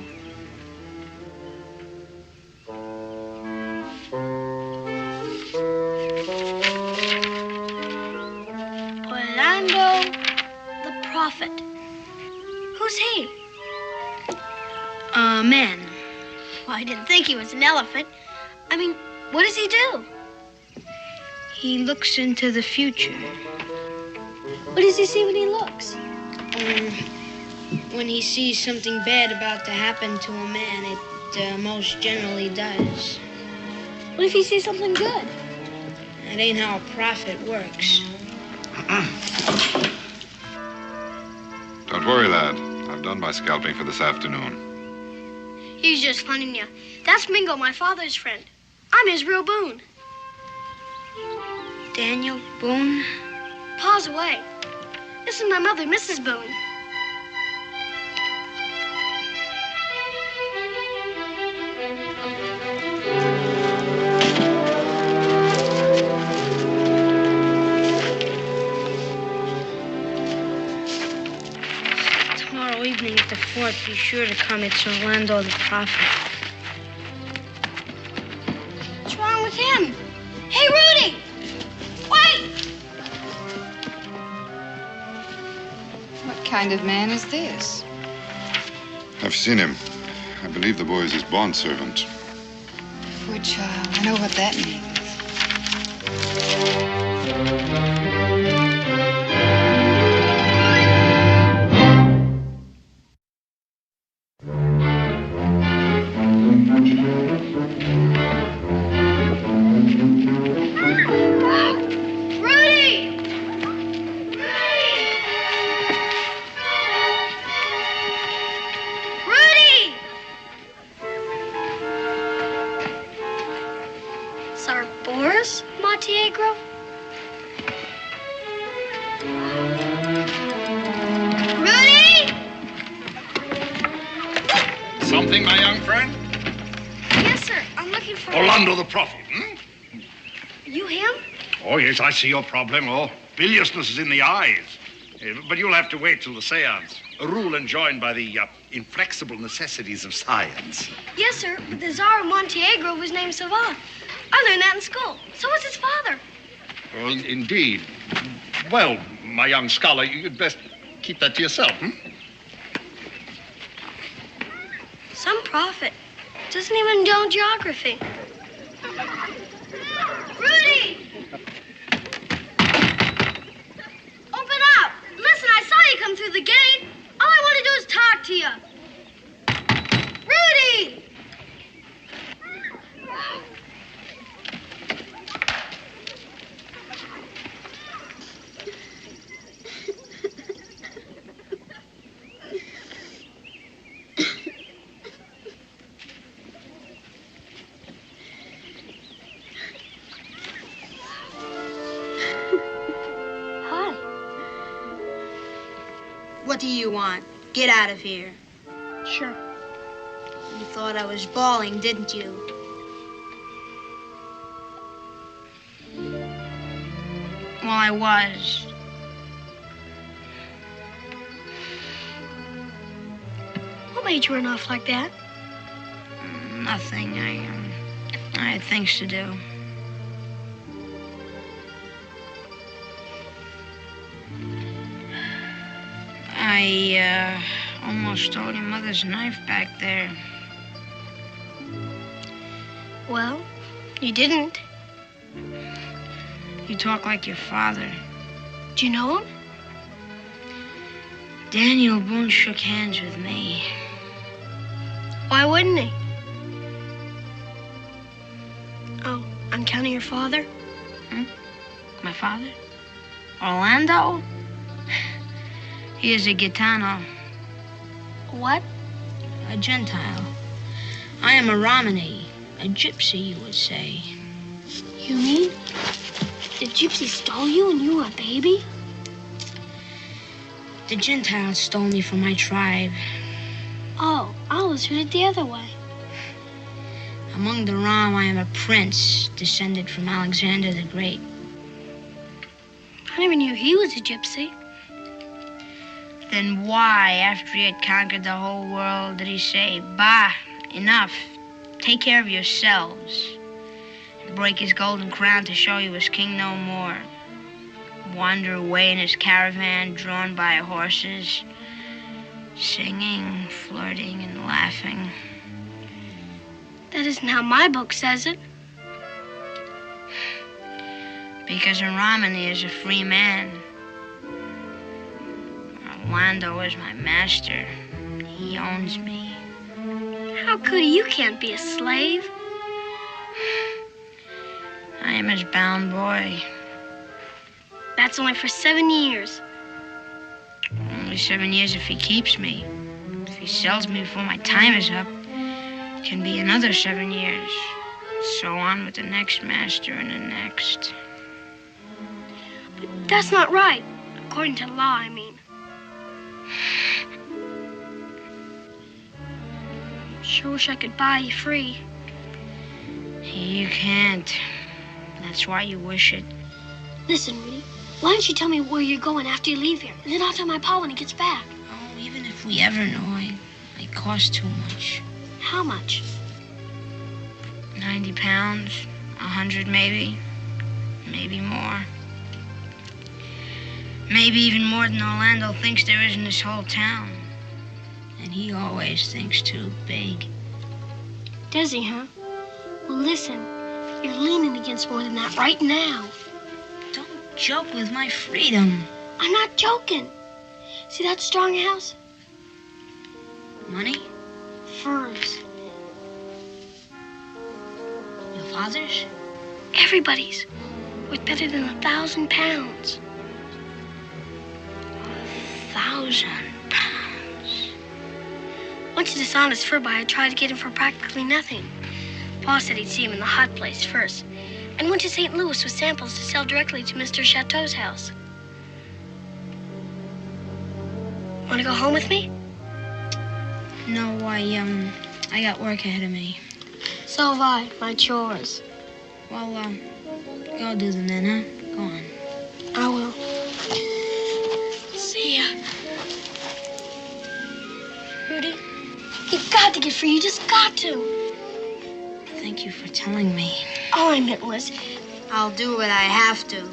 Orlando the Prophet. Who's he? A man. Well, I didn't think he was an elephant. I mean, what does he do? He looks into the future. What does he see when he looks? When he sees something bad about to happen to a man, it most generally does. What if he sees something good? That ain't how a prophet works. Don't worry, lad. I've done my scalping for this afternoon. He's just funning you. That's Mingo, my father's friend. I'm Israel Boone. Daniel Boone? Pa's away. This is my mother, Mrs. Boone. Tomorrow evening at the fort, be sure to come. It's Orlando the Prophet. What's wrong with him? Hey, Rudy! Wait! What kind of man is this? I've seen him. I believe the boy is his bondservant. Poor child. I know what that means. Sarboris Montenegro? Rudy! Something, my young friend? Yes, sir. I'm looking for... Orlando the Prophet, hmm? You him? Oh, yes, I see your problem. Oh, biliousness is in the eyes. But you'll have to wait till the seance. A rule enjoined by the inflexible necessities of science. Yes, sir. But the Tsar of Montenegro was named Savant. I learned that in school. So was his father. Well, indeed. Well, my young scholar, you'd best keep that to yourself, hmm? Some prophet. Doesn't even know geography. Rudy! Open up! Listen, I saw you come through the gate. All I want to do is talk to you. Rudy! do you want? Get out of here. Sure. You thought I was bawling, didn't you? Well, I was. What made you run off like that? Nothing. I had things to do. I almost stole your mother's knife back there. Well, you didn't. You talk like your father. Do you know him? Daniel Boone shook hands with me. Why wouldn't he? Oh, on account of your father? My father? Orlando? He is a Gitano. What? A Gentile. I am a Romany. A gypsy, you would say. You mean the gypsy stole you when you were a baby? The Gentiles stole me from my tribe. Oh, I always heard it the other way. Among the Rom, I am a prince, descended from Alexander the Great. I never knew he was a gypsy. Then why, after he had conquered the whole world, did he say, "Bah, enough, take care of yourselves," and break his golden crown to show he was king no more? Wander away in his caravan, drawn by horses, singing, flirting, and laughing. That isn't how my book says it. Because a Romany is a free man. Orlando is my master. He owns me. How could he? You can't be a slave. I am his bound boy. That's only for 7 years. Only 7 years if he keeps me. If he sells me before my time is up, it can be another 7 years. So on with the next master and the next. But that's not right. According to law, I mean. Sure wish I could buy you free. You can't. That's why you wish it. Listen, Rudy, why don't you tell me where you're going after you leave here? And then I'll tell my pa when he gets back. Oh, even if we ever know, I cost too much. How much? 90 pounds, 100 maybe. Maybe more. Maybe even more than Orlando thinks there is in this whole town. And he always thinks too big. Does he, huh? Well, listen, you're leaning against more than that right now. Don't joke with my freedom. I'm not joking. See that strong house? Money? Furs. Your father's? Everybody's. Worth better than 1,000 pounds. 1,000 pounds. Once a dishonest fur buyer tried to get him for practically nothing. Pa said he'd see him in the hot place first, and went to St. Louis with samples to sell directly to Mr. Chateau's house. Want to go home with me? No, I got work ahead of me. So have I. My chores. Well, go do them then, huh? Go on. I will. See ya. Rudy, you've got to get free. You just got to. Thank you for telling me. All I meant was, I'll do what I have to.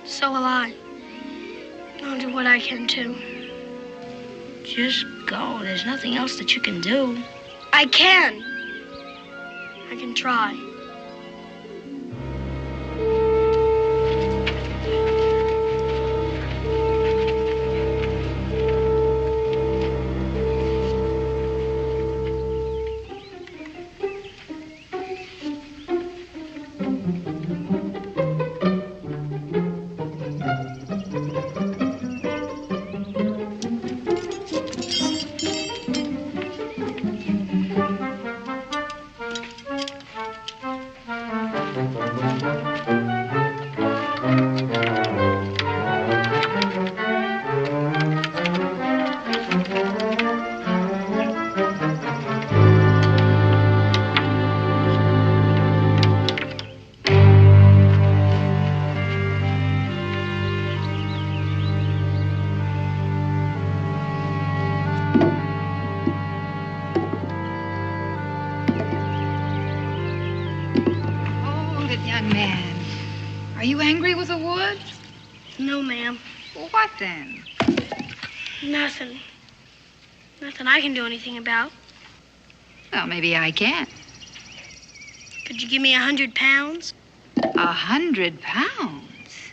So will I. I'll do what I can, too. Just go. There's nothing else that you can do. I can. I can try. it, young man. Are you angry with the wood? No, ma'am. Well, what then? Nothing. Nothing I can do anything about. Well, maybe I can. Could you give me 100 pounds? 100 pounds?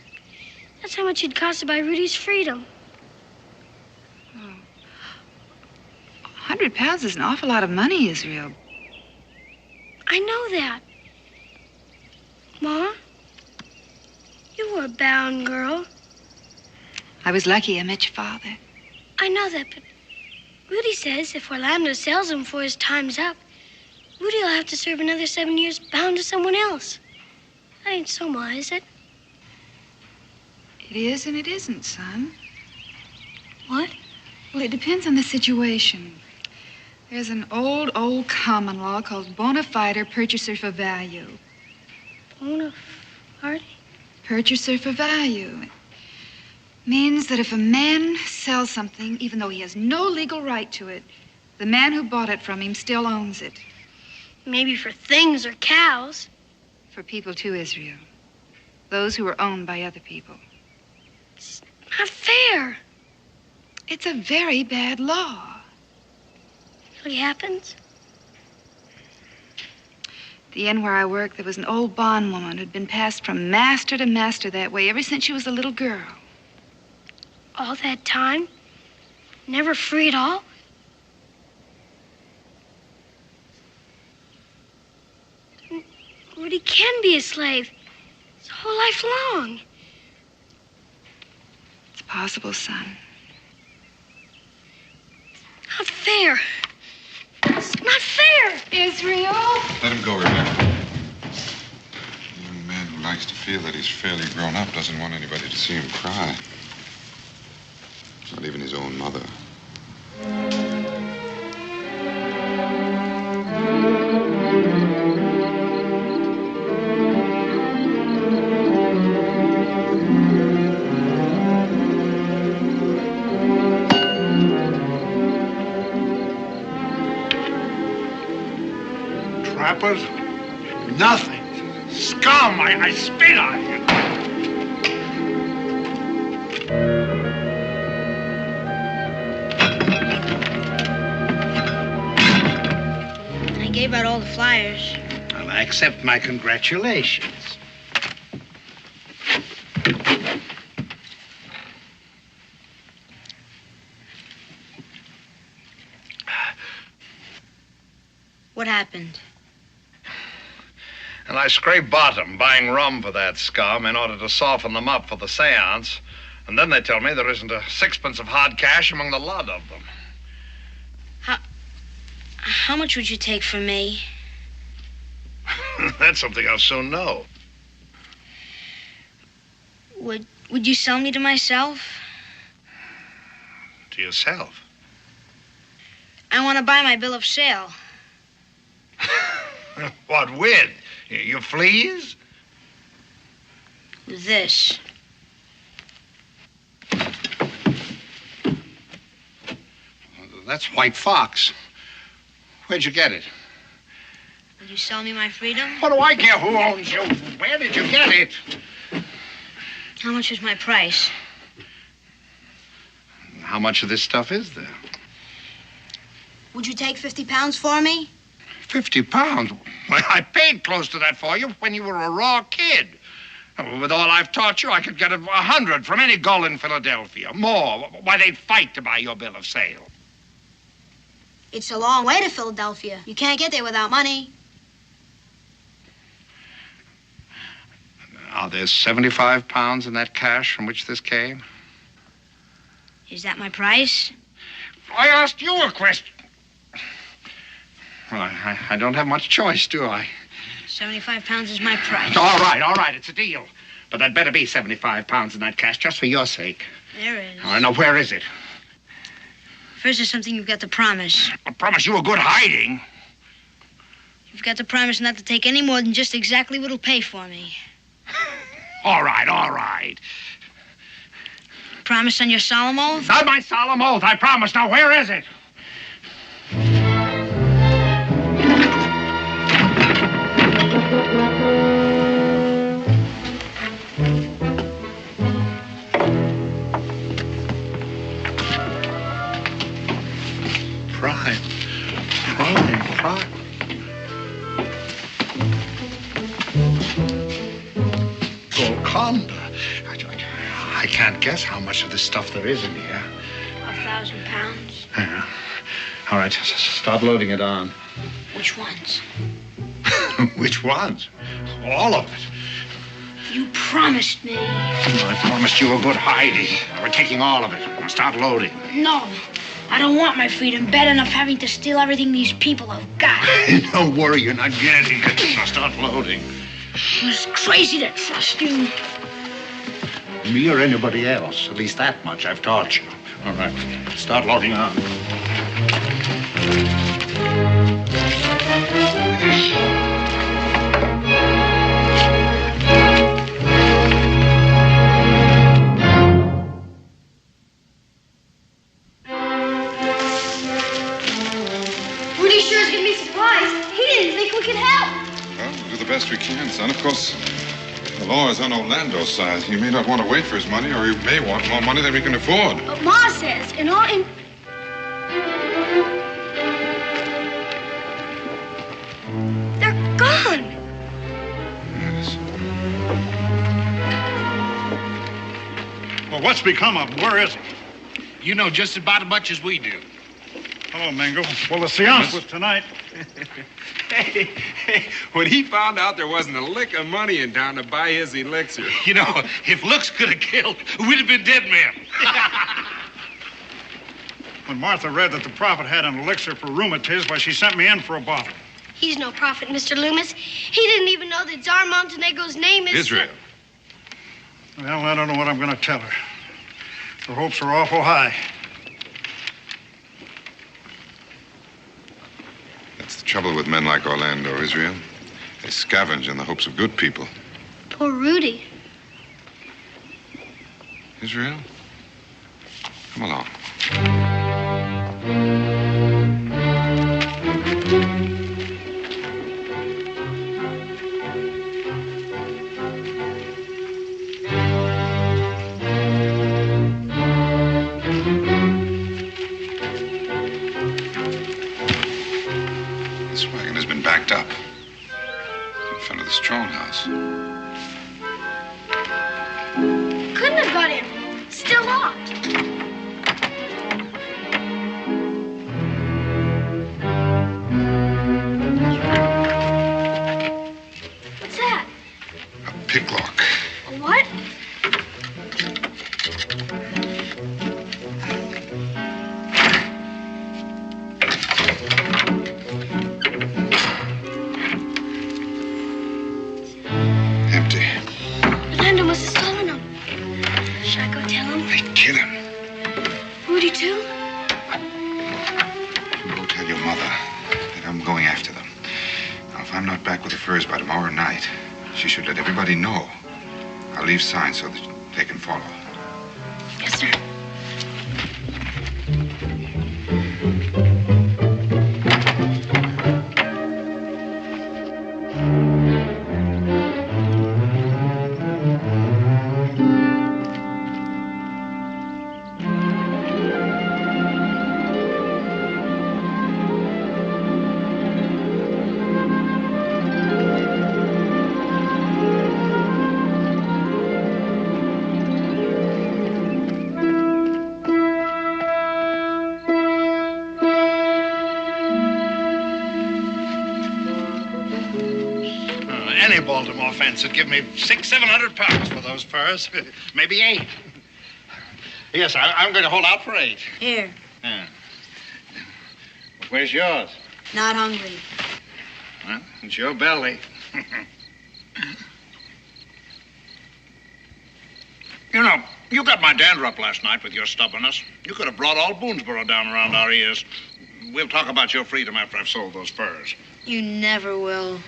That's how much it'd cost to buy Rudy's freedom. 100 pounds is an awful lot of money, Israel. I know that. Ma, you were a bound girl. I was lucky I met your father. I know that, but Rudy says if Orlando sells him before his time's up, Rudy will have to serve another 7 years bound to someone else. That ain't so, Ma, is it? It is and it isn't, son. What? Well, it depends on the situation. There's an old common law called bona fide purchaser for value. Bona fide? Purchaser for value. Means that if a man sells something, even though he has no legal right to it, the man who bought it from him still owns it. Maybe for things or cows. For people too, Israel. Those who are owned by other people. It's not fair. It's a very bad law. What happens? At the inn where I work, there was an old bondwoman who'd been passed from master to master that way ever since she was a little girl. All that time? Never free at all? Rudy can be a slave his whole life long. It's possible, son. Not fair. It's not fair. Israel? Let him go, Rebecca. A young man who likes to feel that he's fairly grown up doesn't want anybody to see him cry. Not even his own mother. Trappers? Nothing. Scum! I spit on you. I gave out all the flyers. Well, I accept my congratulations. What happened? And I scraped bottom buying rum for that scum in order to soften them up for the seance. And then they tell me there isn't a sixpence of hard cash among the lot of them. How much would you take for me? That's something I'll soon know. Would you sell me to myself? To yourself? I want to buy my bill of sale. What with? Your fleas? With this. That's White Fox. Where'd you get it? Would you sell me my freedom? What do I care who owns you? Where did you get it? How much is my price? How much of this stuff is there? Would you take 50 pounds for me? 50 pounds? Well, I paid close to that for you when you were a raw kid. With all I've taught you, I could get 100 from any gull in Philadelphia. More. Why, they'd fight to buy your bill of sale. It's a long way to Philadelphia. You can't get there without money. Are there 75 pounds in that cash from which this came? Is that my price? I asked you a question. Well, I don't have much choice, do I? 75 pounds is my price. All right, it's a deal. But there'd better be 75 pounds in that cash, just for your sake. There is. I know, where is it? First, there's something you've got to promise. I promise you a good hiding. You've got to promise not to take any more than just exactly what'll pay for me. All right. Promise on your solemn oath? Not my solemn oath, I promise. Now, where is it? Yolanda. I can't guess how much of this stuff there is in here. 1,000 pounds. Yeah. All right, start loading it on. Which ones? Which ones? All of it. You promised me. I promised you a good hiding. We're taking all of it. Now start loading. No. I don't want my freedom bad enough having to steal everything these people have got. Don't worry, you're not getting it. Now start loading. It's crazy to trust you. Me or anybody else. At least that much I've taught you. All right, start loading on. Rudy sure is gonna be surprised. He didn't think we could help. Well, we'll do the best we can, son. Of course, the law is on Orlando's side. He may not want to wait for his money, or he may want more money than we can afford. But Ma says, and all in... They're gone. Yes. Well, what's become of him? Where is he? You know just about as much as we do. Hello, Mingo. Well, the seance was tonight. Hey, when he found out there wasn't a lick of money in town to buy his elixir. You know, if looks could have killed, we'd have been dead men. When Martha read that the prophet had an elixir for rheumatiz, why, she sent me in for a bottle. He's no prophet, Mr. Loomis. He didn't even know that Tsar Montenegro's name is... Israel. Well, I don't know what I'm going to tell her. Her hopes are awful high. That's the trouble with men like Orlando, Israel. They scavenge in the hopes of good people. Poor Rudy. Israel, come along. This wagon has been backed up in front of the strong house. Couldn't have got in. Still locked. What's that? A picklock. A what? Empty. Orlando must have stolen them. Should I go tell him? They killed him. Rudy, too? Go tell your mother that I'm going after them. Now, if I'm not back with the furs by tomorrow night, she should let everybody know. I'll leave signs so that they can follow. Yes, sir. Any Baltimore fence would give me £600-700 for those furs. Maybe 8. Yes, I'm going to hold out for 8. Here. Yeah. Where's yours? Not hungry. Well, it's your belly. You know, you got my dander up last night with your stubbornness. You could have brought all Boonesboro down around our ears. We'll talk about your freedom after I've sold those furs. You never will.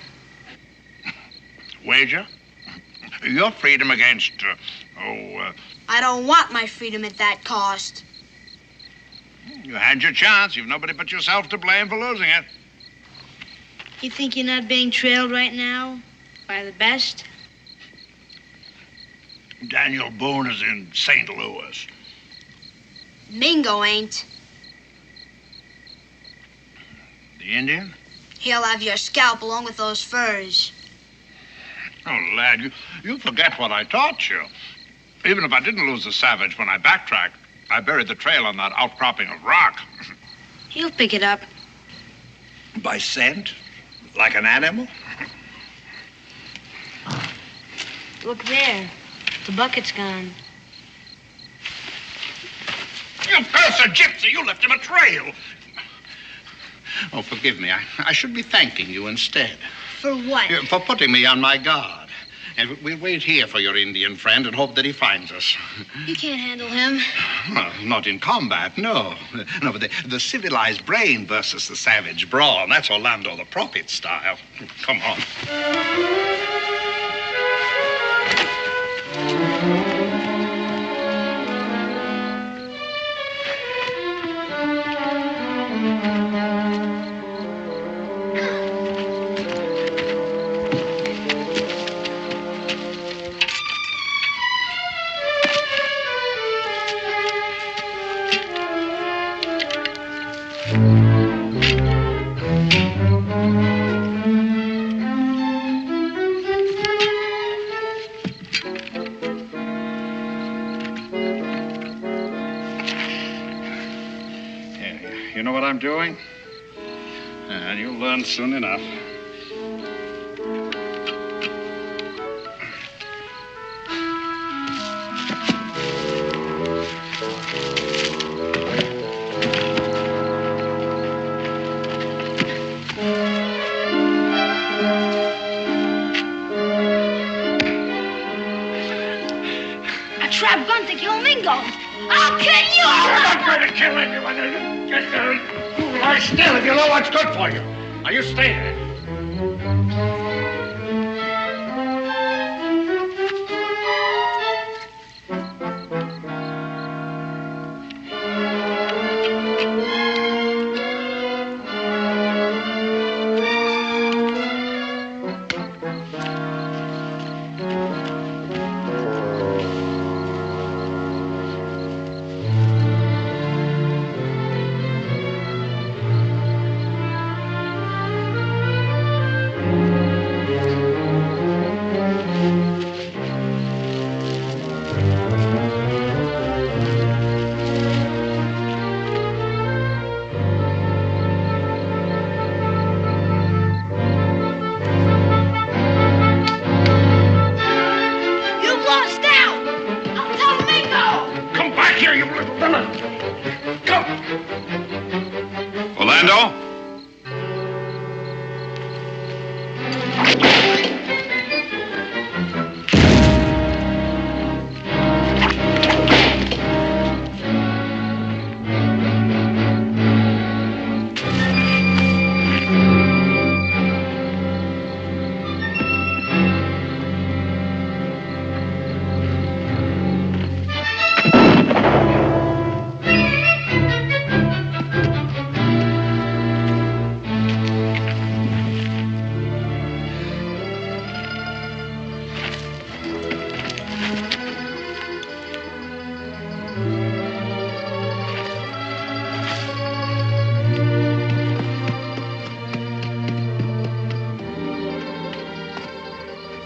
Wager? Your freedom against, I don't want my freedom at that cost. you had your chance. You've nobody but yourself to blame for losing it. You think you're not being trailed right now? By the best? Daniel Boone is in St. Louis. Mingo ain't. The Indian? He'll have your scalp along with those furs. Oh, lad, you forget what I taught you. Even if I didn't lose the savage when I backtracked, I buried the trail on that outcropping of rock. He'll pick it up. By scent? Like an animal? Look there. The bucket's gone. You cursed gypsy! You left him a trail! Oh, forgive me. I should be thanking you instead. For what? For putting me on my guard. And we'll wait here for your Indian friend and hope that he finds us. You can't handle him. Well, not in combat, no. No, but the civilized brain versus the savage brawn. That's Orlando the Prophet style. Come on. You know what I'm doing? And you'll learn soon enough. A trap gun to kill Mingo. I'll kill you! I'm not going to kill anyone. Just lie still if you know what's good for you. Now, you stay there. Orlando?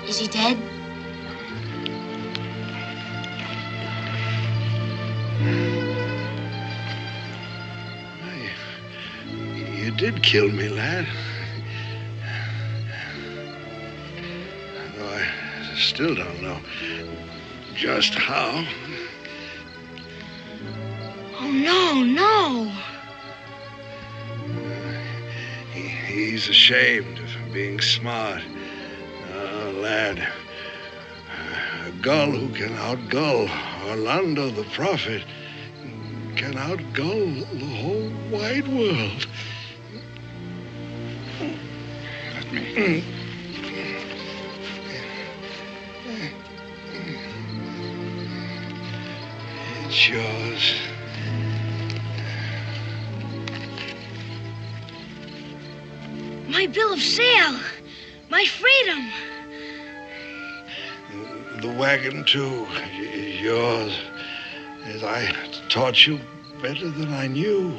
Is he dead? You did kill me, lad. Though I still don't know just how. Oh, no, no. He's ashamed of being smart. Oh, lad. A gull who can outgull Orlando the Prophet can outgull the whole wide world. Let me. It's yours. My bill of sale. My freedom. The wagon, too, is yours. As I taught you better than I knew.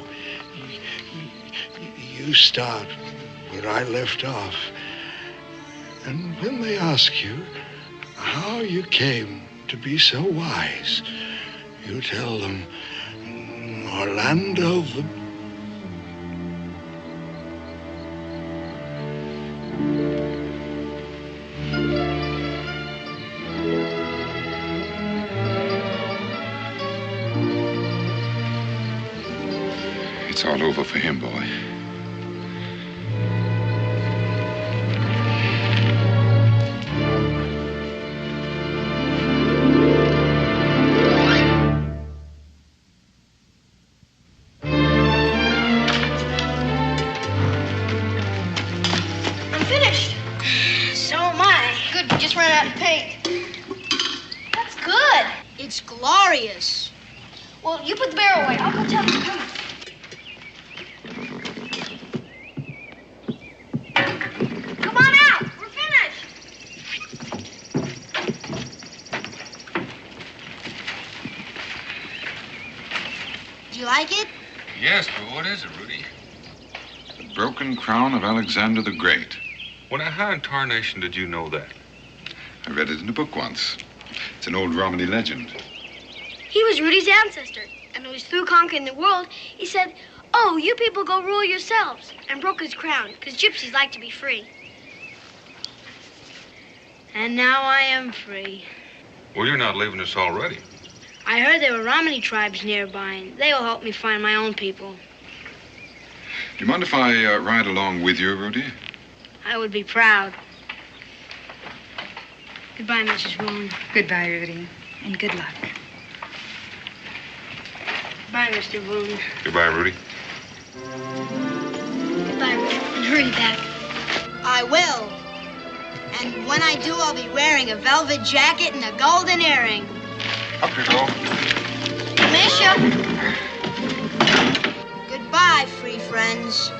You start where I left off. And when they ask you how you came to be so wise, you tell them Orlando the... It's all over for him, boy. I'm finished. So am I. Good, we just ran out of paint. That's good. It's glorious. Well, you put the barrel away. I'll go tell them to come. Come on out. We're finished. Do you like it? Yes, but what is it, Rudy? The broken crown of Alexander the Great. Well, now, how in tarnation did you know that? I read it in a book once. It's an old Romany legend. He was Rudy's ancestor, and when he was through conquering the world, he said, "Oh, you people go rule yourselves," and broke his crown, because gypsies like to be free. And now I am free. Well, you're not leaving us already. I heard there were Romany tribes nearby, and they will help me find my own people. Do you mind if I ride along with you, Rudy? I would be proud. Goodbye, Mrs. Boone. Goodbye, Rudy, and good luck. Goodbye, Mr. Boone. Goodbye, Rudy. Goodbye, Rudy, and hurry back. I will. And when I do, I'll be wearing a velvet jacket and a golden earring. Up you go. Miss ya. Goodbye, free friends.